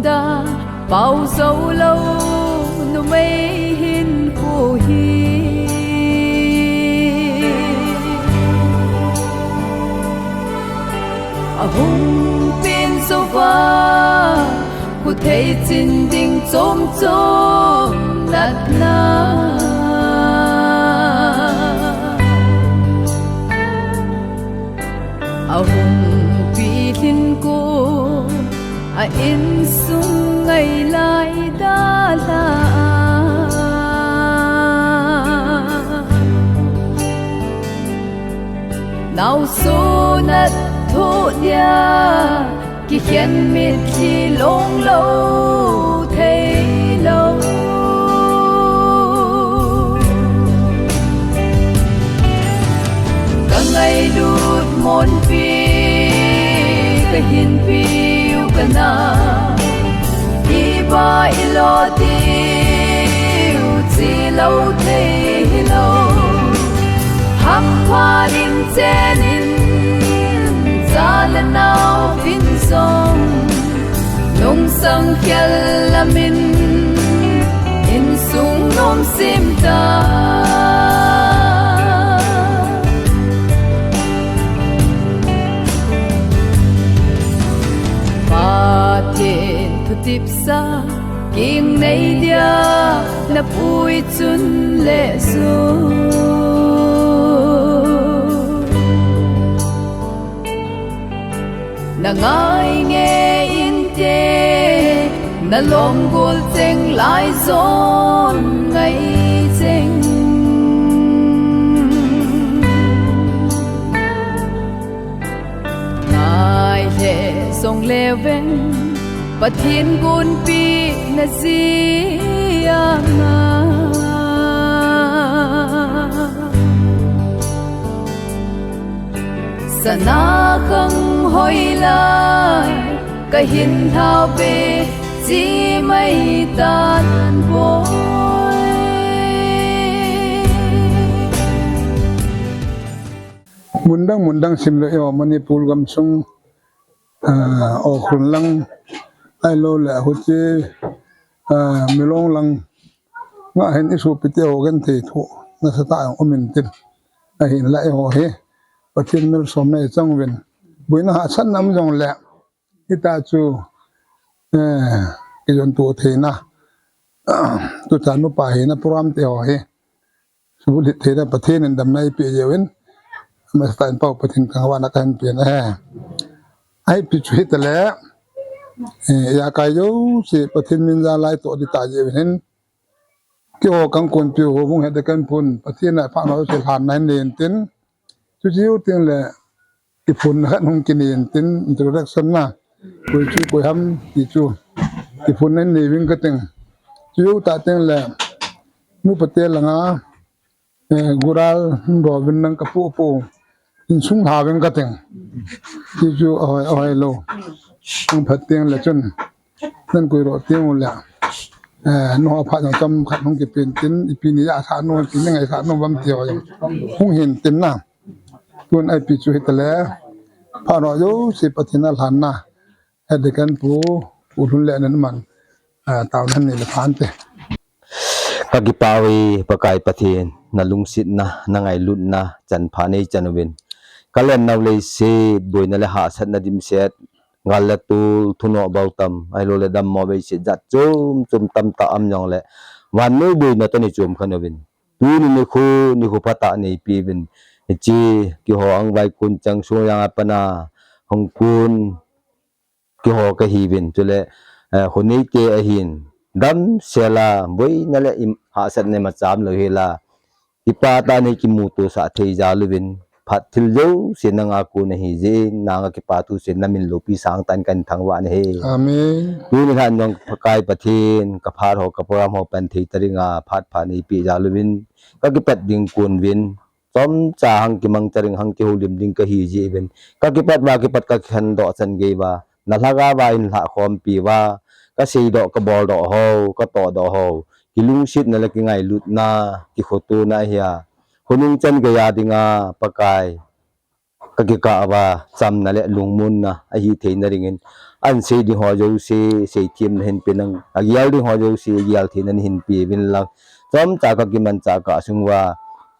da bao dấu lâu nu mấy hin phù hi hùng pin sâu va cụ thấy chín đình chôm chôm nát na hùng pi hin cô in sung ngày lại đã là nào số nát thô dia khi khen mít khi lông lâu thấy lâu cả ngày đút môn phi cái hiền phi na iba ilo tiu chi lâu thế lâu hắc hoa in chenin za lên nào vin sông nông sang khel lamin in sung nom sim ta thiên thu tiếp xa kinh này dia na bụi chun lệ su na ngai nghe in te na lom gol cheng lai zon ngai cheng ngai he song le ven và thiên gun pi na ziama sana khang hoi lai cái hin thao be chi mai tan boy mundang sim le yo manipur gam sung o khun lang ai lo la hu chi milong lang nga hen isu pite o gen the thu na sa ta o min tin a hin la ho he pathin mil som ne chang wen buina ha san nam jong le ita chu ki jon tu the na tu ta nu pa he na program te ho he su li the na pathin en dam nai pe je wen ma sta en pau pathin ka wa na kan pe na ai pi chu hit le ya kai yo se pathin min za lai to di ta je hin ki ho kang kon pi ho bung he de kan pun pathin na fa no se han nan nen tin chu jiu tin le ki phun ha nong ki nen tin introduction na koi chu koi ham ti chu ki phun nan ne wing ka teng chu ta teng le nu pate la nga gural ro bin nang ka pu pu in sung ha wing ka teng ti chu oi lo ông phát tiếng là chân nên quỳ rõ tiếng là nó phát trong tâm khát không kịp tiền tính pin giá sản nó tính ngày sản nó bấm tiêu không hiện tính nào tuần ai bị chui hết lẽ phát rõ dấu sẽ bắt thiên hàn na hết được cái phố uốn lệ nên mình tạo nên là phán thế các cái bao pakai pathin na lungsit na ngai lut na chan phane chanwin kalen naw le se boina le ha sat na dim set ngal tu thuno bautam ai lo le dam mo be se jat chum tam ta am nyong le wan no bui na to ni chum khanawin tu ni khu pata ni pi bin chi ki ho ang vai kun chang su yang apana hong kun ki ho ka hi bin chule honi ke a hin dam sela boi na le ha sat ne ma cham lo hela ipa ta ni ki mu to sa thei ja lubin phát thil dấu xin năng aku này gì nàng cái patu xin namin lupi sang tan kan thangwa này amen tu ni han nong pakai pathin ka phar ho ka program ho pan thi taringa phat phani pi jalwin ka ki pat ding kun win som cha hang ki mang taring hang ki holim ding ka hi ji win ka ki pat ba ki pat ka khan do chan ge ba na laga ba in la khom pi wa ka sei do ka bol do ho ka to do ho ki lung sit na la ki ngai lut na ki khotu na hiya hunung chan gaya dinga pakai kagika awa cham na le lungmun na a hi thein na ringin an se di ho jo se team na hin pinang agyal di ho jo se agyal thein an hin pi bin lang cham cha ka kiman cha ka sungwa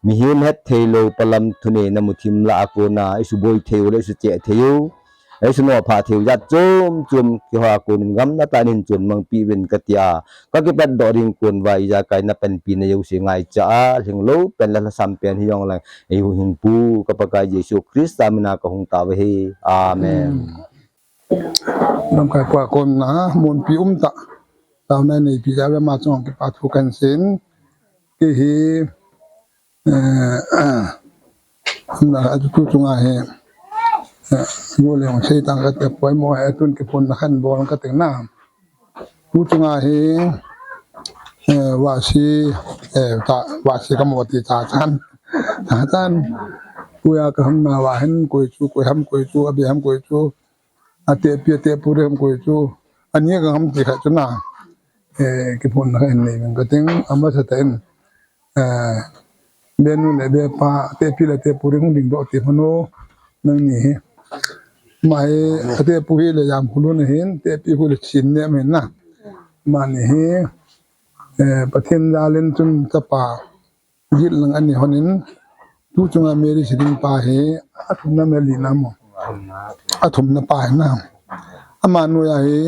mi hin het thelo palam thune na muthim la ko na isu boy theu le su che theu ai su no pha theu ya chum ki ha ko ngam na tanin chun mang pi bin katia ka ki pat do ring kun vai ya kai na pen pi na yo se ngai cha hing lo pen la sam pen hi yong lang ai hu hin pu ka pa ka Yesu Christ amina ka hung ta we hi amen nam kai kwa kon na mon pi ta tao na nei pi ya ma chong ki pa thu kan sin ki hi na tu chunga he yo le on sei tang ka te poi mo ha tun ki pon na khan bol ka te na tu chunga he wa si ka mo ti cha chan ku ya ka ham na wa hen ko chu abi ham ko chu ate pi te pure ham ko chu ani ka ham ti kha chu na ki pon na hen nei ka teng ama sa ten benu le be pa te pi le te pure hung ding do ti mano nang ni mai ate pu hi le yam khulu ne hin te pi hu le chin ne men na ma ni hi pathin dalen chun tapa gil lang ani honin tu chunga meri siding pa he athum na meli na mo athum na pa na ama no ya he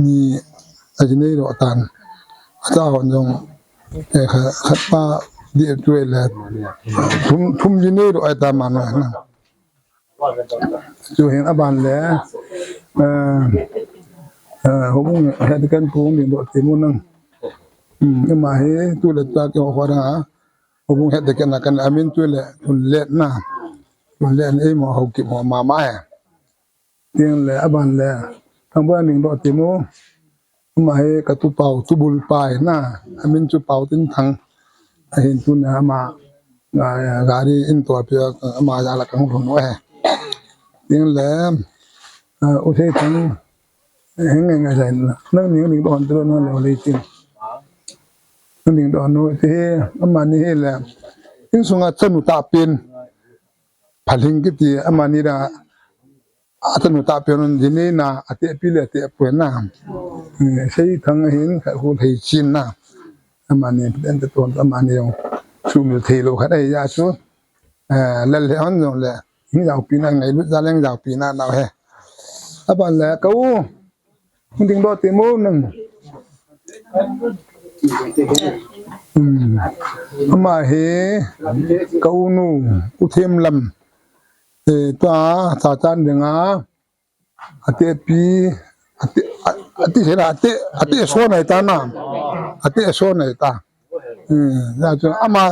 ni ajine ro tan acha hon jong khat pa di tuwe le thum jine ro ata ma na chu hen aban le hobung het kan pung ding do ti mun nang ma he tu le ta ke ho ra hobung het kan kan amin tu le le na le ei mo ho ki mo ma ma ya ting le aban le thang ba ning do ti mu ma he ka tu pau tu bul pai na amin chu pau tin thang hin tu na ma gari in to pia ma ya la kang thon we tiếng lẽ ô thế thằng hẹn ngày ngày dậy nó những đoạn tôi nó là lấy tiền nó những đoạn nó thế mà như là những số ngã chân ta pin phải hình cái gì mà như là chân ta pin nó gì này na ate pin là ate pin na xây thằng hiện phải hôn thầy chín na mà như đến từ tuần mà như chung thầy lô cái này ra số lần lẽ hắn rồi là những dạo pin này lúc ra lên dạo pin nào hè bạn là câu mình tiếng đó tiếng mô nâng mà he câu nu u thêm lầm ta ta chan đừng á ate pi ate thế là ate số này ta na ate số này ta ra cho ama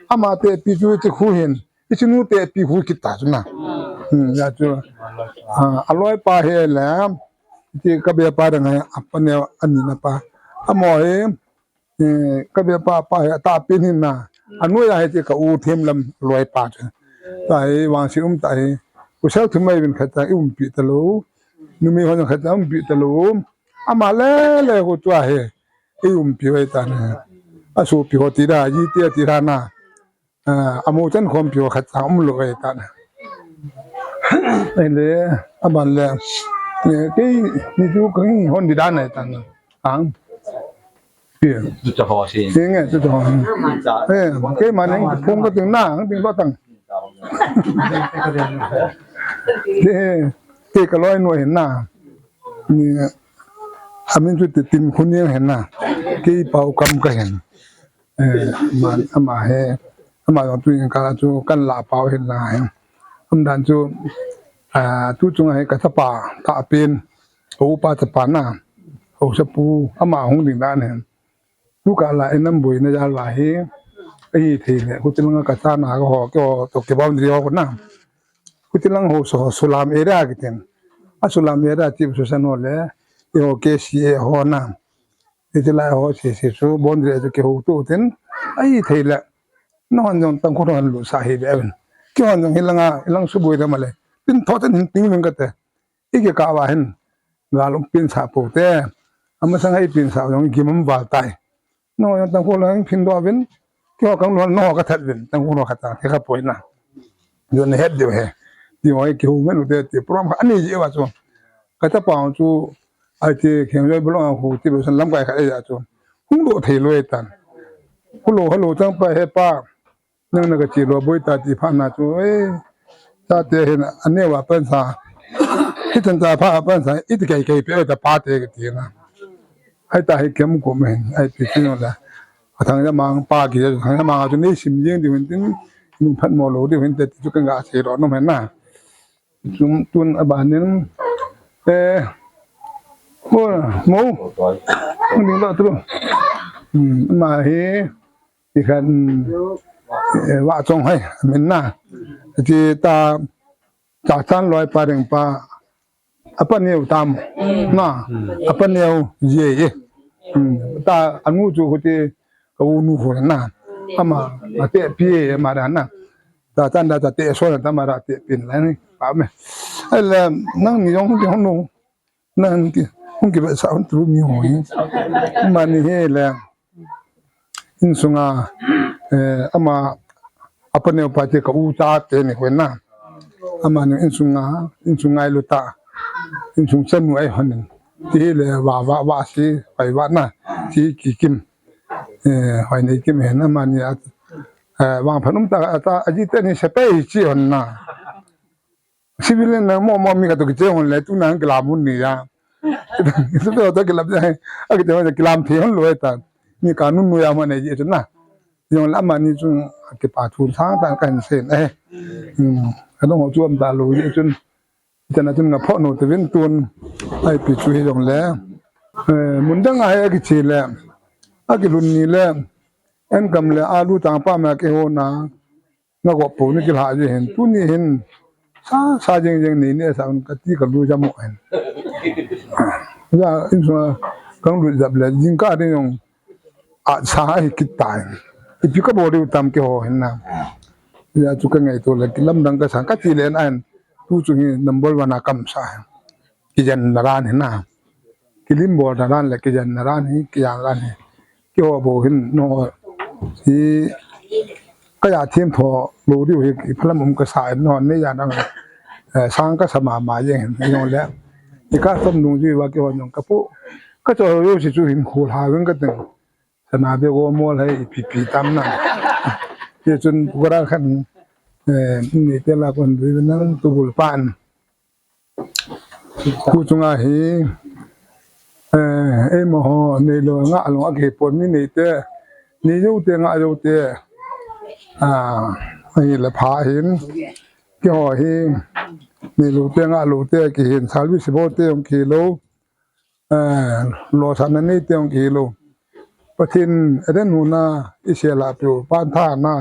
ate pi chu te khu hin ichinu te pi khu kita chuna ra cho aloi pa he la ti ka be pa da ngai apane ani na pa amo he ka be pa ta pin hin na anu ya he ti ka u them lam loi pa ta he wang si ta he ku sau thumai bin khata pi ta lo nu mi hon khata pi ta lo ama le ko tua he pi wai ta na asu pi ho ti da yi ti ra na amo chan khom pi ho khata lo wai ta na le aban le cái như chú cái hôn đi đan này tăng ăn tiền cho họ xin tiếng nghe cho họ cái mà những phong có tiếng na tiếng đó tăng cái lối nuôi hiện na như mình chú tìm khuôn nhiên hiện na cái bao cầm cái hiện mà he mà tôi cái chú căn lạ bao hiện na hôm đàn chú tu chung hai ka thapa ta pin o pa thapa na o sapu ama hong ding dan hen tu ka la enam bui na ja la he ai the le ku tilang ka ta na ho ko to ke bam ri ho na ku tilang ho so sulam era ki ten a sulam era ti so san ho le yo ke si ho na ti la ho si so bon ri ke ho tu ten ai the le no han jong tang ko ron lu sa he be ben ki hon jong hilang su bui da ma le tin thọ tin tiếng mình cái thế cái cả vào hen và lúc pin sạp bộ thế ama sang hay pin sạp giống như mắm vào tay nó tăng cô là pin đo bên cái họ càng nó cái thật bên tăng cô nó khát thế cái bội na rồi hết điều hè ที่ว่าเกี่ยวเงินอุเตติพร้อมอันนี้เยอะว่าจงก็จะปองจูไอ้ที่เขียนไว้บนหูที่เป็นลำไก่ไอ้จงหุ่นโลเทลอยตันหุ่นโลฮัลโหลจังไปให้ป้านั่งนักจีโร่บุยตาที่ผ่านมาจูตาเตเห็นอันนี้ว่าเป็นสาที่จันทร์ผ้าเป็นสาอีที่ไก่เปรี้ยวแต่ป้าเตก็ตีนะให้ตาให้เข้มกว่ามันไอ้ที่นี่นะทางจะมังป้ากี่ทางจะมังจนนี้สิมยิงที่มันถึงนุ่งพัดโมโลที่มันแต่จุกันกาเสียร้อนนั่นเห็นนะจุ่มตุนอบานนี้โอ้โมมันนี่ละตัวมาเฮที่ขันว่าจงให้เหม็นนะที่ตาจากท่านลอยปลาเร่งปลาอปันเนียวตามนะอปันเนียวเย่ตาอันงูจูเขาที่เขาหนูหัวนะอามาเตะพี่มาด้านนะตาท่านได้จะเตะส่วนตามาได้เตะเป็นอะไรนี่ป่าวไหมไอ้แล้วนั่งนี่ยองที่ห้องนู้นั่งที่ห้องเก็บสาวตรูมีหอยมานี่เฮแล้วอินสุงาอามาอปันเนียวปาเจกับอูจ้าเตนี่หัวนะอามาเนี่ยอินสุงาลุตาอินสุงเส้นไว้หันหนึ่งที่เลยว่าสิไปว่านะที่กี่กิมหอยในกิมเห็นอามาเนี่ยวางพนมตาอาจิตนี่เสพจีหันนะชีวิตเนี่ยมอมีกับตัวกิจหันเลยตุนังกลามุนนี่ยาสุดท้ายตัวกลาบได้อากิจมันจะกลามเทียนรวยตามีการนุ่นนุยามันเนี่ยจุดน่ะยังละมันนี่จุนเก็บปาทุนทางต่างกันเส้นก็ต้องเอาจ้วมตาลุยจุนจะน่าจุนกับพ่อหนูตะเวนตุนไอ้ปิจุยตรงแล้วมุนดังไอ้กิจแล้วอากิลุนนี่แล้วเอ็นกำเลยอาลูต่างป้าแม่เกโหนานักว่าปู่นี่กิลหาจะเห็นตุนี่เห็นซาจริงๆนี่เนี่ยสังกัดที่กับรู้จมูกเห็นว่าอินทร์กังรู้จับเลยยิงก้าได้ยงอาสาให้คิดตายอีพิกบริวตามเกโหเห็นนะya chuka ngai to la kilam dang ka sang ka ti len an tu chu ni number 1 akam sa ki jan naran na kilim bo naran la ki jan naran hi ki yang ran hi ki ho bo hin no hi ka ya thim tho lo di hi phlam um ka sa no ne ya nang sang ka sama ma yen no le ti ka som nu ji wa ki ho nong ka pu ka cho yo si chu hin khul ha wen ka teng sana be go mo lai pi tam naจนพวกเราขันนี่แต่ละคนด้วยนั่งตุบุลปานผู้จงอาหีมโหในโลงะหลงอเกปนนี่นี่เตนี่ยูเตงะยูเตนี่ละพาเห็นกี่หอเฮนี่ลูเตงะลูเตกี่เห็นสาวิสิบโบเตองกิโลโลสันนี่เตองกิโลปะทินเดนหูนาอิเชลาปิวปานท่านา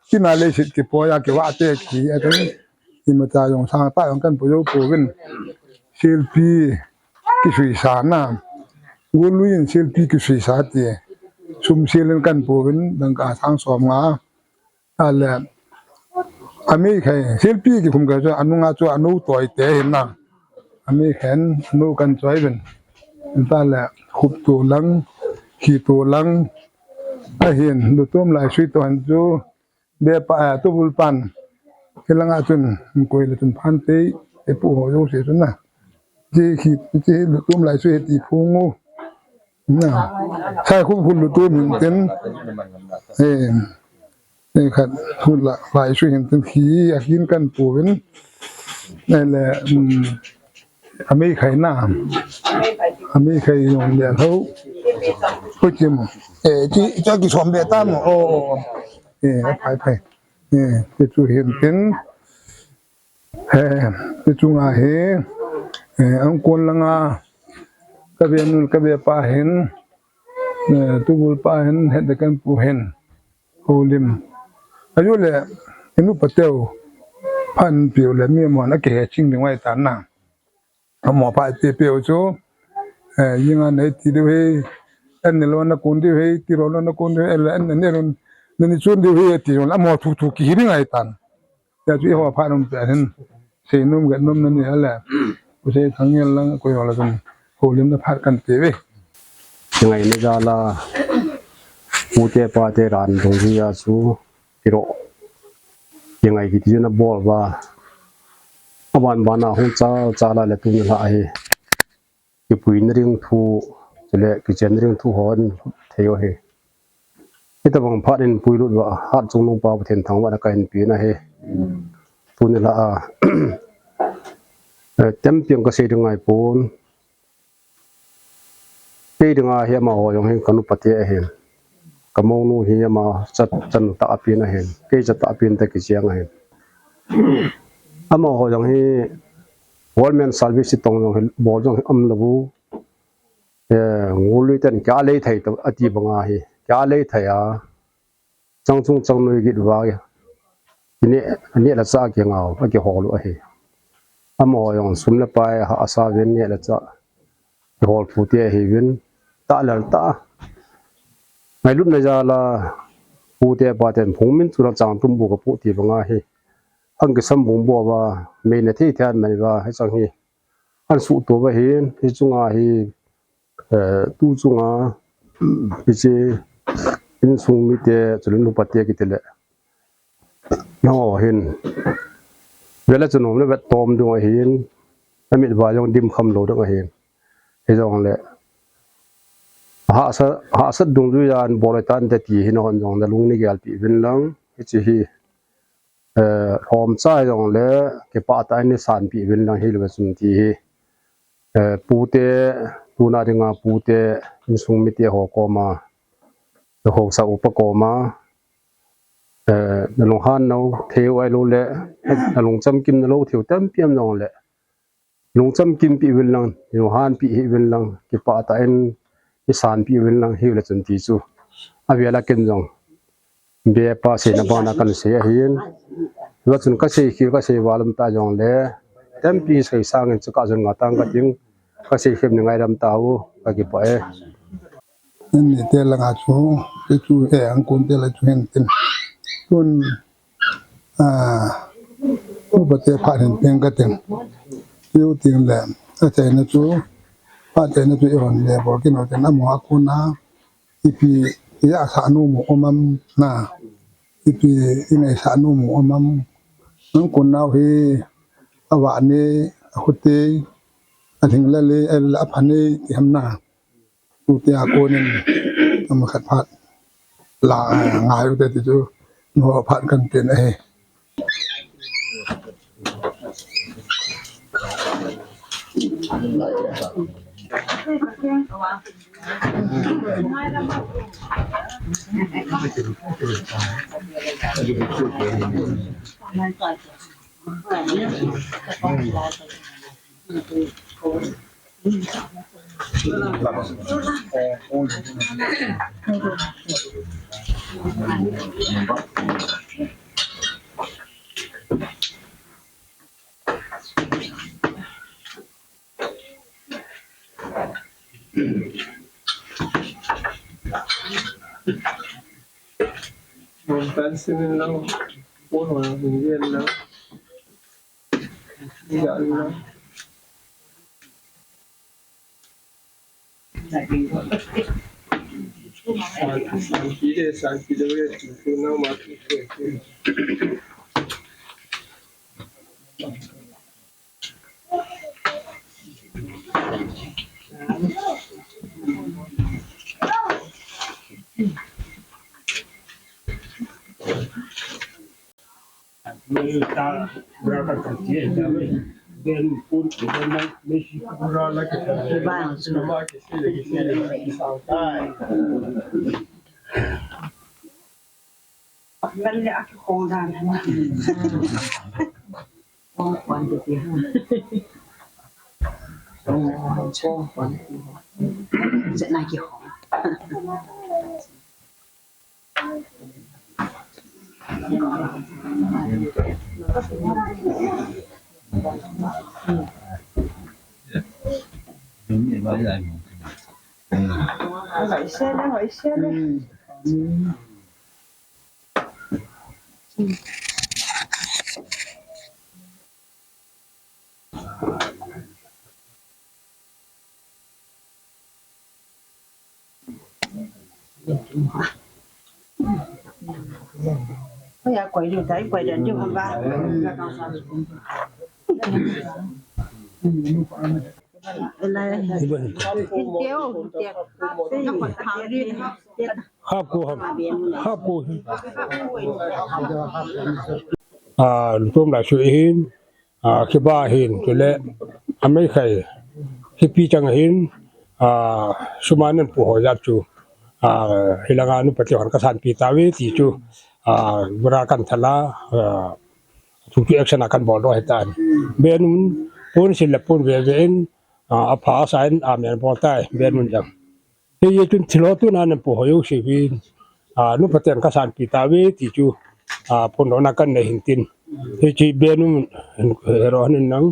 ที่นาเลสิตกิปอยากิว่าเตกีอันนี้ที่มาจากยงสร้างใต้ของกันปุโยปูวินศิลปีกิสุยสานาวุลุยนศิลปีกิสุยสาเตชุมศิลป์กันปูวินดังการสร้างสมงาอะไรอเมริกันศิลปีกิคุมกันจะอนุงาจะอนุตัวเตเห็นนะอเมริกันอนุกันจอยเป็นนั่นแหละขุบตัวลังขี่ตัวลังเห็นดูต้มลายสุยตัวหันจูเบียปะตุบุลปันเฮลังอาจุนกุยละจุนพันเตไอปู่โยเสียจุนนะจีขีจีดูต้มลายสุยตีพุงนะใช่คุ้มคุณดูต้มเต็นนี่ขัดพูดละลายสุยเห็นเต็นขีอยากกินกันปู่เป็นนั่นแหละอเมริกันน้ำอเมริกันยงเดียวเขาพูดจริงที่จะกินสมเด็จตั้มโอ้ไปจะจูเห็นเป็นจะจูงาเห็นอังกฤษละงากระเบียนุลกระเบียปาเห็นตุบุลปาเห็นเห็นแต่กันปูเห็นโอลิมอายุเลยอินุปเตวพันเปียวเลยมีหมอนักเกะชิงถึงไว้ตานน่ะหมอพาเตเปียวจูยิงอันไหนที่ดูให้อันนี้เรานักคนที่ให้ที่เรานักคนที่อันนี้เรานี่ชวนดีเวทีแล้วหมอถูกกี่เรื่องไอ้ตันแต่ช่วยหัวพานุ่มแต่เห็นเสียนุ่มกับนุ่มนั่นนี่แหละกูใช้ทั้งเงี้ยแล้วกูยอมแล้วกันโหลิมจะพากันเตะเว้ยังไงไม่ได้ละมูเตปาเตรันตรงที่อาสูกิโรยังไงคิดจะนับบอลว่า วันบานาหุ่นจ้าละเลตุนละไอกิปุยนเรื่องทูจะเละกิเจนเรื่องทูหอนเที่ยวเฮที่ตะบังพัดอินปุยรุดว่าฮัดจงลงปาประเทศทางวันกันปีนะเฮตุนละเต็มเพียงก็เสียดง่ายปูนเสียดง่ายเฮียมาหอยงเฮกันุปฏิเฮกมองนู่เฮียมาจันตะปีนะเฮเกจตะปีนแต่กิเชียงเฮมาหอยงเฮวอลแมนซาลวิสิตงยงเฮบอลยงเฮลบูงูลุยตันแกอะไรไทยตัวอธิบังอาเฮแกอะไรไทยจังจุงนุยกิดว่านี่ละซาเกียงเอาเกี่ยวหอลุเฮมอยงสุนละไปหาอาซาเวนเนี่ยละจ้ะหอลฟูเตียเฮเวนตาละตาไม่รุ่นเลยจ้ะละฟูเตียปาเต็นพงมินสุรจังตุ้มบุกกับฟูตีบังอาเฮอันก็สมบูรณ์บัวว่าเมนที่แทนมันว่าให้จังเฮอันสุตัวว่าเห็นที่จุงอาเฮตู้จุงอาพิเศษอินสุงมิเตจุลนุปเตียกิเตละน้องเห็นเวลาจะหนุ่มเนี่ยแบบตอมดวงเห็นแล้วมีว่ายังดิมคำโลดวงเห็นให้จังเลยหาสัดดวงดุยานบริตานแต่ตีหินอนจังแต่ลุงนี่แกลปีเป็นหลังให้จีฮีหอมใจจังเลยเก็บปะตายในสารปีเป็นหลังให้เลยสุนทีปูเตตูนาดิงาปูเตอินสุงมิเตหอกมาหกสาวอุปกรมานลงหันเอาเทวไอโลเละนลงจำกินนลงเที่ยวเต็มเปี่ยมนองเละลงจำกินปีเวลลังนลงหันปีเวลลังเก็บปะตายในสารปีเวลลังให้เลยจนที่สุดอาเวลาเกินจังเบียป้าเสนาบานากันเสียเห็นว่าจนก็เสียคิวก็เสียวาลมตาจังเละเต็มปีใส่สร้างเงินจะก้าวจนงาตังก็ทิ้งก็เสียเข้มยังไงดำตาวก็เก็บไปนี่เตลังอาชูจูอังกุนเตลังจูเห็นเต็นตุนผู้ปฏิภาณเห็นเพียงก็เต็มยูติงแหลมถ้าใจนะจูป้าใจนะจูอีหอนเลยบอกกินเอาแต่น้ำหมูอากูนะอีพียาสานุหมูอมัมนะอีพีอีไงสานุหมูอมัมนั่งคนเอาฮีอวานนี้ขุดตีถึงแล้วเลยไอ้ละพันนี้ที่ทำหน้าอุตยาโกนึงทำขัดพัดลางายอุตยาจูหัวพัดกันเปลี่ยนไอ้Pensin lang po hindi lang yan lang Sanki de şuna matı Está berapa kerja tapi dan pun dengan mesti kurang lagi semua kisah lagi santai. Balik aku kodan. Oh, kuanti dia. Oh, kuanti. Sẽ này kiểu. Hỏi xe đấy. Bây giờ quay được thấy quay đến chưa hả ba? อะไรเดียวเดียวน้ำมันขาวดีเดียว ครับกูครับ เบียน ครับกูร่วมหลายช่วยเห็นคิดว่าเห็นตัวเละไม่ใครที่พี่จังเห็นสมัยนั้นผู้หัวจับจูhilangan nu patihan kasan pitawi ti chu berakan thala tuki action akan bodo hetan benun pun silapun veven apa sain amen boltai benun jam ye tun thilo tu nan po hoyo sivin nu patihan kasan pitawi ti chu pun ona kan ne hintin he chi benun heronin nang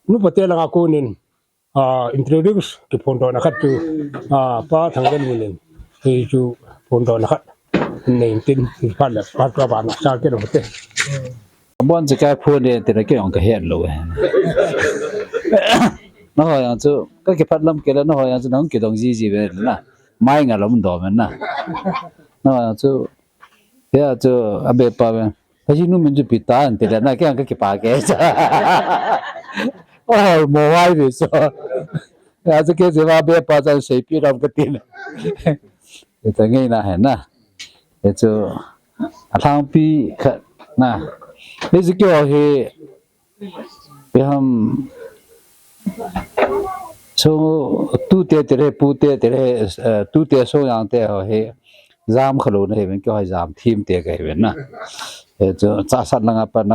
nu patihan aku nin introduce ke pondok nakat tu pa thanggan munin he chu pondok nakat neintin pa la pa ba na sa ke no te bonจะแก้พูดเนี่ยแต่ละเกี่ยวกับเหตุเลยน้องอย่างจะก็เก็บพัดลมเกล้น้องอย่างจะน้องเกี่ยวกับจีไปเลยนะไม่งั้นเราไม่ดอมันนะน้องอย่างจะเดี๋ยวจะอาเบปาเป็นพอยิ่งนู้นมันจะปิดตาแต่ละน่ะแค่ก็เก็บปากแกจ้ะโอ้ยมัวไว้ดิซะอาจจะแค่จะว่าเบปาจะใช้ปีรำกตินแต่ไงนะเห็นนะเดี๋ยวจะทางปีขัดนะนี่จะเกี่ยวกับเรื่องส่งตู้เตะเตะปูเตะเตะตู้เตะส่งอย่างเตะเหรอจามขลุ่นเหรอเป็นเกี่ยวกับจามทีมเตะกันเหรอนะจะจัดสัตว์นักปน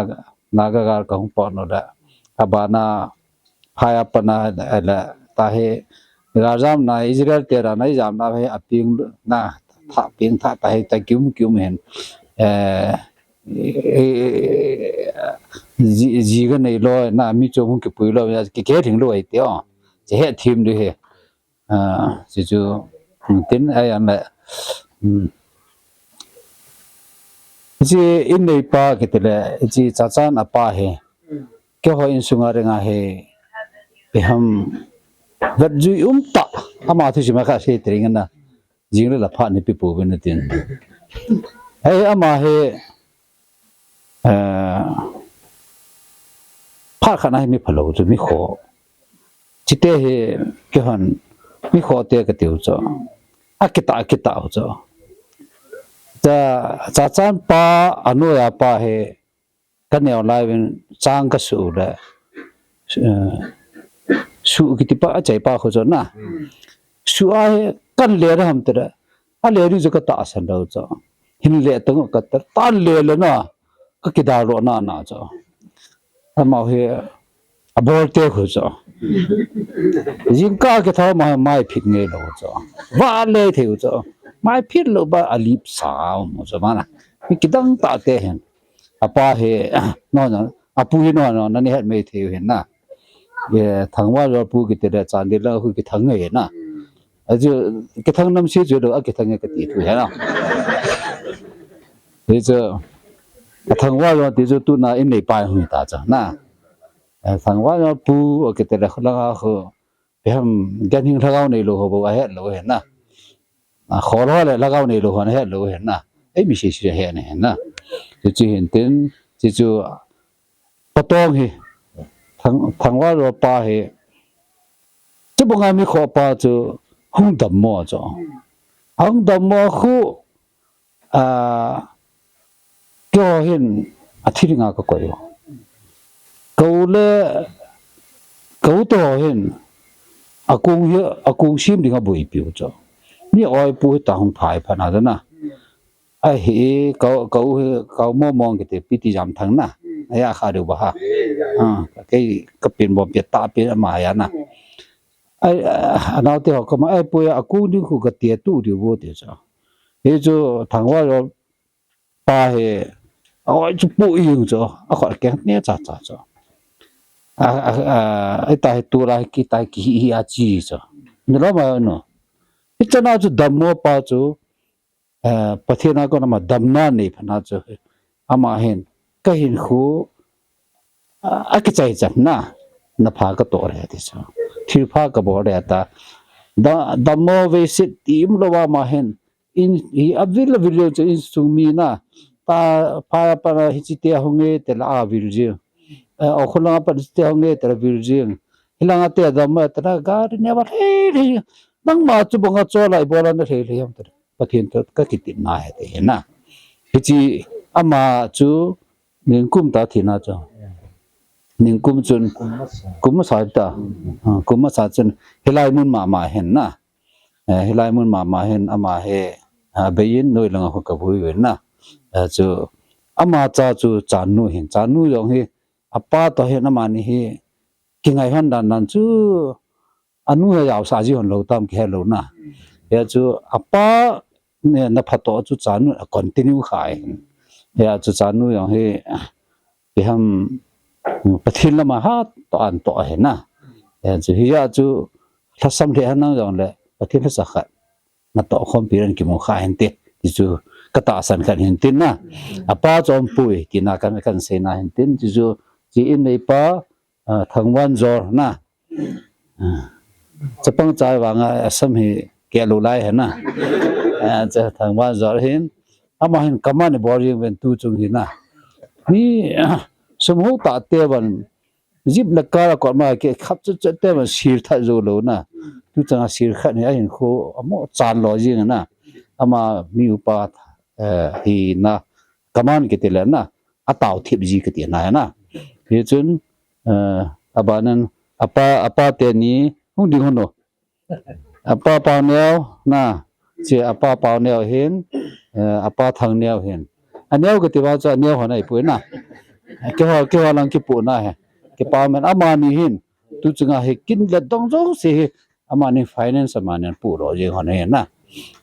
นักการของปอนด์ละอาบานาพายปนาอะไรตาเหรอจามนายอิสราเอลเตะระนายจามนาเหรอพิงนะท่าพิงท่าตาเหรอตะกิ้มเห็นจีกันในร้อยน่ามีจมูกกับปุยเราเนี่ยแก่ถึงร้อยเดียวจะเห็นทีมด้วยจู่ๆติ้นอะไรอย่างนั้นจีอินในป่าคิดเลยจีจัดสรรป่าเหรอแค่พออินสุงาเรงาเหรอไปทำวัดจุยตะอามาทุกสิ่งมาค่ะเสียตริงกันนะจิงเลยละผ่านในปีปูเป็นนั่นติ้นอามาเหรอภาคณะมีพลาวจุมีขอจิตเตเหกี่หันมีขอเตะกติวจ้ะอากิตาจ้ะจะจานป้าอนุญาป้าเหกันเนี่ยไลฟ์จางกสูเลยสูกิติป้าใจป้าเขาจ้ะนะสูอาเหกันเลี้ยงทำแต่ละอาเลี้ยงจุกตาสันเราจ้ะหินเลี้ยงตั้งก็ตาเลี้ยงเลยนะก็คิดเอาโลน่าจ้ะทำเอาเหอบอลเตะเขาจ้ะยิงก้าก็ทำมาไม่ผิดเงี้ยเราจ้ะว่าเลยเที่ยวจ้ะไม่ผิดเราบ้าอลิบสาวมั้งจ้ะมันนะมีกิดังตาเตะเห็นอาป้าเหนอนอาปุยนอนนั่นนี่เห็นไม่เที่ยวเห็นนะเย่ทั้งว่าเราปุยกิเตะจานเดียวเราคือกิทั้งเห็นนะอาจจะกิทั้งน้ำซีจุดเรากิทั้งเงี้ยก็ตีถูกเห็นนะเดี๋ยวจะทั้งว่าเราที่จะตู้น่ะอินในป่าหุ่นตาจ้ะนะทั้งว่าเราปูก็แต่ละคนละเขาเพิ่มกันหิ้งละเก้าในโลกบอกว่าเห็นโลเห็นนะขอร้อยเลยละเก้าในโลกเห็นโลเห็นนะไม่ใช่สิ่งเห็นเห็นนะจะเห็นเต็มจะปะตองเหทั้งว่าเราป่าเหจะบอกว่ามีขอป่าจะหุ่นดำมั่วจ้ะหุ่นดำมั่วคู่ก็เห็นอาทิตย์งาก็กอยเขาเลยเขาตัวเห็นอากงชิมดิ่งบุยปิวจ้ะนี่อ้อยปุยตาหงพายพนาดนะไอ้เขามองกันแต่ปีติจำทั้งน่ะไอ้อาคาเดียวบ้าก็เป็นบ่เปียตาเป็นมาอย่างน่ะไอ้เราเที่ยวก็มาไอ้ปุยอากงนี่คือก็เตี้ยตู้เดียวบ่เตี้ยจ้ะเฮ้ยจ้ะทางว่าเราป่าเหจะปุยอยู่จ้ะขอแกเนี่ยจ้ะจ้ะไอ้ตาตัวอะไรกี่ตากี่อาจีจ้ะนี่เราไม่เอาเนาะไอ้เจ้าน่าจะดำมัวป้าจ้ะประเทศนั้นก็น่ามาดำน้ำนี่พนักจ้ะอามาเห็นก็เห็นคู่กิจใจนะนับพากตัวอะไรที่จ้ะที่พากบอกอะไรตาดำมัวเวสิทีมเราว่ามาเห็นอับวิลวิลจะอินสุมีนะตาพาปนาฮิจิเตียหงเงแต่ละอาวิลเจ เอาคนละปัจจัยเนี่ยแต่ละวิจิงฮิลังอาเตะดำมาแต่ละการเนี่ยว่าเฮ้ยนั่งมาจุบงาโจไลบอลนั่นเฮ้ยยังแต่ปะเทียนตัวก็คิดติดนายเห็นนะฮิจิอามาจูนิงกุมตาทีน่าจ้ะนิงกุมจุนกุมมาสายตากุมมาสายจุนฮิลายมุนมาเห็นนะฮิลายมุนมาเห็นอามาเฮเบียนน้อยลังหัวกบุยเห็นนะจูอามาจ้าจูจานุเห็นจานุยองเฮอาป้าตัวเห็นอามานี่เฮกิงไงฮันดันนั่นจูอนุยาวสาจิฮันเราตามแค่เรานะเดี๋ยวจูอาป้าเนี่ยนับพัดตัวจูจานุคอนติเนียขายเดี๋ยวจูจานุยองเฮเดี๋ยวปะทินละมาฮัดตัวอันตัวเห็นนะเดี๋ยวจูเฮียจูทัศน์เดียนนั่งอย่างเลยปะทินละสักนับตัวคอมพิวเตอร์กิโมขายเห็นเตะจูกตาสันกันเห็นตินนะอาป้าจอมปุยกินากันเสนาเห็นตินจูจีอินในป้าทั้งวันจอนะจะปังใจวางสมัยแกลุไลเห็นนะจะทั้งวันจอเห็นอามาเห็นกำมันในบริเวณตู้จงเห็นนะนี่สมมุติตัดเตวันจิบเล็กการก่อนมาเก็บขับจะเตวันสีทัดโจโลนะตู้จังสีขัดเนี่ยเห็นเขาอามาจานลอยจริงนะอามามีอุปาฮีนะกำมันกิติเลนะอาตาวทิบจีกิตินะนะเดี๋ยวจนอาบานันอาป้าเตนี้หุ่นดีหุ่นโนอาป้าเปล่าเนียวนะเจ้าอาป้าเปล่าเนียวเห็นอาป้าทางเนียวเห็นอันเนียวกิติว่าจะเนียวหัวไหนปุ่นนะเกี่ยวลังกิปุ่นนะเกี่ยวป้ามันอามานี่เห็นตุจึงอาเฮกินเล็ดดงจงสิอามานี่ finance อามานี่ปุ่นรอเจหัวไหนนะ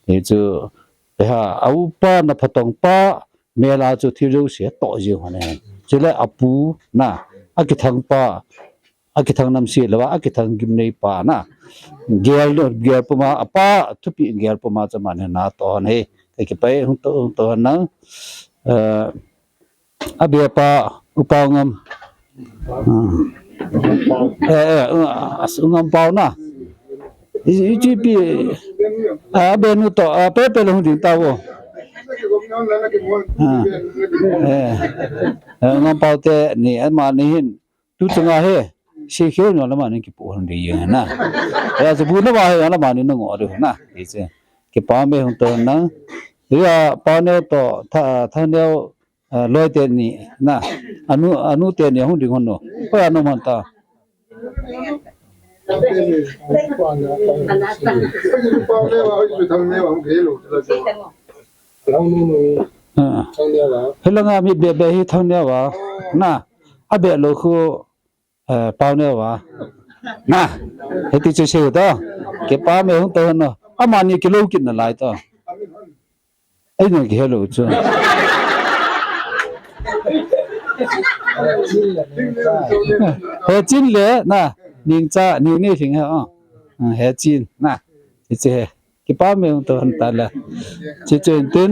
เดี๋ยวจูเดี๋ยวเอาป้านับตองป้าเมื่อลาจูที่เราเสียต่อเจหัวไหนจะเลยอาปูนะอากิทังป้าอากิทังน้ำเสียแล้วว่าอากิทังกิมเนยป้านะเกียร์ปมาป้าทุบเกียร์ปมาจะมันนาตอนเฮ้แต่กี่ไปหุ่นตัวนั้นอาเบียป้าอุปงมงมเปล่านะอีจีปีเบนุโตเปเปลหุ่นดิ้งตาวงมเปล่าเตนี่อันมานี่ตุจังอาเฮเชี่ยวเนี่ยละมานี่กี่ปุ่นดีอย่างนะจะพูดนะว่าเฮละมานี่นึกออกด้วยนะอีเจกี่ป้าเมหุ่นตัวนั้นหรือว่าป้าเนี่ยต่อท่านเดียวลอยเตนี่นะอนุเตนี่หุ่นดิ้งหุ่นโน่เพราะอนุมันตาเฮลังอามีเบเบฮีทางเนี่ยวะนะอาเบโลคูเปล่าเนี่ยวะนะเฮติเชยต่อเก็บป้าเมหุ่นตัวนั้นอามานี่กิโลกินอะไรต่อไอ้เนี่ยกิโลจ้ะเฮจินเลยนะนิ่งจ้านิ่งนี่ถึงเหรอเฮจินนะเจ๊กี่ป้าเมหุ่นตัวนั้นตาละเจ๊ติน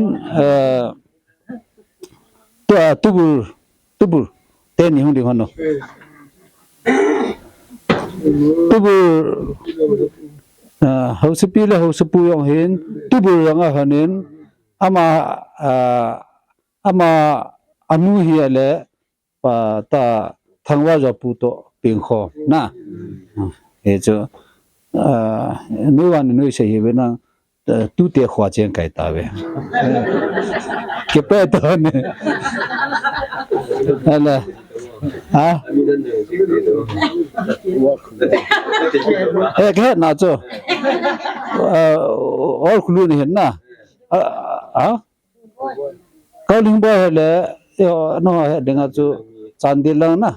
tubu teni hundi hono tubu hausupu yong hin tubu yang hanin ama anu hiale pa ta thangwa jo pu to pingkho na ejo nuwan nu se hibe na tu te khwa chen kai ta be ke pe to ne ala ha ke na cho or khulu ni na ka ling ba le no denga chu chandilang na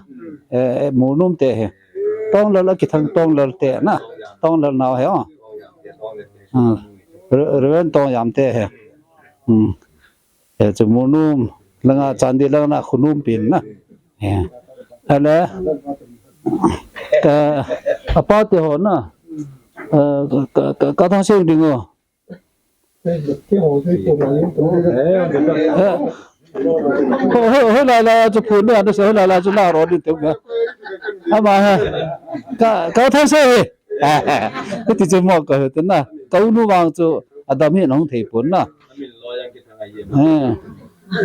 monum te he tong la ki thang tong la te na tong la na he reven tong yam te he chu monum langa chandilang na khunum pin na ala ka apa te ho na ka thang se dingo la la chu phun na se la chu la ro di te ga ama ka thang se cái tí chơi mò cái thế na câu nu vàng cho adam hiện không thể phun na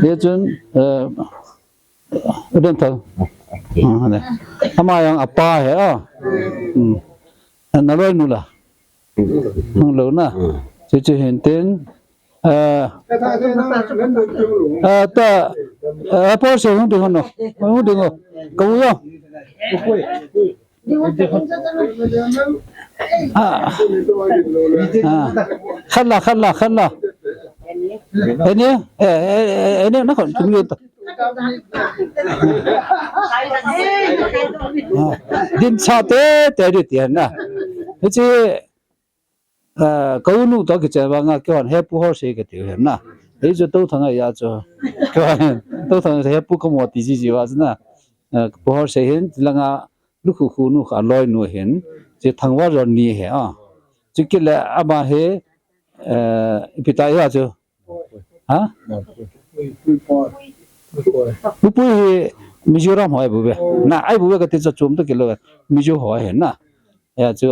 để chun đơn thằng เนี่ยทำไมยังอัปปาเหรอนั่นเลยนู่นล่ะนู่นเลยนะจะเห็นเต็นแต่พอเสียงดึงเขาเนาะดึงเขากูยังขันละไอ้เนี่ยนักข่าวคุณยืนต่อดินชาเต้แต่ดิเตียนนะเฮ้ยกูนู่นตัวกิจวัตรง่ายก่อนเฮปุฮอร์เชกเตียนนะเฮ้ยจะตู้ทางไหนยาจ้ะก่อนตู้ทางเฮปุก็หมดที่จีว่านะปุฮอร์เชเห็นลังอ่ะลูกคู่นู่นอร่อยนู่นเห็นจะทางว่าเรานี่เหรอจะกินแล้วอามาเฮพิตายว่าจ้ะฮะบุปผามิโซรามหอยบุเบน่ะไอ้บุเบก็ติดจะจุ่มตัวกิโลมิโซหอยเห็นนะจะ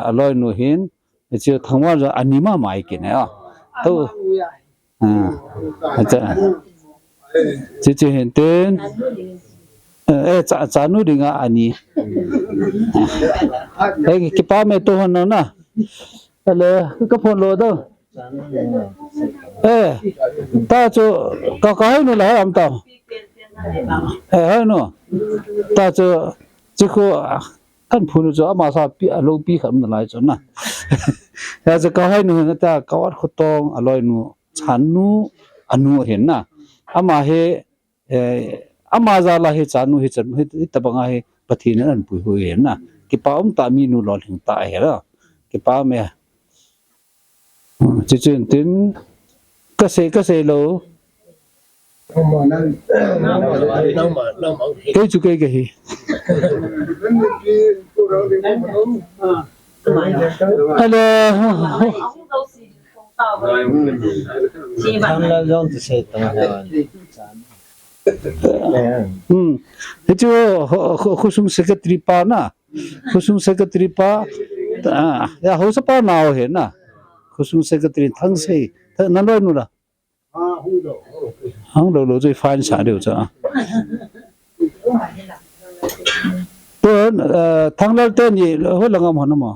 อร่อยนู่นเห็นจะทางว่าเราอันนี้มาไม่กินอ่ะตัวจะเห็นเต็นจานุดิ่งอันนี้กี่ป้าไม่ตัวนั้นนะเลยก็พอโลดตาจูก็ให้นู่นแหละอันต่อให้นู่นตาจูจะคือกันพูดจูอามาซาปีอารมณ์ปีขนาดไหนจ้ะนะแต่จะก็ให้นู่นแต่ก็วัดขตองอร่อยนู่นฉันนู่อันนู่เห็นนะอามาให้อามาซาลาให้ฉันนู่ให้ฉันให้ตะบังให้ปฏินั้นปุยหุยเห็นนะกี่ป้าตามีนู่นหลอดถึงตาเห็นแล้วกี่ป้าเมียจะตื่นเต้นก็เสโลก็จุกเกยฮัลโหลitu khusung sekretari pa na khusung sekretari pa ya hosa pa na ho he na khusung secretary thang sei nan lo nu la hang lo zui fan sa de cha to thang lo te ni ho la ngam hon ma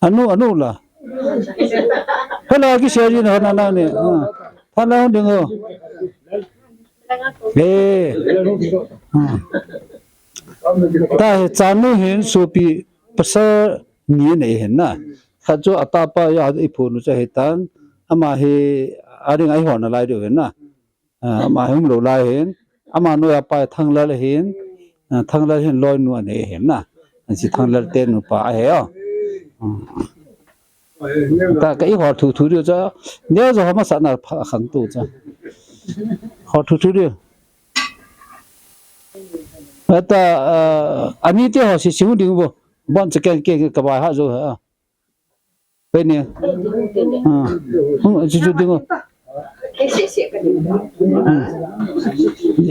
anu la hello ki se ji na na ni tha la ding ho ta cha nu hin so pi pasa ni nei hen na khajo atapa ya iphonu cha hetan ama he aring ai hon lai do na ama hum lo lai hen ama no ya pa thangla le hen thangla hen loi nu ane hen na si thangla te nu pa he ta kai ho thu dio cha ne zo ma sa na khang tu cha ho thu dio ta ani te ho si siu ding bo bon cha ke ka ba ha zo ha bên nè chú đừng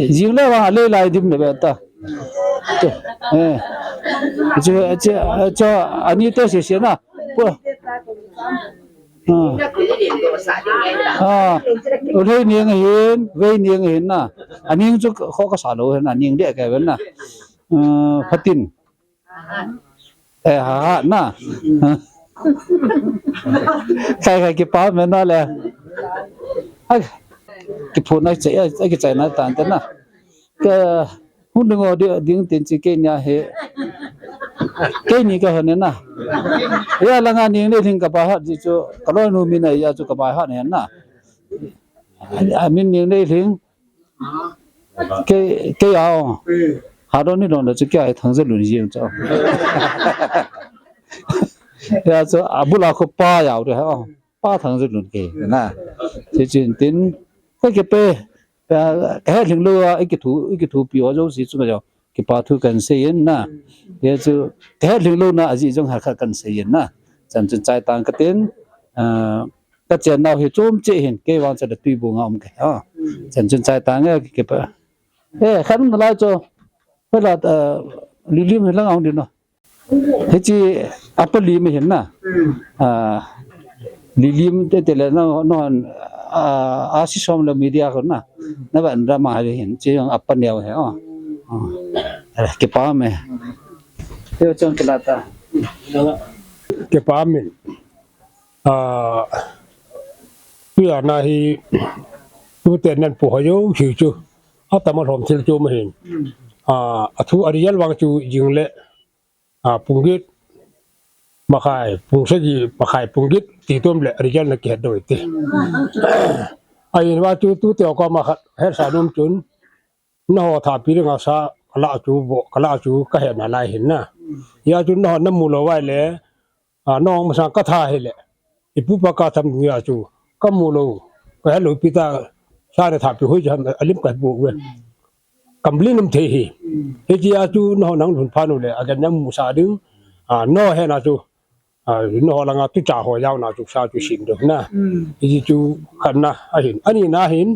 riêng là vào lấy lại điểm này ta cho anh ấy tới sẽ na ở đây niềng hiền na anh ấy chú khó có xả lỗ na niềng đẹp cái vấn na phát tin hả na cáiป้ามันนั่นแหละcái phun này chạy cái chạy này tàn thế na cái hôm đừng ngồi đứng tiền chỉ cái nhà hệ cái này cái hơn na ya là ngàn niềng này thì cái bài hát gì cho cái loại nụ mình này ya cho cái bài hát này na mình niềng này thì cái áo hà đó này nó chỉ cái thằng rất lười riêng cho ya cho abula ko pa yaw de ha pa thang zu lun ke na che chin tin ke pe ka hling lo cái thu pi ho zo si chu ga ke pa thu kan se yin na ye chu ka hling lo na aji jong har kha kan se yin na chan chin chai tang ka tin ka chen naw he chum che hin ke wang cha de tui bu ngam ke ha chan chin chai tang ke pa khan la cho pa la li lim lang ang din no thế chứ apple lim hiện na lim thế là nó assistant là media còn na nó bạn ra mà hiện chứ apple nhiều hả ke pa me te chon kelata ke pamin tua na hi tu te nan po yo chi chu ta ma rom thil chu ma hin thu arial wang chu jing le pungit ma khai pung se ji ma khai pungit ti tom le arial na ke doi te ai wa chu tu te ko ma he sa dum chun no tha pi nga sa kala chu bo kala chu ka he na lai hin na ya chu no na mu lo wai le nong ma sa ka tha he le ipu pa ka tham ya chu ka mu lo ka he lo pi ta sa re tha pi hui jam alim ka bu we kamli num the hi he ji ya chu no nang thun pha no le a ga nam mu sa ding no he na chu no la nga tu cha ho yaw na chu sa chu sim do na ji chu khan na a hin ani na hin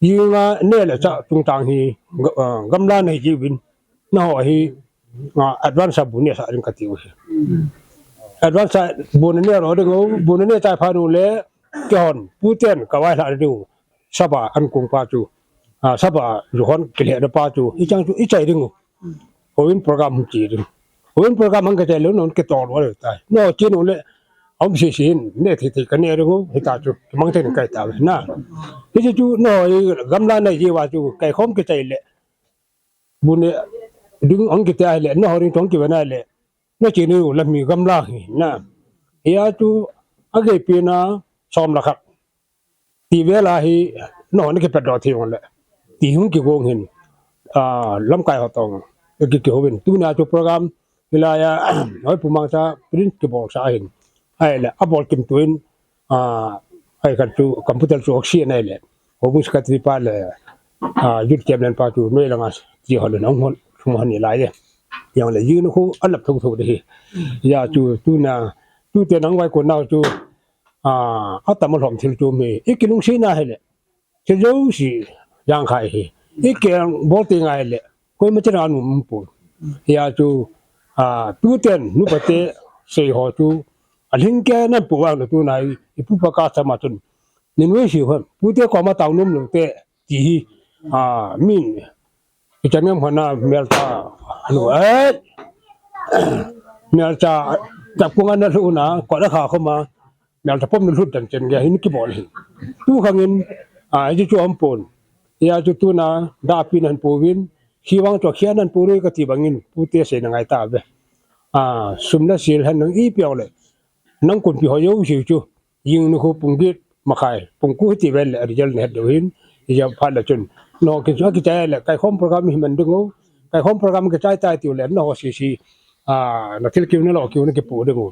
yi nga ne le cha tung tang hi gam la nei ji win no hi advance bu ne sa ring ka ti we advance bu ne ro de ngo bu ne cha pha no le kon pu ten ka wa la du saba an kung pa chu saba ru hon ke le da pa chu i chang chu i chai ding hoin program chi ding hoin program ang ka chai lo non ke to lo le tai no chi no le ông sĩ xin nè thì cái này đúng không? Thì ta chú mang tên cái tạo na, cái chú nói gam la này gì vào chú cái không cái chạy lệ, buồn nè đứng ông cái chạy lệ nó hồi trong cái vấn này lệ, nó chỉ nói là mình gam la na, thì chú ở cái bên na xóm là khác, thì về là thì nó cái bẹt đỏ thì còn lệ, thì không cái gông hình, lâm cái họ tòng cái kiểu bên, tu na chú program, thì là nói phụ mang sa print cái bộ sa hình. Ai le abol kim tuin ai kan tu computer chu oxy nei le hobus ka tri pa le yut kem len pa tu noi langa ji hol nong hon thum hon ni lai ye yang le yin khu alap thu thu de ya chu tu na tu te nang wai ko naw chu atam lom thil chu me ikinung si na he le che jo si yang khai he iken bo ti ngai le ko ma chana nu pu ya chu tu ten nu pa te sei ho chu alhin ke na pu wa tu nai ipu pa ka sama chun nin we shi hon pu te ko ma taw num lo te ji min ki chanem hona mel ta anu mel ta ta punga na lu na ko da kha khoma mel ta pom nu lut dan chen ge hin ki bol hin tu khangin ji chu am pon ya chu tu na da pin han pu win hi wang cho khian nan pu ri ka ti bangin pu te se na ngai ta be sumna sil han nang i piao le nang kun pi ho yo shi chu yin nu khu pung git ma khai pung ku ti vel le result ne do hin ya pha la chun no ke cha ki cha le kai khom program hi man dung kai khom program ke chai tai ti le no si na thil kiu ne lo kiu ne ke pu dung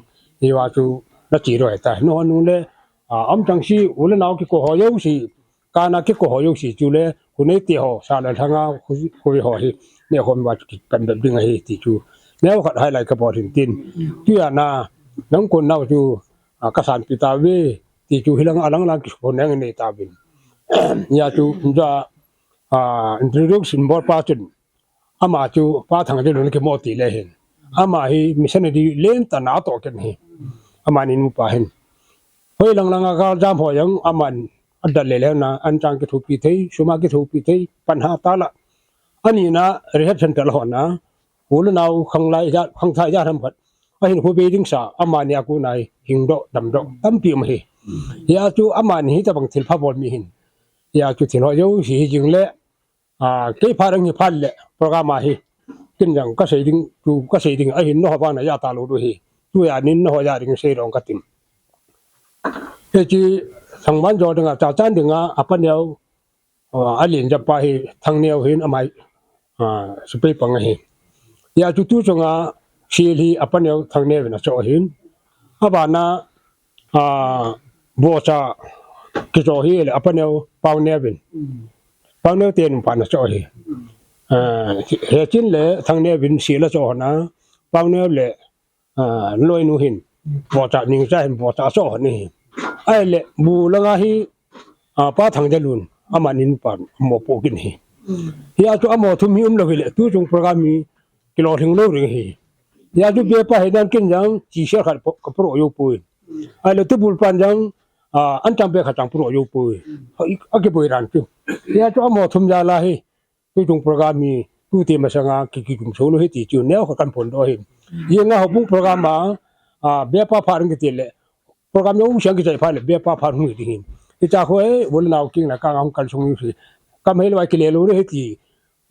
hi wa chu na chi roi ta no nu le am chang si u le naw ki ko ho yo si ka na ki ko ho yo si chu le ku ne ti ho sa la thanga khu ho hi ne khom wa ki kan da ding hi ti chu ne wa khat hai lai ka bo tin tin tu ya na nang kon naw chu kasan pita we ti chu hilang alang lang ki phon nang nei ta bin ya chu ja introduction bor pa chun ama chu pa thang de lon ke mo ti le hin ama hi missionary len ta na to ken hi ama nin mu pa hin hoi lang lang ga jam ho yang aman adal le le na an chang ke thu pi thei suma ke thu pi thei pan ha ta la ani na rehat center ho na hul naw khang lai ja khang thai ja tham phat ai hu be ding sa amani aku nai hingdo damdo tampi ma hi ya chu amani hi ta bang thil pha bol mi hin ya chu thil ho yo hi jing le ke pharang ni phal le program hi kin jang ka sei ding ai hin no ba na ya ta lo do hi tu ya nin no ya ding sei rong ka tim he chi sangban jo ding cha chan ding apan yo alin ja pa hi thang neo hin amai supe pang hi ya chu tu chonga Sili apa ni thang ne na cho hin abana bo cha ki cho hi le apa ne pau ne bin pau ne ten pa na cho hi he chin le thang ne bin si la cho na pau ne le loi nu hin bo cha ning cha hin bo cha cho ni ai le bu la nga hi pa thang ja lun amanin pa mo po kin hi ya cho amo thum hi lo le tu chung program mi kilo thing lo ring hi ya ju be pa hedan kin jang chi sha khat ko pro yo pui ai lo tu bul pan jang an cham be kha chang pro yo pui a ke pui ran chu ya cho mo thum ja la hi tu chung program mi tu te masanga ki kum solo he ti chu ne ko kan phon do hin yenga ho bung program ma be pa phar ngi te le program yo shang ki chai pha le be pa phar hu ti hin ti cha ko e bol naw king na ka ngam kal sung ni kam he wa ki le lo he ti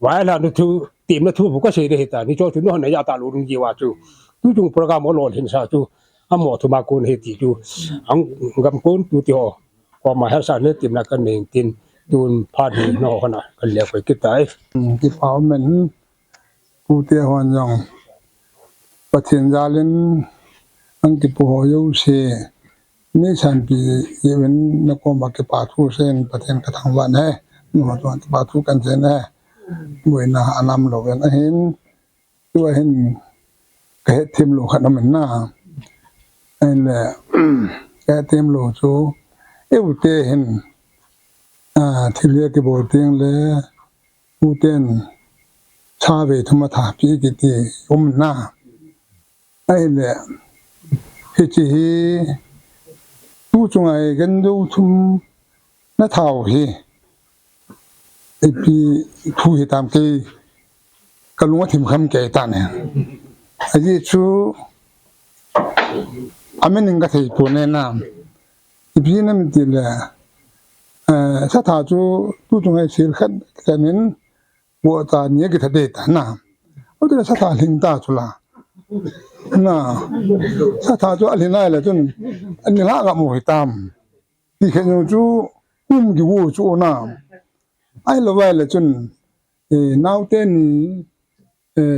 wa la nu tu tim na thu bu ko se de he ta ni cho chu no na ya ta lo rung ji wa chu tu chung program mo lo hin sa chu amo thu ma kun he ti chu ang gam kun tu ti ho ko ma ha sa ne tim na kan ning tin tun pha di no kana kan le ko ki tai ki pao men pu te hon yong pathin jalin ang ki pu ho yo se ni san pi even na ko ma ke pa thu sen pathen ka thang wan hai no to ki pa thu kan sen hai buai na anam lo wen a hin tu hin ke thim lo khan man na en le ke thim lo chu e u te hinที่เรียกกี่บทเตียงเลยผู้เต้นชาเวธรรมถาพี่กิติหน้าไอ้เนี่ยฮิจิฮีผู้จงไอ้กันดูทุ่มน้าเท่าฮีไอ้พี่ผู้เหตุตามกี่ก็รู้ว่าถิ่มคำแก่ตาเนี่ยไอ้ที่ชูอามินึงก็ถือตัวแน่นอนไอ้พี่นั่นมันติดเลยถ้าถ้าจูตรงไอ้สิ่งขัดกันนั้นวัวตาเนี่ยกิจเด็ดนะเอาแต่ถ้าถ้าลิงตาจุลานะถ้าถ้าจูอะไรนั่นแหละจนอันนี้ละกับหมวยตามที่เห็นจูกี่วัวจูน่ะไอ้ละไว้เลยจนน้าวเต้น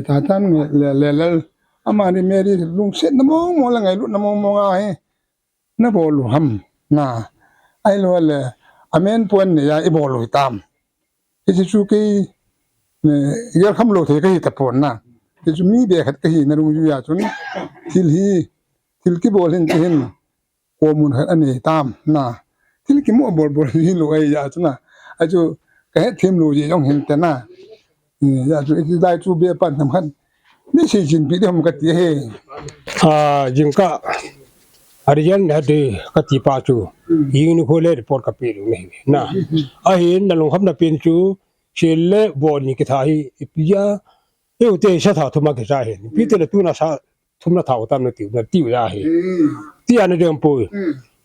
ท่าทางเลอามาดิเมรีลุงเสร็จน้ำมองละไงลุน้ำมองไอ้น้าบอลหัมนะไอ้ละไว้เลยอเมนปวนเนี่ยอีบอลอยตามที่จะชูกี้เนี่ยยัลคำโลเทก็ฮิตปวนนะที่จะมีเด็กก็ฮินรุ่งยุยาจนทิลกี้บอลเห็นโอมุนอันนี้ตามนะทิลกี้มัวบอลฮินโลไอยาจนนะไอจูก็เห็นทีมโลยีย่องเห็นแต่นะยาจูไอที่ได้จูเบียปันสำคัญนี่สิ่งจินปีเดียวมันก็ตีให้ยิงก็Arian hade kati pa chu yin ni khole report ka pe ne na a hin na long kham na pin chu chele bol ni ki tha hi pia e u te sha tha thuma ke sa hin pi te le tu na sa thum na tha u tam na ti ya hi ti ya ne dem pu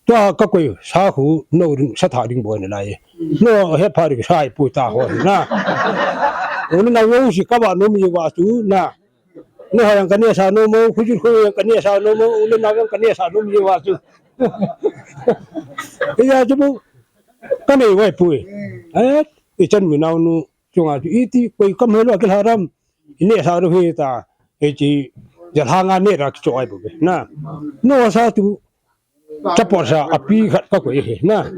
to ka ko sa hu no sa tha ding bo ne lai no he pa ri sa pu ta ho na u na wo si ka ba no mi wa chu na no yang kan sa no mo khujur khu yang kan sa no mo ulen na yang kan sa no mi wa chu ya chu kan ei wai pu e chan mi nau nu chunga chu iti koi kam helo ke haram ine sa ro he ta e chi ya hanga ne ra chu ai bu na no sa tu chapor sa api khat ka ko he na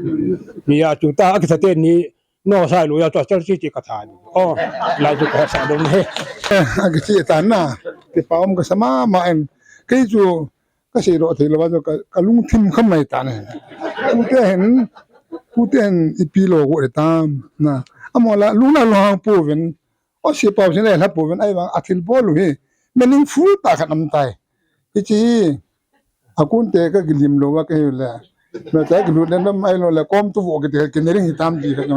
ni ya chu ta ka sa te ni no sa lu ya cha chi ka tha lai chu ka sa dong he cái chuyện tán na cái bao cái sama mà em cái chỗ cái gì đó thì là bao giờ cái lung thim không này tán này cụ thể ipi lo của tam na amo la luna lo hang po ven o si pau sin le la po ven ai bang athil bol he mening full ta khan am tai cái chi akun te ka gilim lo wa cái la na ta gilu den dam ai lo la kom tu wo cái nering hitam di ka no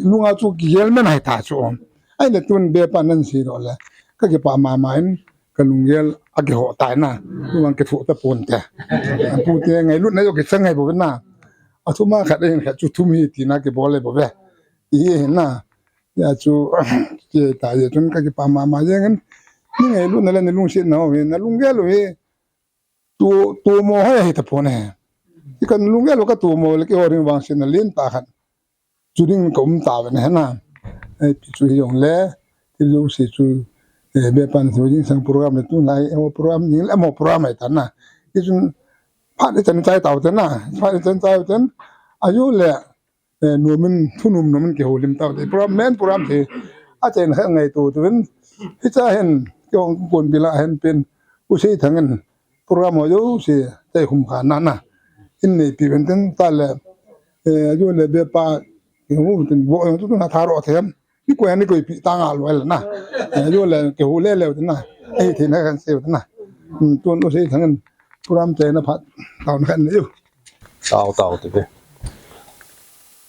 lunga chu giel men hai ta chu ai le tun be pa nan si ro la ka ke pa ma main ka lungel a ke ho tai na luang ke fu ta pon te pu te ngai lu na yo ke sang ngai bo na a thu ma kha den kha chu thu mi ti na ke bo le bo be i na ya chu ke ta ye tun ka ke pa ma ye ngan ni ngai lu na le lung si na we na lungel we tu mo hai ta pon he ki kan lungel ka tu mo le ke ho ring wang sin na len ta khan chu ding ko ta be na ai pi chu yong le ti lu si chu be pan chu jing sang program tu lai mo program ni la mo program ai ta na ti chun pha de chen chai tau ta na pha de chen chai chen ayu le nu min thu num nu min ke ho lim tau de program thi a chen ha ngai tu wen hi cha hen kyong pon bila hen pen u sei thangen program ho yo si tai khum kha na na in nei pi wen ten ta le ayu le be pa ke hu tin bo tu na tha ro them ni ko ni ko pi ta nga lo la na yo le ke hu le na ai thi na kan se na tu no sei thangen program che na phat taw na kan ni yu tao te be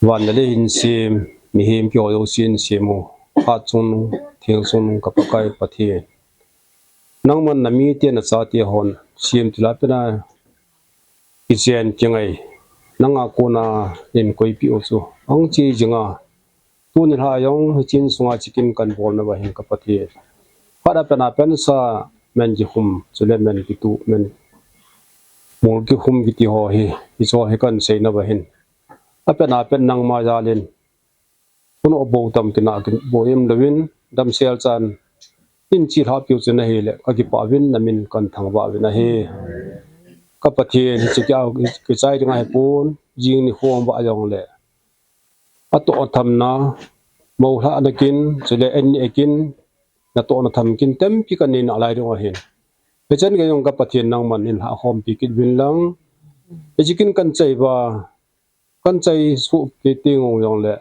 wan le in sim mi him pyo yo sin simu ha chung เทียงสนกับปะกายปะเทียนังมันนามีเตียนสาเตียหอนเสียมตุลาเป็นอิเจนจังไงนังอากูนาเอ็นคุยพิโอซูอังจีจังตูนิลายองจินสงอาจิกินกันบอลนะวะเห็นกับปะเทียพัดเป็นซาเมนจิคุมสุเลเมนกิตุเมนมูลกิคุมกิติหอฮีอิโซเฮกันเซนะวะเห็นเป็นนังมาจาลินคุณอบูตัมกินากินโบยมลวินดัมเซลจันอินชีราพิวเจนะเฮเลกกิปาวินนามินกันทางว่าวินะเฮกับปะเทียนจะเอากิจใจยังไงปูนยิงนี่โฮมว่าอย่างเลยอัตโตทำนะมูลหะนักินจะเลยเอ็นนี่กินนัตโตนทำกินเต็มพิกันนี่อะไรด้วยเห็นเพราะฉะนั้นก็ยังกับปะเทียนนังมันอินหาโฮมพิกิดวินลังจะกินกันใจว่ากันใจสุกิติงงอย่างเลย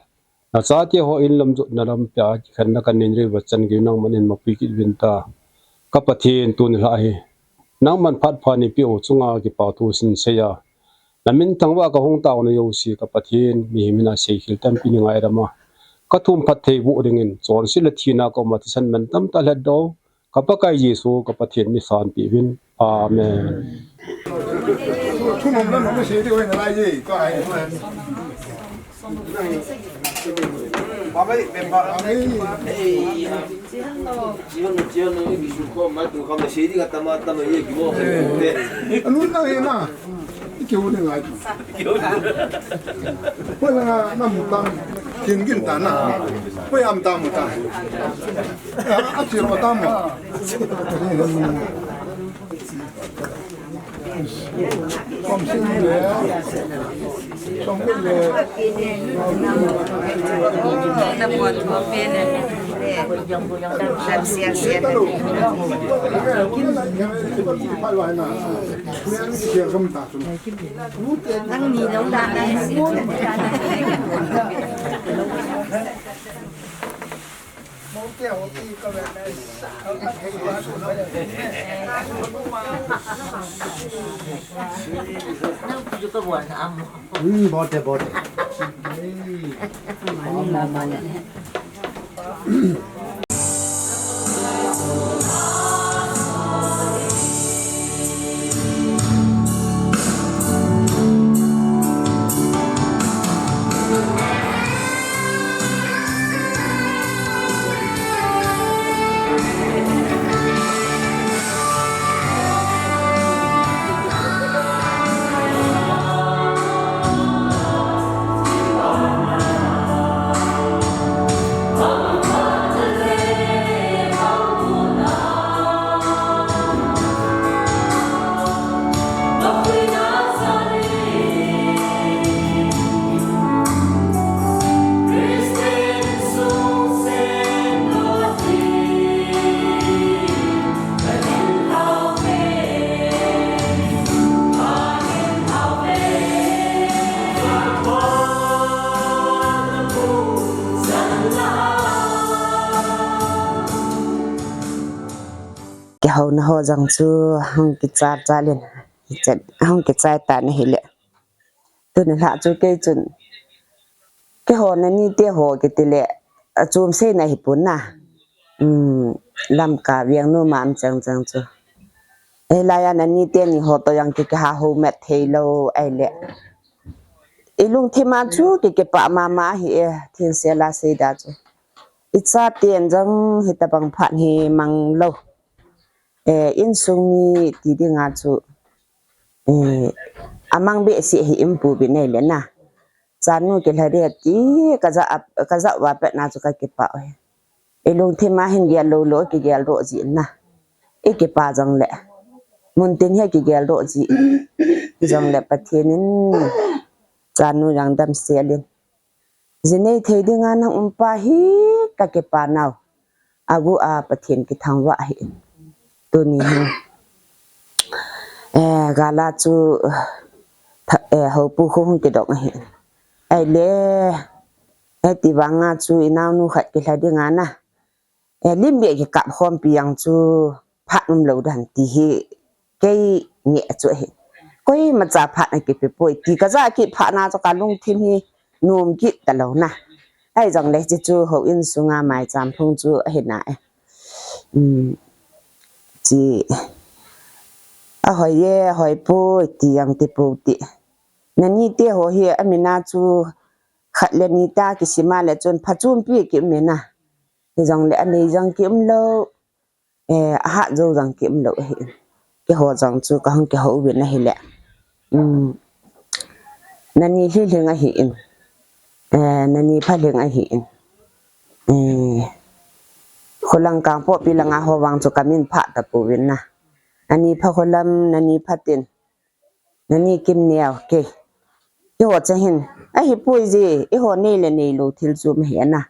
นาซาที่เขาอินลำจุดนาลำปะขันนักการนินรีวัจันกินังมันอินมาพิกิดวินตากับปะเทียนตุนละเฮนังมันพัดพานิพิโอจุงอากิปาทูสินเสียนามินทั้งว่าก็หงตาวในโยสีกับปะเทียนมีมินาเสียขิลตัมปินิงไอรามาก็ทุ่มพัดเทบุดิงินสอนศิลทีนาก็มาที่สันมันตั้มตาเล็ดดาวกับปะกายเยซูกับปะเทียนมีสานปีวินอาเมนทุนนั้นมันไม่เสียที่เว้นอะไรยี่ก็ไอ้มาไม่เป็นมาไม่지원은 여기 좋고 말도 가면 시리 갔다 왔다면 얘기 뭐 했는데 눈나 해나 겨울에 가지 뭐야 나 못당 긴긴 다나 뭐야 안 담을 다 앞뒤로 담아 버텨. hầu nó ho rằng chưa không kịp ra liền chật không kịp ra tại này hết lệ tôi nên hạ cho cây chuẩn cái hồ này như tia hồ cái tỷ lệ chùm xe này bốn na làm cả việc nuôi mắm chẳng chẳng chưa ấy là anh như tia như hồ tôi yang cái hà hồ mệt thấy lâu ấy lệ ấy luôn thêm ăn chú cái bà mama hi thiên sẽ là xe đã chứ ít ra tiền rằng hi ta bằng phản hi mang lâu in sumi ti di nga chu amang be si hi impu bi nei le na chanu ke lare ti kaza wa pe na chu ka ke pa long thema hin gel lo ke gel ro ji na ke pa jang le mun tin he ke gel ro ji jang le pathenin chanu yang dam se len jinei thei di nga na pa hi ka ke pa naw agu a pathen ki thang wa hi tôi nhìn gala chú hậu pu không tự động hiện ai lẽ ai ti vang à chú inao nu khách cái là đi ngán à lim bẹ cái cặp hôm piang chú phát lâu đàn ti hi cái nhẹ chú hiện coi mà trả phát này cái bội ti cái ra cái phát na cho cả lung thêm hi nôm kít cả lâu na ai jong le chi chu ho in sunga mai cham phung chu he na chi a hoi ye hoi pu ti yang ti pu ti na ni te ho hi amina chu khat le ni ta ki sima le chon phachum pi ki me na he jong le ani jong kim lo ha zo jong kim lo hi ki ho jong chu ka hong ki ho wi na hi le na ni hi hling a hi in na ni pha hling a hi in kholang kang po pi langa ho wang chu kamin pha ta pu win na ani pha kholam na ni phatin na ni kim neo ke ki ho cha hin a hi pui ji i ho nei le nei lo thil chu me he na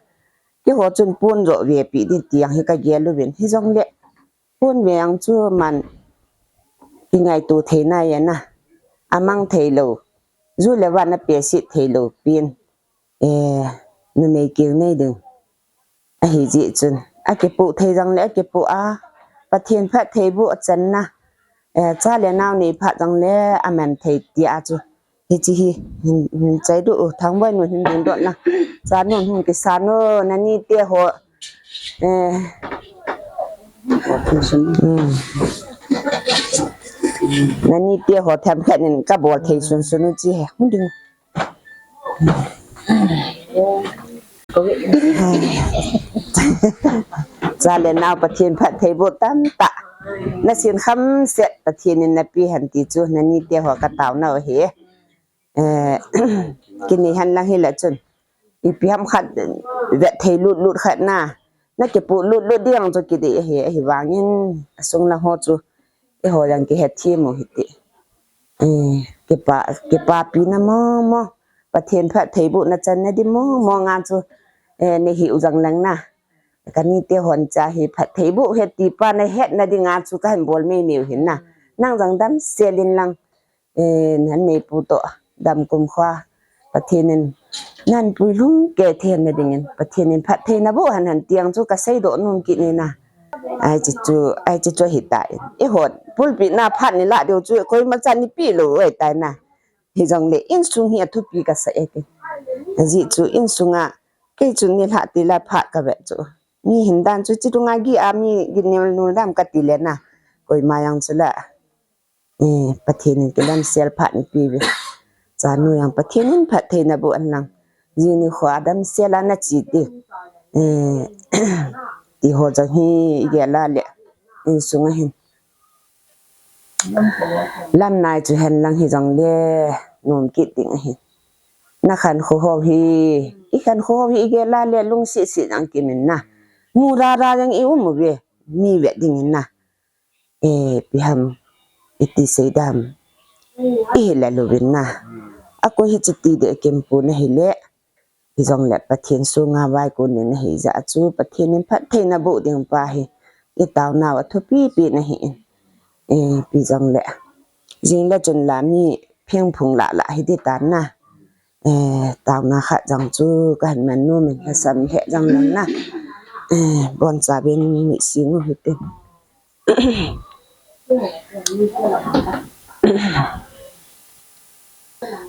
ki ho chun pun ro ve pi di tiang hi ka ge lu win hi jong le pun ve ang chu man ki ngai tu the na ya na amang thei lo zu le wa na pe si thei lo pin nu nei kil nei ding a hi ji chun a ke pu thei jang le ke pu a pathian pha thei bu a chan na cha le naw ni pha jang le amen thei ti a chu hi chi hi chai du thang bai nu hin ding dot na cha nu hun ki sa no na ni te ho na ni te ho tham khat nin ka bol thei sun sunu chi he hun ding cha le naw pathian pha thei bu tam ta na sin kham set pathian nin na pi han ti chu na ni te ho ka taw na he kini han lang hi la chun i piam khat ve thei lut khat na ke pu lut diang chu ki de he wangin asung la ho chu e ho yang ki he thi mo hi ti ke pa pi na mo pathian pha thei bu na chan na di mo nga chu ne hi u jang lang na kan ni te hon cha hi pha thei bu he ti pa na het na di nga chu ka han bol me mi hin na nang jang dam selin lang nan nei pu to dam kum khwa pathianin nan pui lung ke then na dingin pathianin phat the na bu han tiang chu ka sei do num ki ni na ai chi chu hi ta e hot pul pi na phat ni la deu chu koi ma chan ni pi lo ai tai na hi jong le in sung hi thu pi ka sa e ke ji chu in sunga ke chu ni la ti la phat ka be chu mi hin dan chu chi tunga gi a mi gi ne nu dam ka ti le na koi ma yang chu la pathianin ke lam sel phat ni pi be cha nu yang pathianin phat the na bu an nang ji ni khwa dam sela na chi ti ti ho ja hi ge la le in sunga hin lam nai chu hen lang hi jong le nom ki ting hi na khan kho ho hi I khan kho ho hi ge la le lung si ang ki min na mu ra yang I mu be mi we ding na pi ham iti sei dam la lu bin na ako hi chiti de kempu na hi le hi jong le pathian su nga wai ko ne na hi za chu pathian nin phat the na bu ding pa hi I taw na wa thu pi na hi pi jong le jing la chun la mi pheng phung la hi di tan na taw na kha jang chu ka han man nu min sam he jang nan na bon sa ben mi sing hi te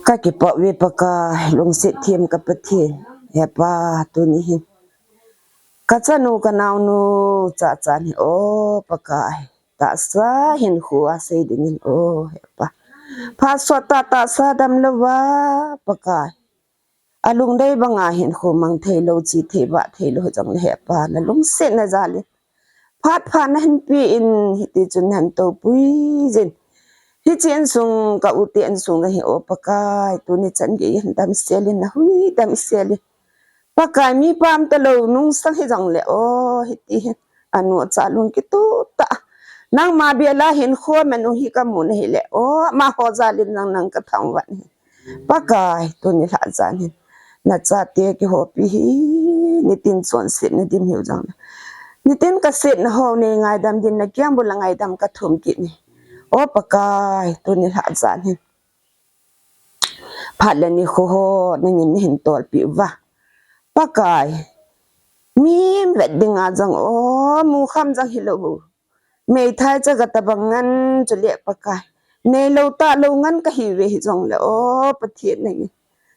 ka ki po we pa ka lung sit thiem ka pathian he pa tu ni hin ka chanu ka naw nu cha ni o pa ka ta sa hin khuwa sei ding o he pa pha so ta sa dam lawa pa ka alung dei banga hin khu mang thei lo chi thei ba thei lo jong he pa na lung se na za le phat pha na hin pi in hi ti chun han to pui jin hi chen sung ka u ti an sung hi o pa ka tu ni chan ge hin dam selin na hui dam selin pa ka mi pam ta lo nung sang hi jong le o hi ti anu cha lung ki tu ta nang ma bia la hin kho menu hi ka mun hi le o ma ho za lin nang ka thang wan pa ka tu ni la za ni na cha te ki ho pi hi ni tin son sit ni dim hiu jang ni tin ka sit na ho ne ngai dam din na kyam bul ngai dam ka thum ki ni o pa ka tu ni la za ni phat le ni kho ho ni ni hin tol pi wa pa ka mi vet ding a jang o mu kham jang hi lo bu me thai cha ga ta bangan chu le pa ka ne lo ta lo ngan ka hi we hi jong le o pathian ni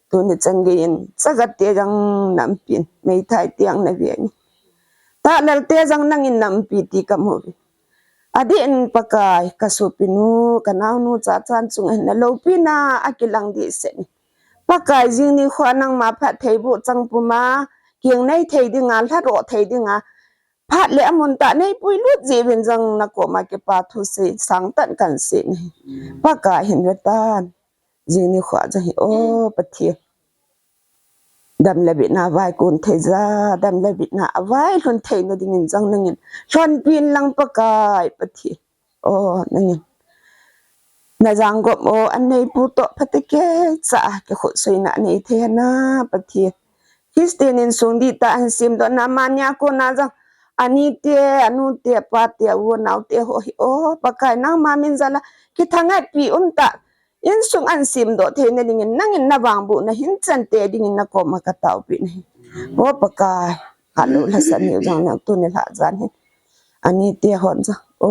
tu ni chan ge in chagat te jang nam pin mei thai tiang na ve ni ta lal te jang nang in nam pi ti ka mo adi en pakai kasupinu kanau nu cha chan chung en lo pi na akilang di se ni pakai jing ni khwanang ma pha thei bu chang pu ma kieng nei thei dinga la ro thei dinga phat le amun ta nei pui lut je ben jang na ko ma ke pa thu se sang tan kan se ni pakai hin ra tan jing ni khwa ja hi o pathi dam le bi na vai kun thei za dam le bi na vai lon thei no ding in jang nangin chon pin lang pakai pathi o nangin na jang go mo an nei pu to phatike cha ke khu soi na nei the na pathi Christian in sung di ta an sim do na manya ko na jang ani te anu te pa te wo nau te ho hi o pakai nang ma min zala ki thanga pi ta in sung an sim do the na ding nangin na wang bu na hin chan te ding na ko ma ka tau pi ni o pakai halu la san ni jang na tu ni la jan hin ani te hon ja o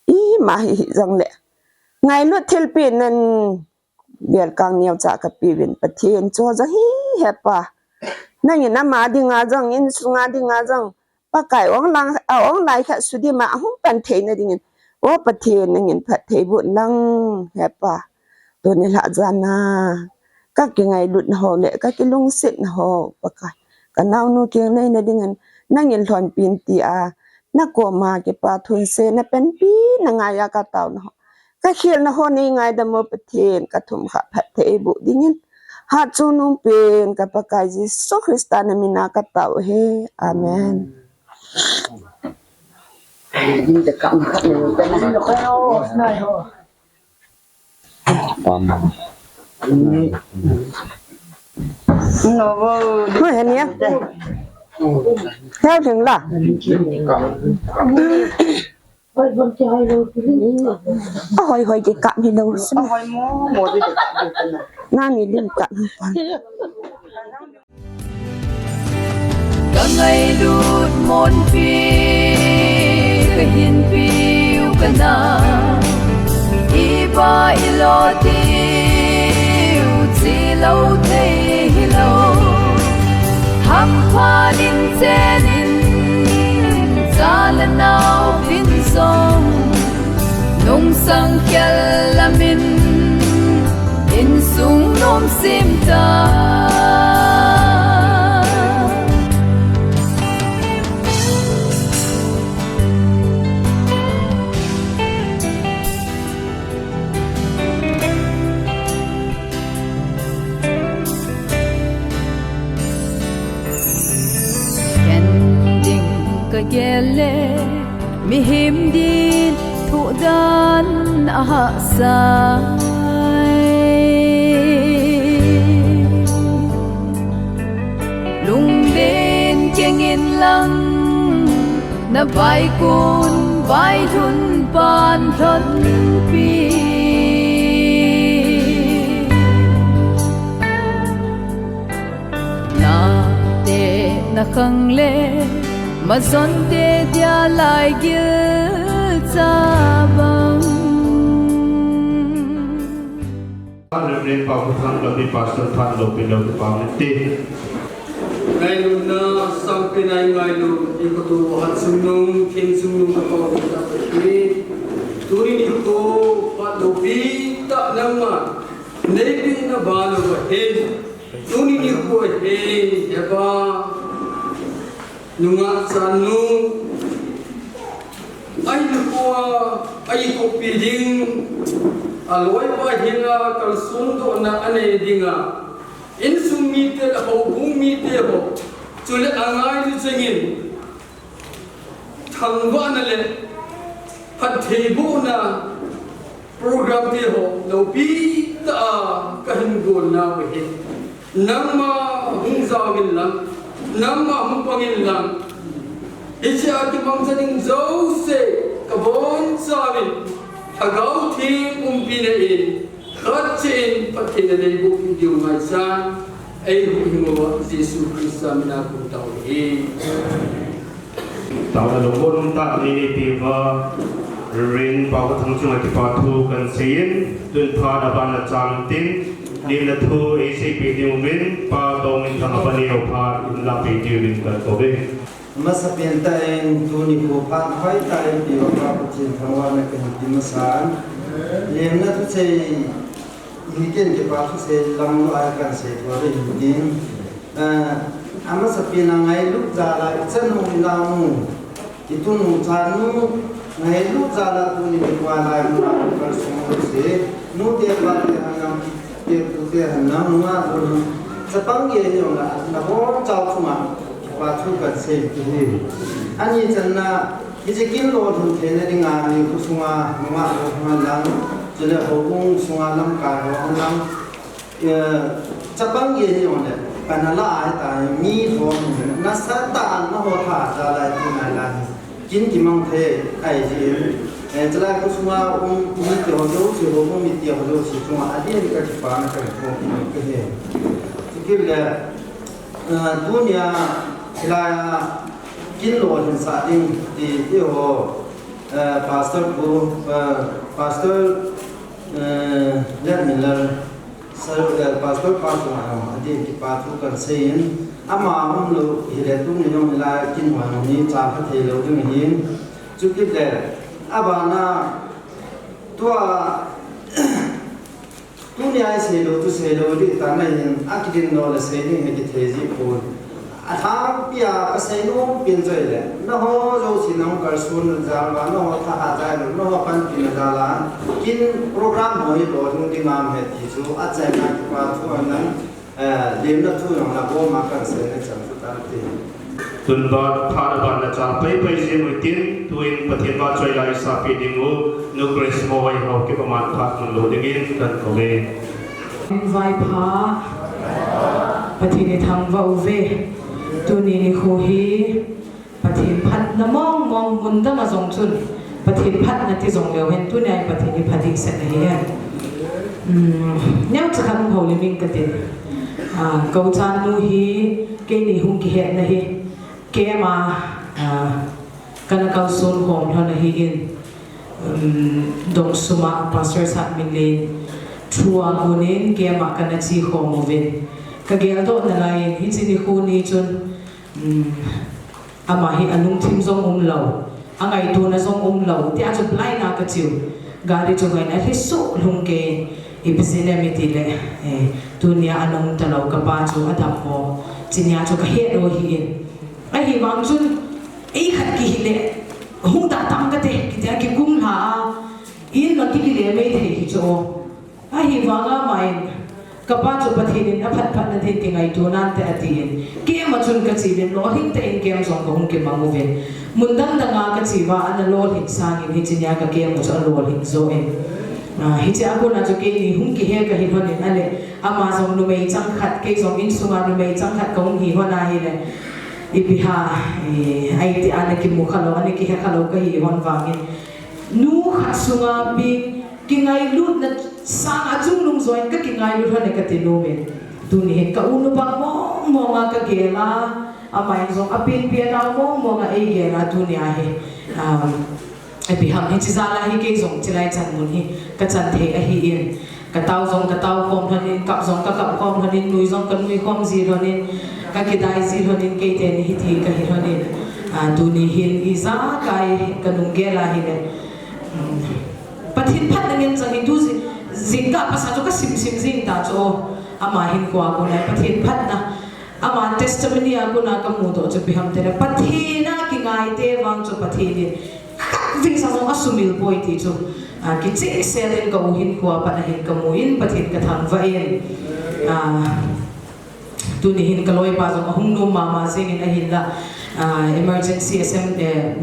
i ma hi jang le ngai lu thil pi nan bial kang niaw cha ka pi win pathian cho ja hi hepa nangin na ma ding a jang in sunga ding a jang pakai ong lang a ong lai kha sudi ma hum pan the na ding o pathian nangin phat thei bu lang hepa tu ni la jan na ka ki ngai lut na ho le ka ki lung sit na ho pakai ka nau nu kyeng nei na ding nangin thon pin ti a na ko ma ke pa thun se na pen pi na nga ya ka taw na ka khil na ho ni ngai da mo pathian ka thum kha phat thei bu dingin ha chu nung pen ka pakai ji so Christa na mina ka taw he amen ni de kam kha ni pe na no ka o nai ho no vô thôi hả nhé theo chừng là hồi hồi chị cạn thì đâu xin na ni đừng cạn cả ngày lút môn phi cái hiền phiêu cái na iba ilo tiêu chỉ lâu thế lâu hắc hoa đến trên ra lần nào vinh sông nông sang kia là mình in sung nôm sim ta gele mi him din thu dan a sai lung den cheng in lang na vai kun vai thun pan thân pi na te na khang le mà son te dia lại gil cha bang Reverend Pastor Than Lopi Pastor Than Lopi Lopi Pamiti ngày lúc na sang cái này ngày lúc đi có tu hạt sung nung thiên sung nung có có ta phải turi đi có phát Lopi ta nam mà nei bi na ba lo he turi đi có he ba nunga sanu ai ko piding aloi pa hinga kal sun do na ane dinga in sum mi te ho bung mi te ho chule angai ni chengin thangwa na le phat thei bu na program te ho lo pi ta ka hin go na we namma hung zawin lam namma hum pangin lang ichi ati bangsaning zose kabon savin agau thi umpine in khatchin pathina nei bu video mai sa ai himo Jesus Christ amina ku taw hi taw lo bon ta ni ti va rin pa wa thang chung ati pa thu kan sein tun pha da ban cham tin เรียนทูเอซีพีดิววินปาตองอินทางปนิโอพาอินลาปีดิววินกันโกเบ มาสเปียนแต่เองตัวนี้ผู้พันไว้แต่เดียวกับจินทวารในเป็นดิมสารเลี้ยงนักเสียฮิเกนเก็บปากเสียลำลายกันเสียตัวเรื่องนี้อามาสเปียนไงลูกจาลาเจ้าหนุ่มลำitu nujanu ngelu jala tu ni wala mura kar sumu se nu de ba de hanam de tu de hanam ma tu sapang ye ni ona na bo chao chuma wa chu kan se ti ni ani channa ije kin lo thu the ne ringa ni ku sunga ma lo ma lang jele ho bung sunga lam ka ro lam sapang ye ni ona kanala ai ta mi ho na sa ta na ho tha jala ti na laกินกิมังเทไอ้ที่จะได้ก็ชัวมีเดียวเดียวสิผมมีเดียวเดียวสิชัวอันนี้ก็ที่ฟ้านะครับผมก็เห็นที่กินเลยตัวเนี้ยเวลากินโลถึงสาดิงที่โหพาสเตอร์กูพาสเตอร์เรียนมิลเลอร์พาสเตอร์พาสมาอันนี้ที่พาทุกคนเสียนอามาผมรู้เห็นตุ้งนี่น้องเวลากินหัวน้องนี้จานพัดเทเราตุ้งนี้จุดที่เด็ดอาบานาตัวตุ้งนี้ไอ้เสลูตุเสลูดิตอนนั้นอากิดินโนเลเสนี่ให้กิเทจิพูดอาทางพิยาเสลูเป็นใจเลยน้องเราสิน้องกระสุนจาร์น้องท่าหาใจน้องปันกินจาร์กินโปรแกรมหอยโหลดตุ้งที่งามเหตุที่สุดอาจจะไม่กว่าทุกวันนั้นเลี้ยงนักทุนของเราโบมากันเสียในจังหวัดตรังตุนบาพาดบันละจาไปเสียมือตินตุนประเทศว่าใจลายสาปีดิงูนุกเรสโมยเขาเก็บประมาณพักมันโหลดดิ้งกันโอเคไวพาประเทศในทางว่าเวตัวนี้ในโคฮีประเทศพัดน้ำมองมุนตั้งมาส่งชุนประเทศพัดนั่นที่ส่งเดียวเห็นตัวนี้ประเทศนี้พัดอีกเสร็จเลยเนี่ยจะทำเขาเลยมิ่งกันเด็ดกูจานนูฮีเกนี่หุ่นกี่เหตุนะฮีเกมากันเขาส่วนของท่านฮีอินดงสุมาพาสเตอร์สัตมิเลนชัวกุนินเกมากันจีของโมเวนก็เกลโดนอะไรฮิจินิคูนี่จนอามาฮีอนุทิมทรงเหล่าอังไงตัวนั้นทรงเหล่าที่อาจจะไล่นักจิวการีจงไงนะที่สุดลุงเกibisine mitile dunia anong talaw kapacho adam mo chinya cho ka he do hi ai hi wang chun ei khat ki hile hung da tam ka te ki ja ki kum ha in ma ki le me the hi cho ai hi wanga mai kapacho pathin a phat na the tingai tu nan te atin ke ma chun ka chi len lo hin te in kem song ko hung ke mangu ve mundang da nga ka chi wa an lo hin sang in hi chinya ka ke mo cho lo hin zo en hichi ako na jo ke ni hung ki he ka hi hone ale ama zong nu mei chang khat ke zong in sunga nu mei chang khat ka hung hi hona hi le ipiha ai ti ana ki mu khalo ani ki he khalo ka hi hon wangin nu khat sunga bi ki ngai lut na sang achung lung zoin ka ki ngai lut hone ka ti no me tu ni he ka unu ba mo nga ka ge la ama zong apin pia na mo nga ei ge la tu ni a he ai bi ham hi chi zala hi ke zong chi lai chan mun hi ka chan the a hi in ka tau zong ka tau khom thanin kap zong ka kap khom thanin nui zong ka nui khom zi thanin ka ki dai zi thanin ke te ni hi thi ka hi thanin tu ni hin i za kai ka nung ge la hi le pathin phat ngin chang hi tu zing ka pasa cho ka sim zing ta cho ama hin kwa ko na pathin phat na ama testimony a ko na ka mu to cho bi ham te pathina ki ngai te wang cho pathini vì sao chúng ta sumil bôi thì chú cái chiếc xe lên cầu hin qua bạn hin cầu muin bắt hin cái thằng vậy tu ni hin kaloi pa zo hung no mama sing in hin la emergency SM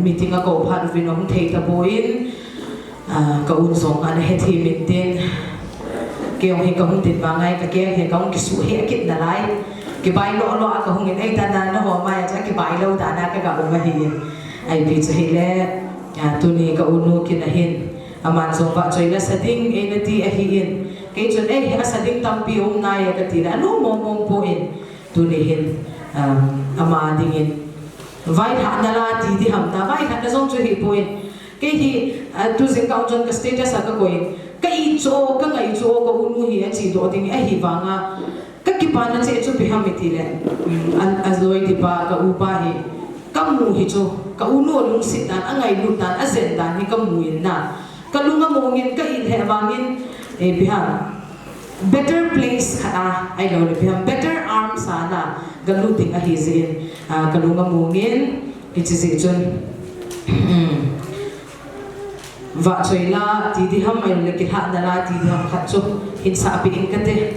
meeting a ko phat vi no hung thei ta boin ka un song an he thi meeting ke ong hi ka hung tin ba ngai ka ke he ka hung ki su he kit na lai ki bai lo ka hung in ai ta na no ho mai cha ki bai lo ta na ka um hi ai pi chu hi le tu ni ka unu kinahin aman so pa choy na sading enati ahiin kay chon a sading tampi naya katina ano mong po in tu ni hin ama dingin vai ha na la ti ham ta vai ha na zong chu hi po in kay hi tu sing ka chon ka status ka ko in kay i cho ka ngai cho ko unu hi a chi do ding a hi wanga ka ki pa na che chu pi ha mi ti le an azoi di pa ka u pa hi ka mu hi cho ka unu lung sit dan a ngai lu dan a zen dan hi ka mu in na ka lunga mo ngin ka in he wangin e pi ha better place ka ai lo le pi ha better arms sana galuting a hi zin ka lunga mo ngin it is it chun và chơi la thì đi ham mày lấy cái hạt đó la thì đi ham khát chúc hin sa bị in cái thế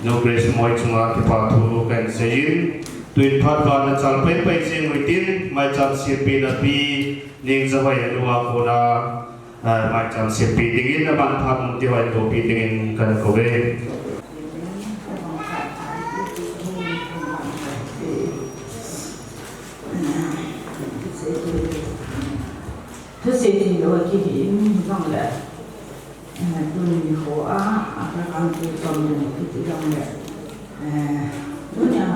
no grace moi chunga ki pa thu kan sein tuin phat ba na chal pai pai jing witin mai cham si pi na pi ning za wai luwa ko na mai cham si pi dingin na ban phat mun ti wai to pi dingin kan ko ve thứ gì thì rồi cái hiện trong lệ tôi mình khổ các con tôi trong mình cái tự trong lệ tôi nhà